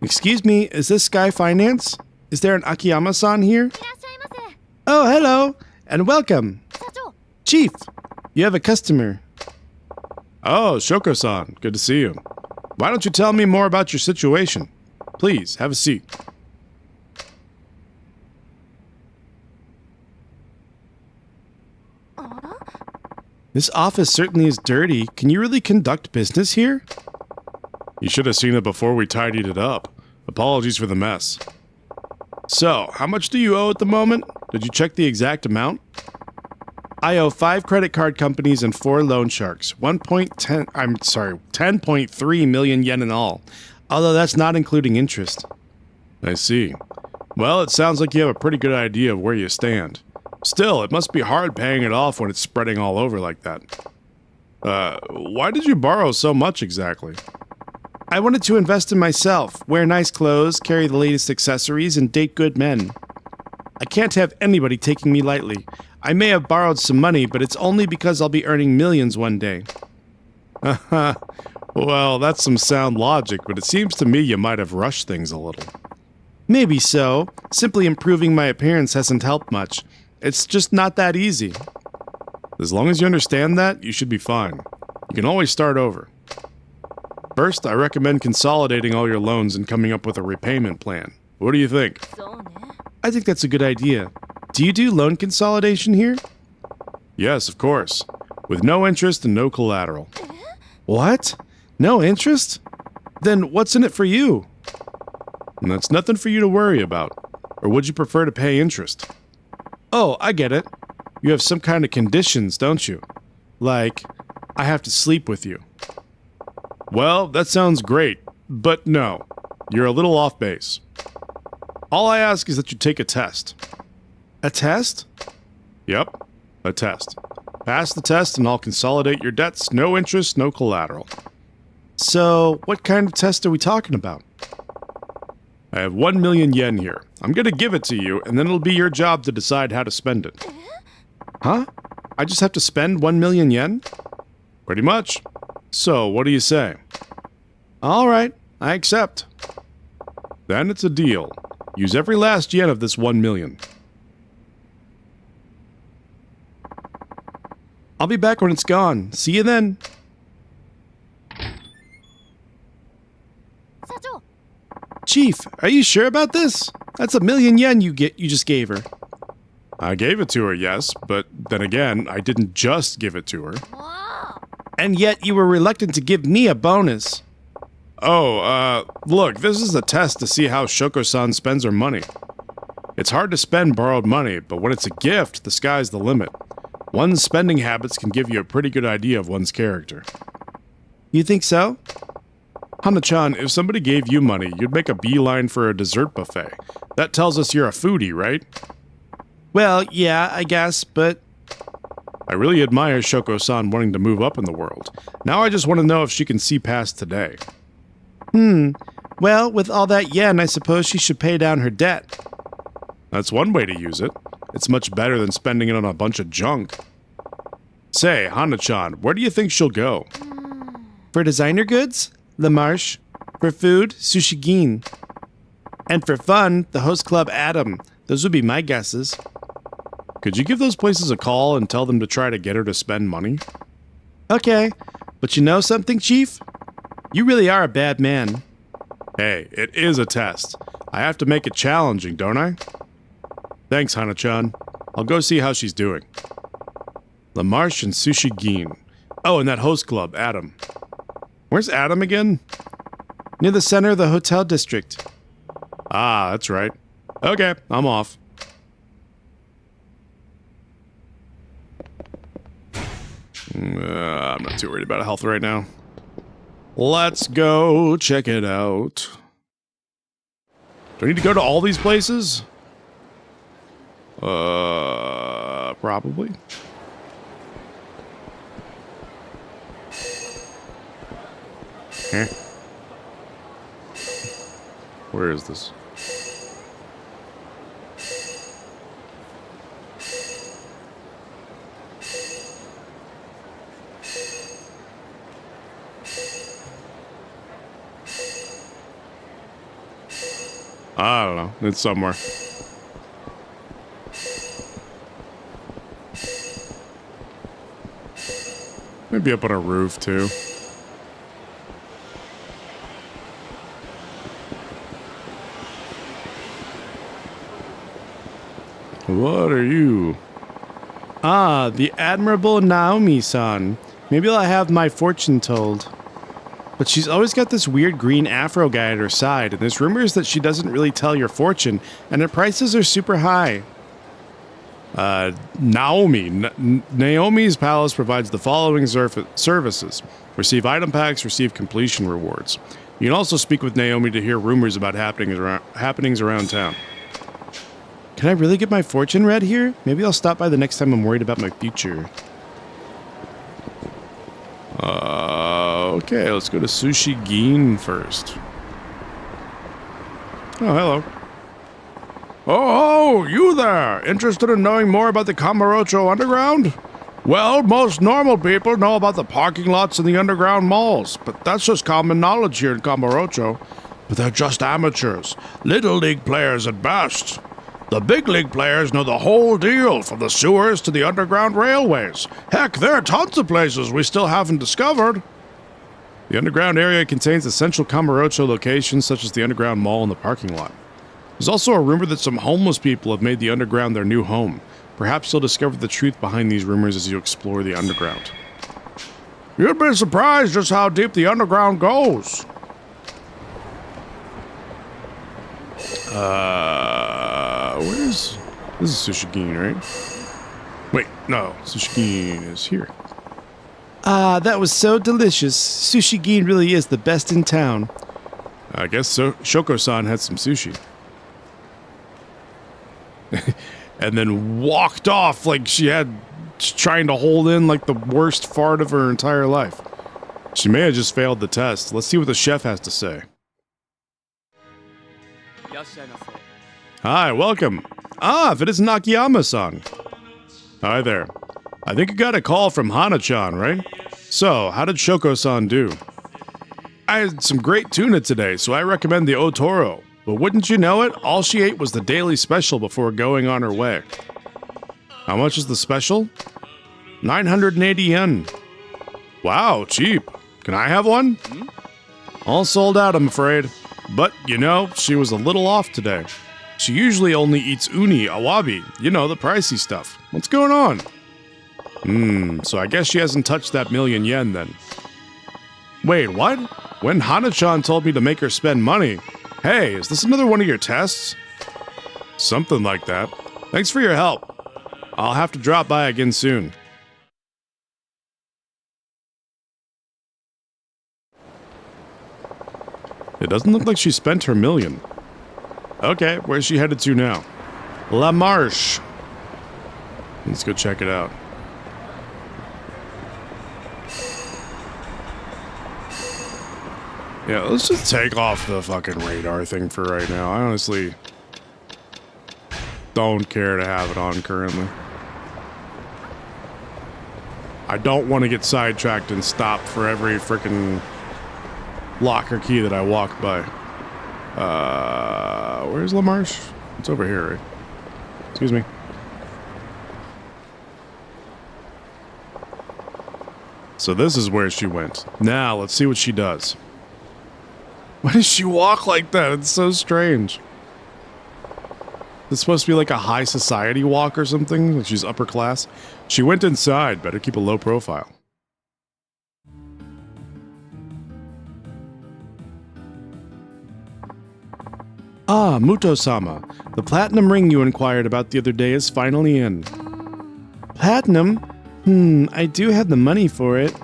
Excuse me, is this Sky Finance? Is there an Akiyama-san here? Oh, hello, and welcome. Chief, you have a customer. Oh, Shoko-san, good to see you. Why don't you tell me more about your situation? Please, have a seat. This office certainly is dirty. Can you really conduct business here? You should have seen it before we tidied it up. Apologies for the mess. So, how much do you owe at the moment? Did you check the exact amount? I owe 5 credit card companies and 4 loan sharks. 10.3 million yen in all. Although that's not including interest. I see. Well, it sounds like you have a pretty good idea of where you stand. Still, it must be hard paying it off when it's spreading all over like that. Why did you borrow so much exactly? I wanted to invest in myself, wear nice clothes, carry the latest accessories, and date good men. I can't have anybody taking me lightly. I may have borrowed some money, but it's only because I'll be earning millions one day. Haha, well, that's some sound logic, but it seems to me you might have rushed things a little. Maybe so. Simply improving my appearance hasn't helped much. It's just not that easy. As long as you understand that, you should be fine. You can always start over. First, I recommend consolidating all your loans and coming up with a repayment plan. What do you think? I think that's a good idea. Do you do loan consolidation here? Yes, of course. With no interest and no collateral. What? No interest? Then what's in it for you? And that's nothing for you to worry about. Or would you prefer to pay interest? Oh, I get it. You have some kind of conditions, don't you? Like, I have to sleep with you. Well, that sounds great, but no. You're a little off base. All I ask is that you take a test. A test? Yep, a test. Pass the test and I'll consolidate your debts, no interest, no collateral. So, what kind of test are we talking about? I have 1 million yen here. I'm gonna give it to you, and then it'll be your job to decide how to spend it. Huh? I just have to spend 1 million yen? Pretty much. So, what do you say? Alright, I accept. Then it's a deal. Use every last yen of this 1 million. I'll be back when it's gone. See you then. Chief, are you sure about this? That's 1 million yen you just gave her. I gave it to her, yes, but then again, I didn't just give it to her. And yet you were reluctant to give me a bonus. Oh, look, this is a test to see how Shoko-san spends her money. It's hard to spend borrowed money, but when it's a gift, the sky's the limit. One's spending habits can give you a pretty good idea of one's character. You think so? Hana-chan, if somebody gave you money, you'd make a beeline for a dessert buffet. That tells us you're a foodie, right? Well, yeah, I guess, but... I really admire Shoko-san wanting to move up in the world. Now I just want to know if she can see past today. Well, with all that yen, I suppose she should pay down her debt. That's one way to use it. It's much better than spending it on a bunch of junk. Say, Hana-chan, where do you think she'll go? For designer goods, La Marche. For food, Sushigin. And for fun, the host club Adam. Those would be my guesses. Could you give those places a call and tell them to try to get her to spend money? Okay, but you know something, Chief? You really are a bad man. Hey, it is a test. I have to make it challenging, don't I? Thanks, Hana-chan. I'll go see how she's doing. La Marche and Sushigin. Oh, and that host club, Adam. Where's Adam again? Near the center of the hotel district. Ah, that's right. Okay, I'm off. I'm not too worried about health right now. Let's go check it out. Do I need to go to all these places? Probably. Where is this? I don't know. It's somewhere. Maybe up on a roof, too. What are you? Ah, the admirable Naomi-san. Maybe I'll have my fortune told. But she's always got this weird green afro guy at her side, and there's rumors that she doesn't really tell your fortune, and her prices are super high. Naomi's Palace provides the following services. Receive item packs, receive completion rewards. You can also speak with Naomi to hear rumors about happenings around town. Can I really get my fortune read here? Maybe I'll stop by the next time I'm worried about my future. Okay, let's go to Sushigin first. Oh, hello. Oh, you there! Interested in knowing more about the Kamurocho Underground? Well, most normal people know about the parking lots in the underground malls, but that's just common knowledge here in Kamurocho. But they're just amateurs, little league players at best. The big league players know the whole deal, from the sewers to the underground railways. Heck, there are tons of places we still haven't discovered. The underground area contains essential Kamurocho locations such as the underground mall and the parking lot. There's also a rumor that some homeless people have made the underground their new home. Perhaps you'll discover the truth behind these rumors as you explore the underground. You'd be surprised just how deep the underground goes. Where's... This is Sushigin, right? Wait, no. Sushigin is here. Ah, that was so delicious. Sushigin really is the best in town. I guess so. Shoko-san had some sushi. And then walked off like she had trying to hold in like the worst fart of her entire life. She may have just failed the test. Let's see what the chef has to say. Hi, welcome. Ah, if it isn't Akiyama-san. Hi there. I think you got a call from Hana-chan, right? So, how did Shoko-san do? I had some great tuna today, so I recommend the Otoro. But wouldn't you know it, all she ate was the daily special before going on her way. How much is the special? 980 yen. Wow, cheap. Can I have one? All sold out, I'm afraid. But, you know, she was a little off today. She usually only eats uni, awabi, you know, the pricey stuff. What's going on? So I guess she hasn't touched that million yen then. Wait, what? When Hana-chan told me to make her spend money. Hey, is this another one of your tests? Something like that. Thanks for your help. I'll have to drop by again soon. It doesn't look like she spent her million. Okay, where's she headed to now? La Marche. Let's go check it out. Yeah, let's just take off the fucking radar thing for right now. I honestly don't care to have it on currently. I don't want to get sidetracked and stopped for every freaking locker key that I walk by. Where's La Marche? It's over here, right? Excuse me. So this is where she went. Now, let's see what she does. Why does she walk like that? It's so strange. It's supposed to be like a high society walk or something? Like she's upper class? She went inside. Better keep a low profile. Ah, Muto-sama. The platinum ring you inquired about the other day is finally in. Platinum? I do have the money for it.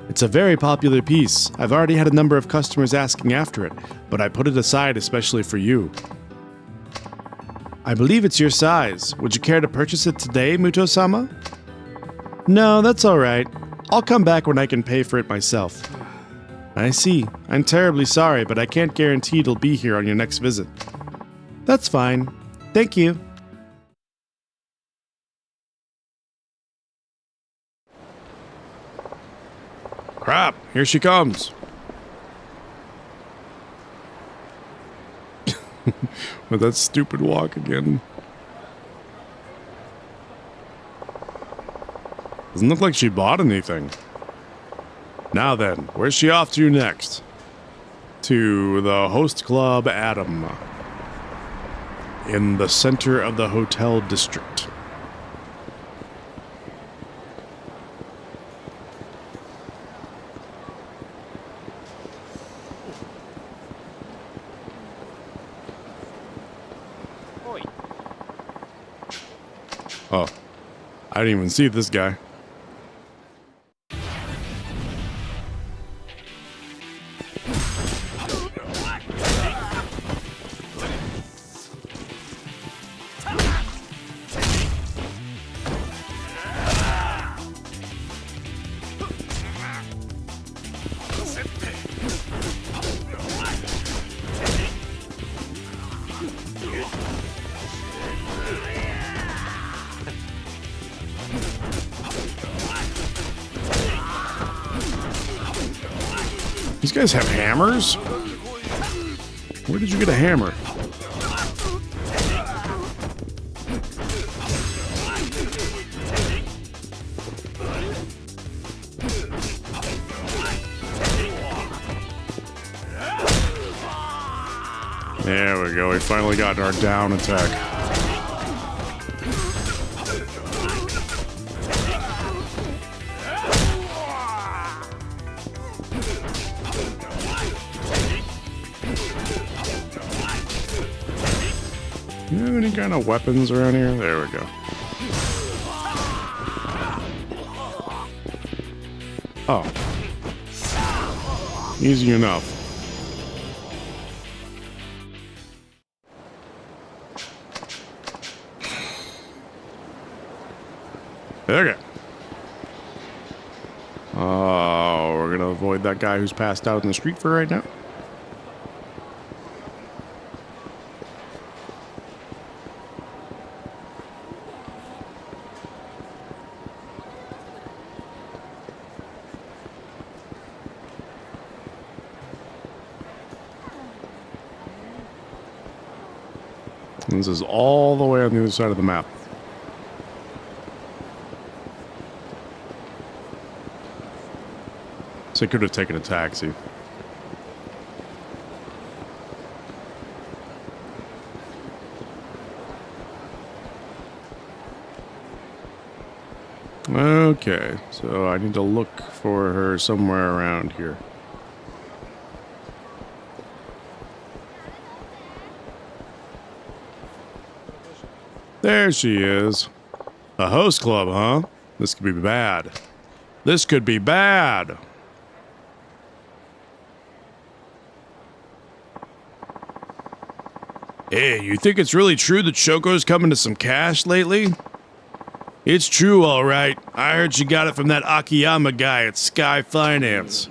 It's a very popular piece. I've already had a number of customers asking after it, but I put it aside especially for you. I believe it's your size. Would you care to purchase it today, Muto-sama? No, that's alright. I'll come back when I can pay for it myself. I see. I'm terribly sorry, but I can't guarantee it'll be here on your next visit. That's fine. Thank you. Crap, here she comes. With that stupid walk again. Doesn't look like she bought anything. Now then, where's she off to next? To the Host Club Adam. In the center of the hotel district. Oh, I didn't even see this guy. These guys have hammers? Where did you get a hammer? There we go, we finally got our down attack. Do you have any kind of weapons around here? There we go. Oh. Easy enough. Okay. Oh, we're gonna avoid that guy who's passed out in the street for right now. And this is all the way on the other side of the map. So I could have taken a taxi. Okay, so I need to look for her somewhere around here. There she is. A host club, huh? This could be bad. This could be bad. Hey, you think it's really true that Shoko's coming to some cash lately? It's true, all right. I heard she got it from that Akiyama guy at Sky Finance.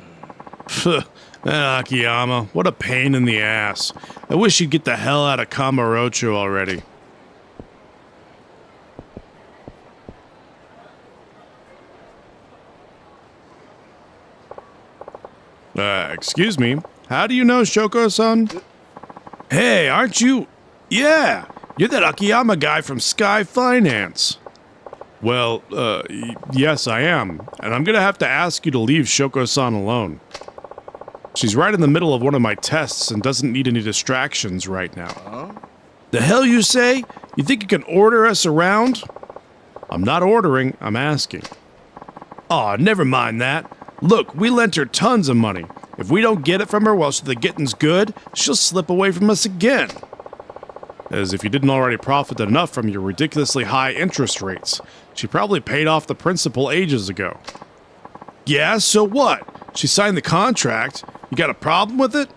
Phew, that Akiyama, what a pain in the ass. I wish he'd get the hell out of Kamurocho already. Excuse me. How do you know Shoko-san? Hey, aren't you? Yeah, you're that Akiyama guy from Sky Finance. Well, yes, I am. And I'm gonna have to ask you to leave Shoko-san alone. She's right in the middle of one of my tests and doesn't need any distractions right now. Huh? The hell you say? You think you can order us around? I'm not ordering, I'm asking. Aw, never mind that. Look, we lent her tons of money. If we don't get it from her while the getting's good, she'll slip away from us again. As if you didn't already profit enough from your ridiculously high interest rates. She probably paid off the principal ages ago. Yeah, so what? She signed the contract. You got a problem with it?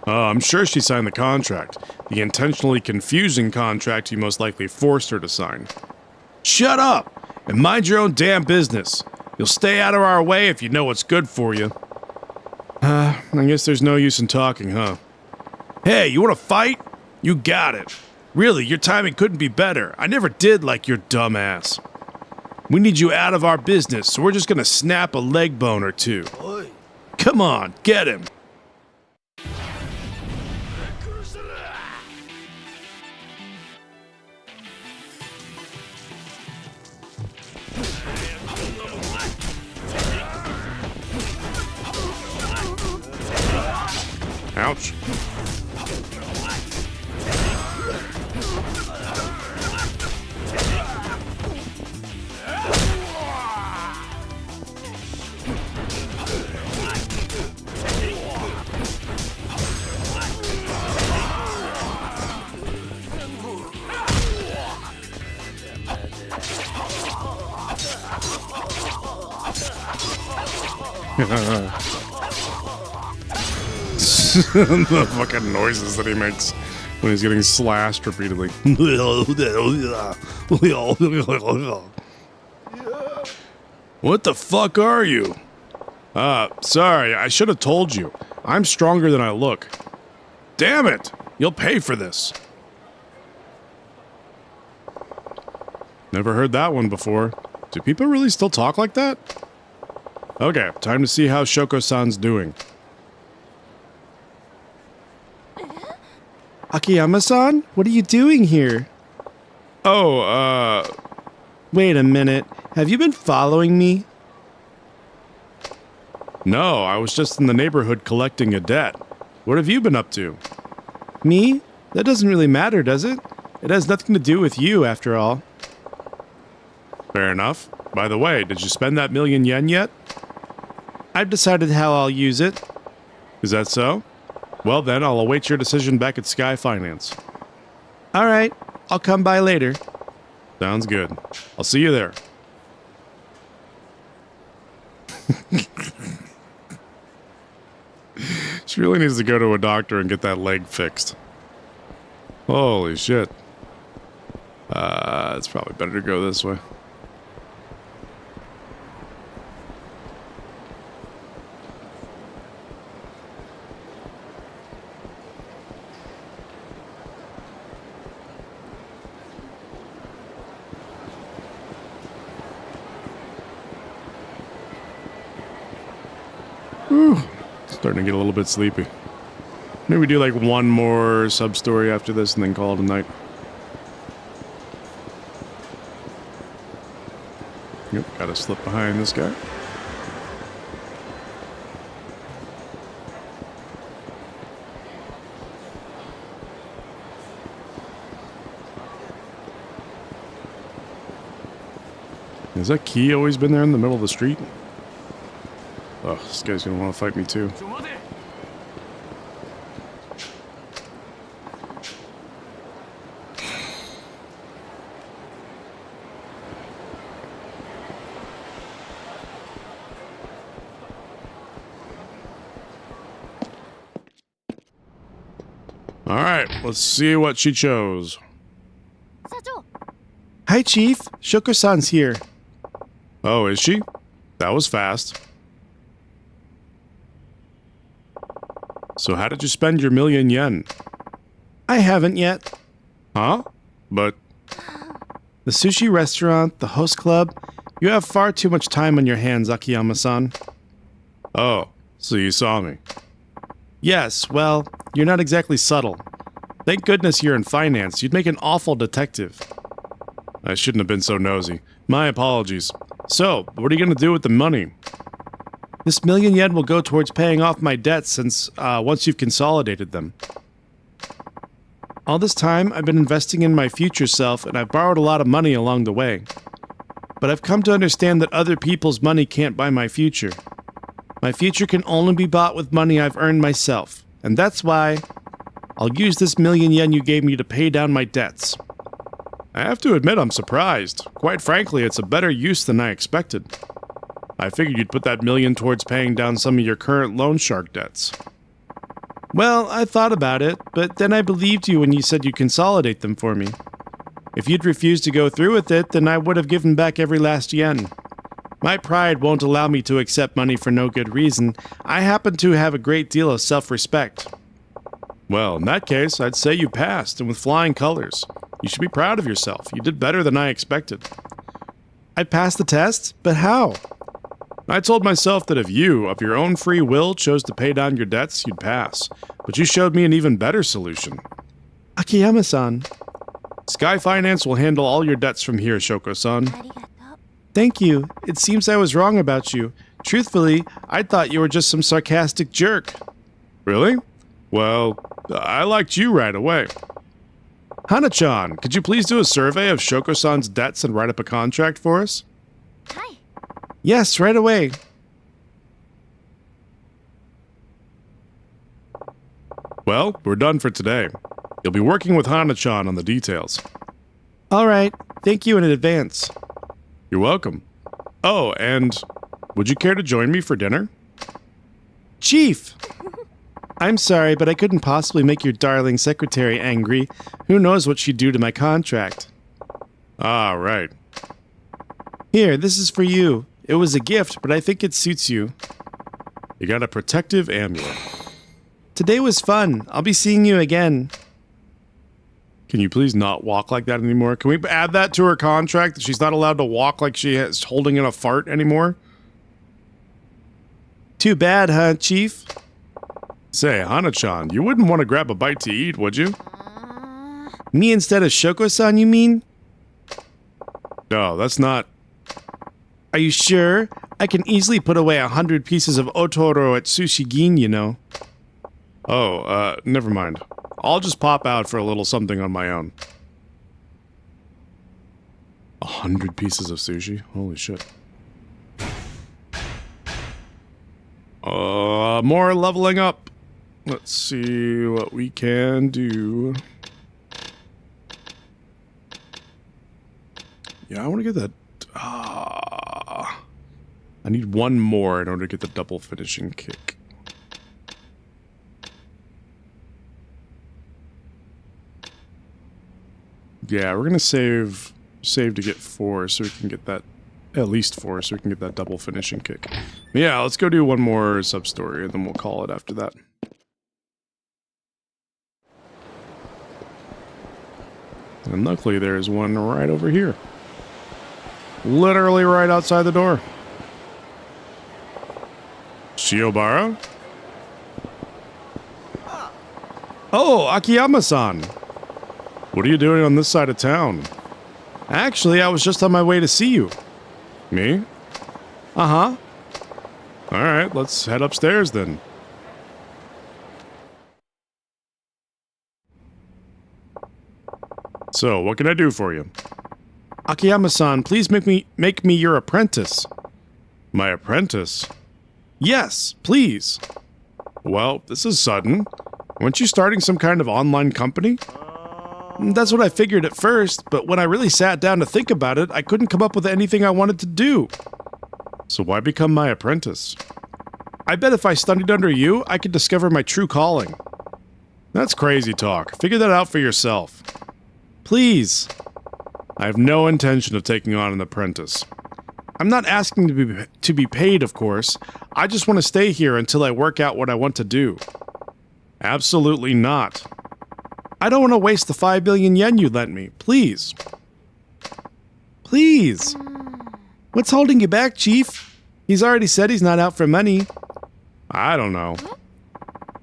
I'm sure she signed the contract. The intentionally confusing contract you most likely forced her to sign. Shut up and mind your own damn business. You'll stay out of our way if you know what's good for you. I guess there's no use in talking, huh? Hey, you want to fight? You got it. Really, your timing couldn't be better. I never did like your dumb ass. We need you out of our business, so we're just gonna snap a leg bone or two. Come on, get him. Ouch. The fucking noises that he makes when he's getting slashed repeatedly. What the fuck are you? Sorry, I should have told you. I'm stronger than I look. Damn it! You'll pay for this. Never heard that one before. Do people really still talk like that? Okay, time to see how Shoko-san's doing. Akiyama-san, what are you doing here? Oh, wait a minute. Have you been following me? No, I was just in the neighborhood collecting a debt. What have you been up to? Me? That doesn't really matter, does it? It has nothing to do with you, after all. Fair enough. By the way, did you spend that million yen yet? I've decided how I'll use it. Is that so? Well then, I'll await your decision back at Sky Finance. Alright, I'll come by later. Sounds good. I'll see you there. She really needs to go to a doctor and get that leg fixed. Holy shit. It's probably better to go this way. Whew. Starting to get a little bit sleepy. Maybe we do like one more sub-story after this and then call it a night. Yep, gotta slip behind this guy. Has that key always been there in the middle of the street? Oh, this guy's gonna want to fight me too. right, let's see what she chose. 社長 Hi, Chief. Shoko-san's here. Oh, is she? That was fast. So how did you spend your million yen? I haven't yet. Huh? But The sushi restaurant, the host club. You have far too much time on your hands, Akiyama-san. oh, so you saw me. Yes, well, you're not exactly subtle. Thank goodness you're in finance. You'd make an awful detective. I shouldn't have been so nosy. My apologies. So, what are you going to do with the money? This million yen will go towards paying off my debts since once you've consolidated them. All this time, I've been investing in my future self, and I've borrowed a lot of money along the way. But I've come to understand that other people's money can't buy my future. My future can only be bought with money I've earned myself, and that's why I'll use this million yen you gave me to pay down my debts. I have to admit I'm surprised. Quite frankly, it's a better use than I expected. I figured you'd put that million towards paying down some of your current loan shark debts. Well, I thought about it, but then I believed you when you said you'd consolidate them for me. If you'd refused to go through with it, then I would have given back every last yen. My pride won't allow me to accept money for no good reason. I happen to have a great deal of self-respect. Well, in that case, I'd say you passed, and with flying colors. You should be proud of yourself. You did better than I expected. I passed the test? But how? I told myself that if you, of your own free will, chose to pay down your debts, you'd pass. But you showed me an even better solution. Akiyama-san. Sky Finance will handle all your debts from here, Shoko-san. ありがとう Thank you. It seems I was wrong about you. Truthfully, I thought you were just some sarcastic jerk. Really? Well, I liked you right away. Hana-chan, could you please do a survey of Shoko-san's debts and write up a contract for us? はい Yes, right away. Well, we're done for today. You'll be working with Hana-chan on the details. All right. Thank you in advance. You're welcome. Oh, and would you care to join me for dinner? Chief! I'm sorry, but I couldn't possibly make your darling secretary angry. Who knows what she'd do to my contract. Ah, right. Here, this is for you. It was a gift, but I think it suits you. You got a protective amulet. Today was fun. I'll be seeing you again. Can you please not walk like that anymore? Can we add that to her contract that she's not allowed to walk like she is holding in a fart anymore? Too bad, huh, Chief? Say, Hana-chan, you wouldn't want to grab a bite to eat, would you? Me instead of Shoko-san, you mean? No, that's not... Are you sure? I can easily put away 100 pieces of otoro at Sushi Gin, you know. Oh, never mind. I'll just pop out for a little something on my own. 100 pieces of sushi? Holy shit. More leveling up. Let's see what we can do. Yeah, I want to get that... I need one more in order to get the double finishing kick. Yeah, we're gonna save to get 4 so we can get that, at least 4 so we can get that double finishing kick. But yeah, let's go do one more sub-story and then we'll call it after that. And luckily there's one right over here. Literally right outside the door. Shiobara? Oh, Akiyama-san! What are you doing on this side of town? Actually, I was just on my way to see you. Me? Uh-huh. Alright, let's head upstairs then. So, what can I do for you? Akiyama-san, please make me your apprentice. My apprentice? Yes, please. Well, this is sudden. Weren't you starting some kind of online company? That's what I figured at first, but when I really sat down to think about it, I couldn't come up with anything I wanted to do. So why become my apprentice? I bet if I studied under you, I could discover my true calling. That's crazy talk. Figure that out for yourself. Please. I have no intention of taking on an apprentice. I'm not asking to be paid, of course. I just want to stay here until I work out what I want to do. Absolutely not. I don't want to waste the 5 billion yen you lent me. Please. Please. What's holding you back, Chief? He's already said he's not out for money. I don't know.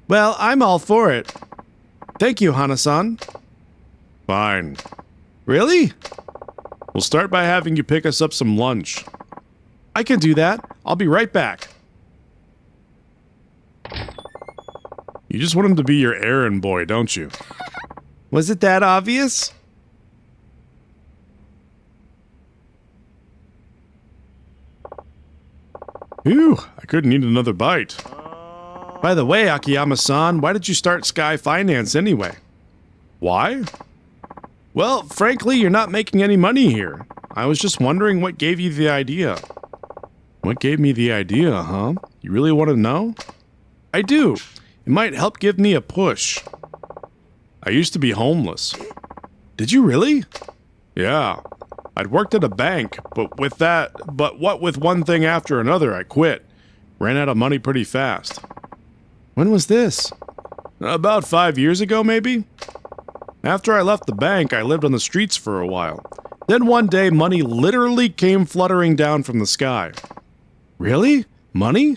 Well, I'm all for it. Thank you, Hana-san. Fine. Really? We'll start by having you pick us up some lunch. I can do that. I'll be right back. You just want him to be your errand boy, don't you? Was it that obvious? Phew, I couldn't eat another bite. By the way, Akiyama-san, why did you start Sky Finance anyway? Why? Well, frankly, you're not making any money here. I was just wondering what gave you the idea. What gave me the idea, huh? You really want to know? I do. It might help give me a push. I used to be homeless. Did you really? Yeah. I'd worked at a bank, but what with one thing after another, I quit. Ran out of money pretty fast. When was this? About 5 years ago, maybe? After I left the bank, I lived on the streets for a while. Then one day, money literally came fluttering down from the sky. Really? Money?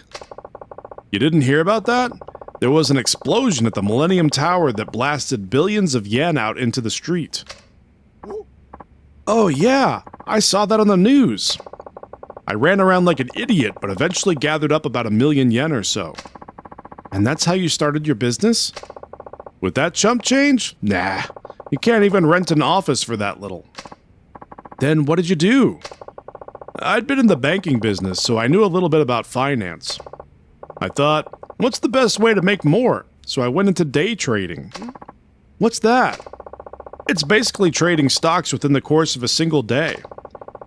You didn't hear about that? There was an explosion at the Millennium Tower that blasted billions of yen out into the street. Oh yeah, I saw that on the news. I ran around like an idiot, but eventually gathered up about 1 million yen or so. And that's how you started your business? With that chump change? Nah, you can't even rent an office for that little. Then what did you do? I'd been in the banking business, so I knew a little bit about finance. I thought, what's the best way to make more? So I went into day trading. What's that? It's basically trading stocks within the course of a single day.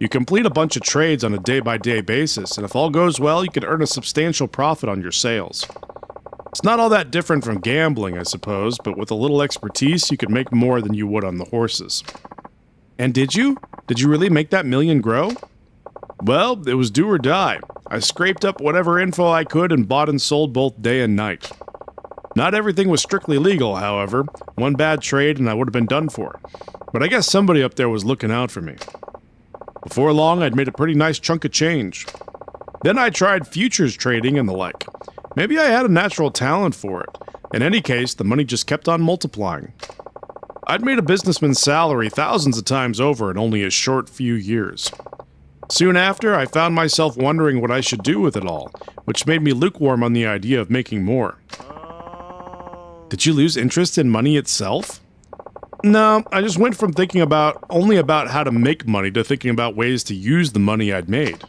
You complete a bunch of trades on a day-by-day basis, and if all goes well, you can earn a substantial profit on your sales. It's not all that different from gambling, I suppose, but with a little expertise, you could make more than you would on the horses. And did you? Did you really make that million grow? Well, it was do or die. I scraped up whatever info I could and bought and sold both day and night. Not everything was strictly legal, however. One bad trade and I would have been done for. But I guess somebody up there was looking out for me. Before long, I'd made a pretty nice chunk of change. Then I tried futures trading and the like. Maybe I had a natural talent for it. In any case, the money just kept on multiplying. I'd made a businessman's salary thousands of times over in only a short few years. Soon after, I found myself wondering what I should do with it all, which made me lukewarm on the idea of making more. Did you lose interest in money itself? No, I just went from thinking only about how to make money to thinking about ways to use the money I'd made.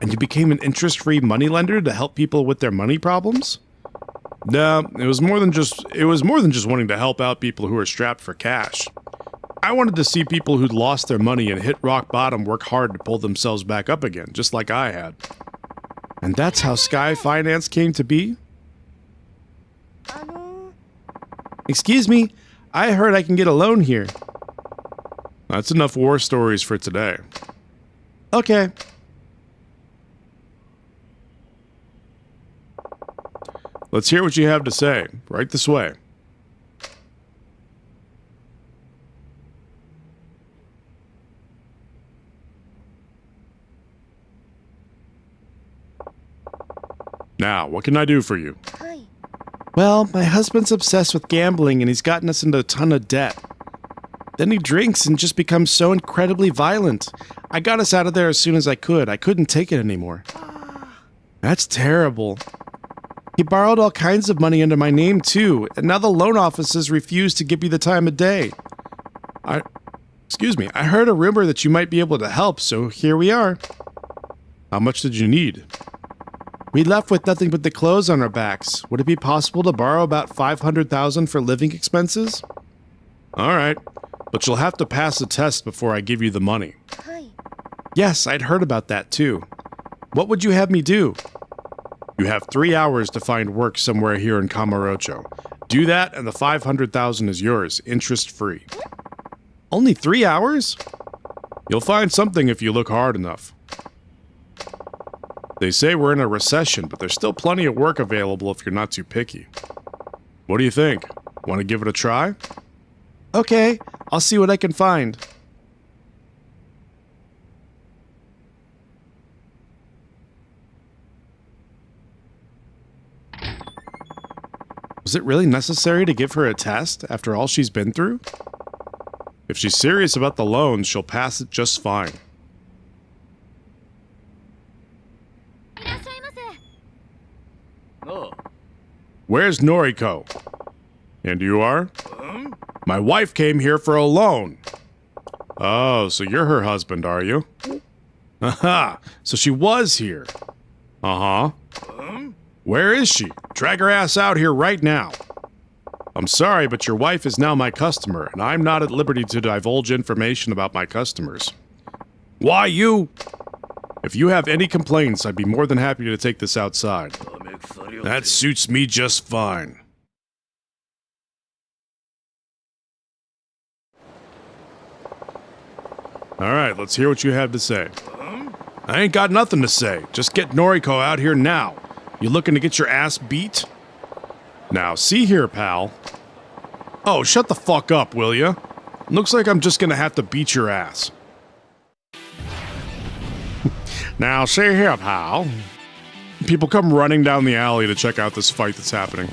And you became an interest-free moneylender to help people with their money problems? No, it was more than just wanting to help out people who are strapped for cash. I wanted to see people who'd lost their money and hit rock bottom work hard to pull themselves back up again, just like I had. And that's how Sky Finance came to be? Excuse me, I heard I can get a loan here. That's enough war stories for today. Okay. Let's hear what you have to say. Right this way. Now, what can I do for you? Well, my husband's obsessed with gambling and he's gotten us into a ton of debt. Then he drinks and just becomes so incredibly violent. I got us out of there as soon as I could. I couldn't take it anymore. That's terrible. He borrowed all kinds of money under my name too, and now the loan offices refuse to give me the time of day. I heard a rumor that you might be able to help, so here we are. How much did you need? We left with nothing but the clothes on our backs. Would it be possible to borrow about 500,000 for living expenses? All right, but you'll have to pass a test before I give you the money. Yes, I'd heard about that too. What would you have me do? You have 3 hours to find work somewhere here in Kamurocho. do that, and the 500,000 is yours, interest-free. Only 3 hours? You'll find something if you look hard enough. They say we're in a recession, but there's still plenty of work available if you're not too picky. What do you think? Want to give it a try? Okay, I'll see what I can find. Was it really necessary to give her a test after all she's been through? If she's serious about the loans, she'll pass it just fine. Oh, Where's Noriko? And you are? My wife came here for a loan. Oh, so you're her husband, are you? Aha, so she was here. Uh-huh. Where is she? Drag her ass out here right now. I'm sorry, but your wife is now my customer, and I'm not at liberty to divulge information about my customers. Why you? If you have any complaints, I'd be more than happy to take this outside. That suits me just fine. Alright, let's hear what you have to say. I ain't got nothing to say. Just get Noriko out here now. You looking to get your ass beat? Now, see here, pal. Oh, shut the fuck up, will ya? Looks like I'm just gonna have to beat your ass. Now, see here, pal. People come running down the alley to check out this fight that's happening.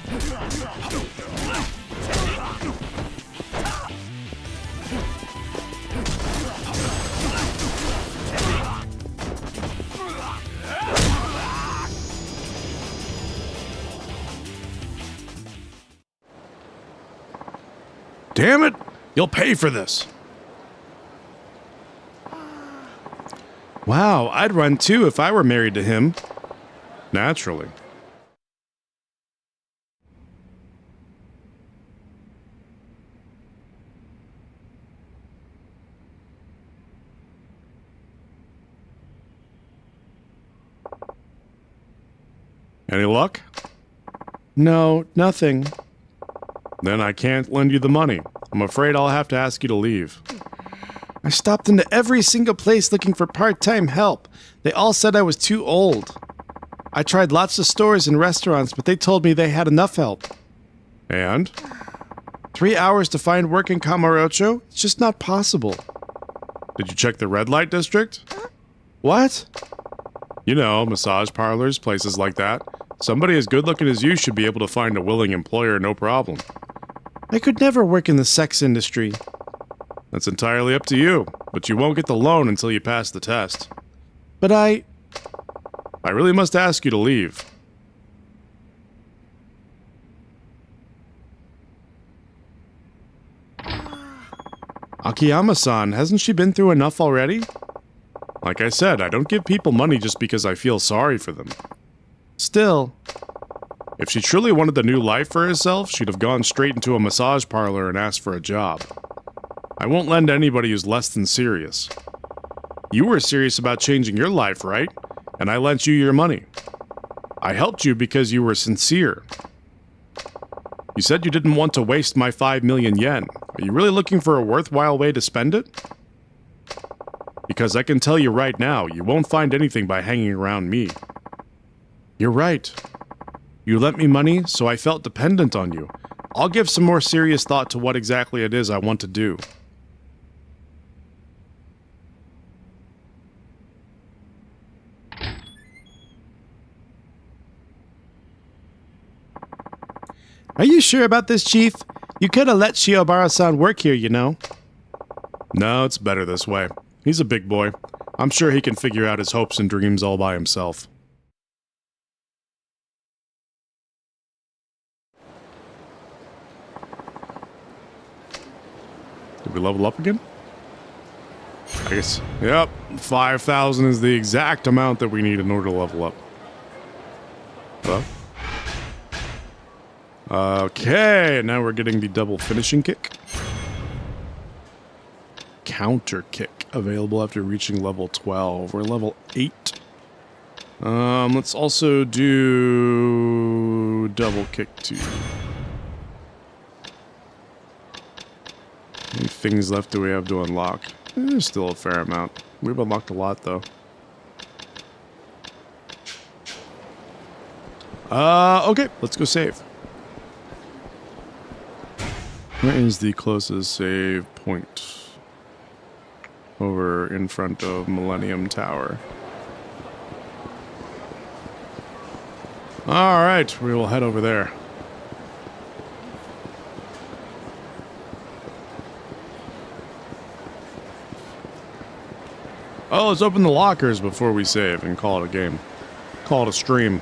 Damn it! You'll pay for this. Wow, I'd run too if I were married to him. Naturally. Any luck? No, nothing. Then I can't lend you the money. I'm afraid I'll have to ask you to leave. I stopped into every single place looking for part-time help. They all said I was too old. I tried lots of stores and restaurants, but they told me they had enough help. And? 3 hours to find work in Kamurocho? It's just not possible. Did you check the red light district? What? You know, massage parlors, places like that. Somebody as good-looking as you should be able to find a willing employer, no problem. I could never work in the sex industry. That's entirely up to you, but you won't get the loan until you pass the test. But I really must ask you to leave. Akiyama-san, hasn't she been through enough already? Like I said, I don't give people money just because I feel sorry for them. Still, if she truly wanted the new life for herself, she'd have gone straight into a massage parlor and asked for a job. I won't lend to anybody who's less than serious. You were serious about changing your life, right? And I lent you your money. I helped you because you were sincere. You said you didn't want to waste my 5 million yen. Are you really looking for a worthwhile way to spend it? Because I can tell you right now, you won't find anything by hanging around me. You're right. You lent me money, so I felt dependent on you. I'll give some more serious thought to what exactly it is I want to do. Are you sure about this, Chief? You could have let Shiobara-san work here, you know. No, it's better this way. He's a big boy. I'm sure he can figure out his hopes and dreams all by himself. Did we level up again? I guess, yep, 5,000 is the exact amount that we need in order to level up. Well. Okay, now we're getting the double finishing kick. Counter kick, available after reaching level 12. We're level 8. Let's also do double kick 2. things left do we have to unlock? There's still a fair amount. We've unlocked a lot, though. Okay, let's go save. Where is the closest save point? Over in front of Millennium Tower. Alright, we will head over there. Oh, let's open the lockers before we save and call it a game. Call it a stream.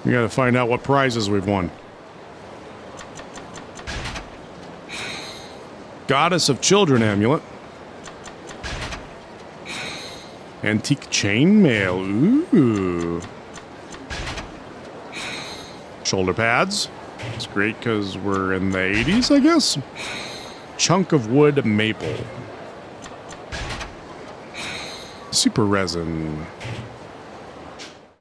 We gotta find out what prizes we've won. Goddess of Children amulet. Antique chainmail. Ooh. Shoulder pads. It's great because we're in the 80s, I guess. Chunk of wood maple. Super resin.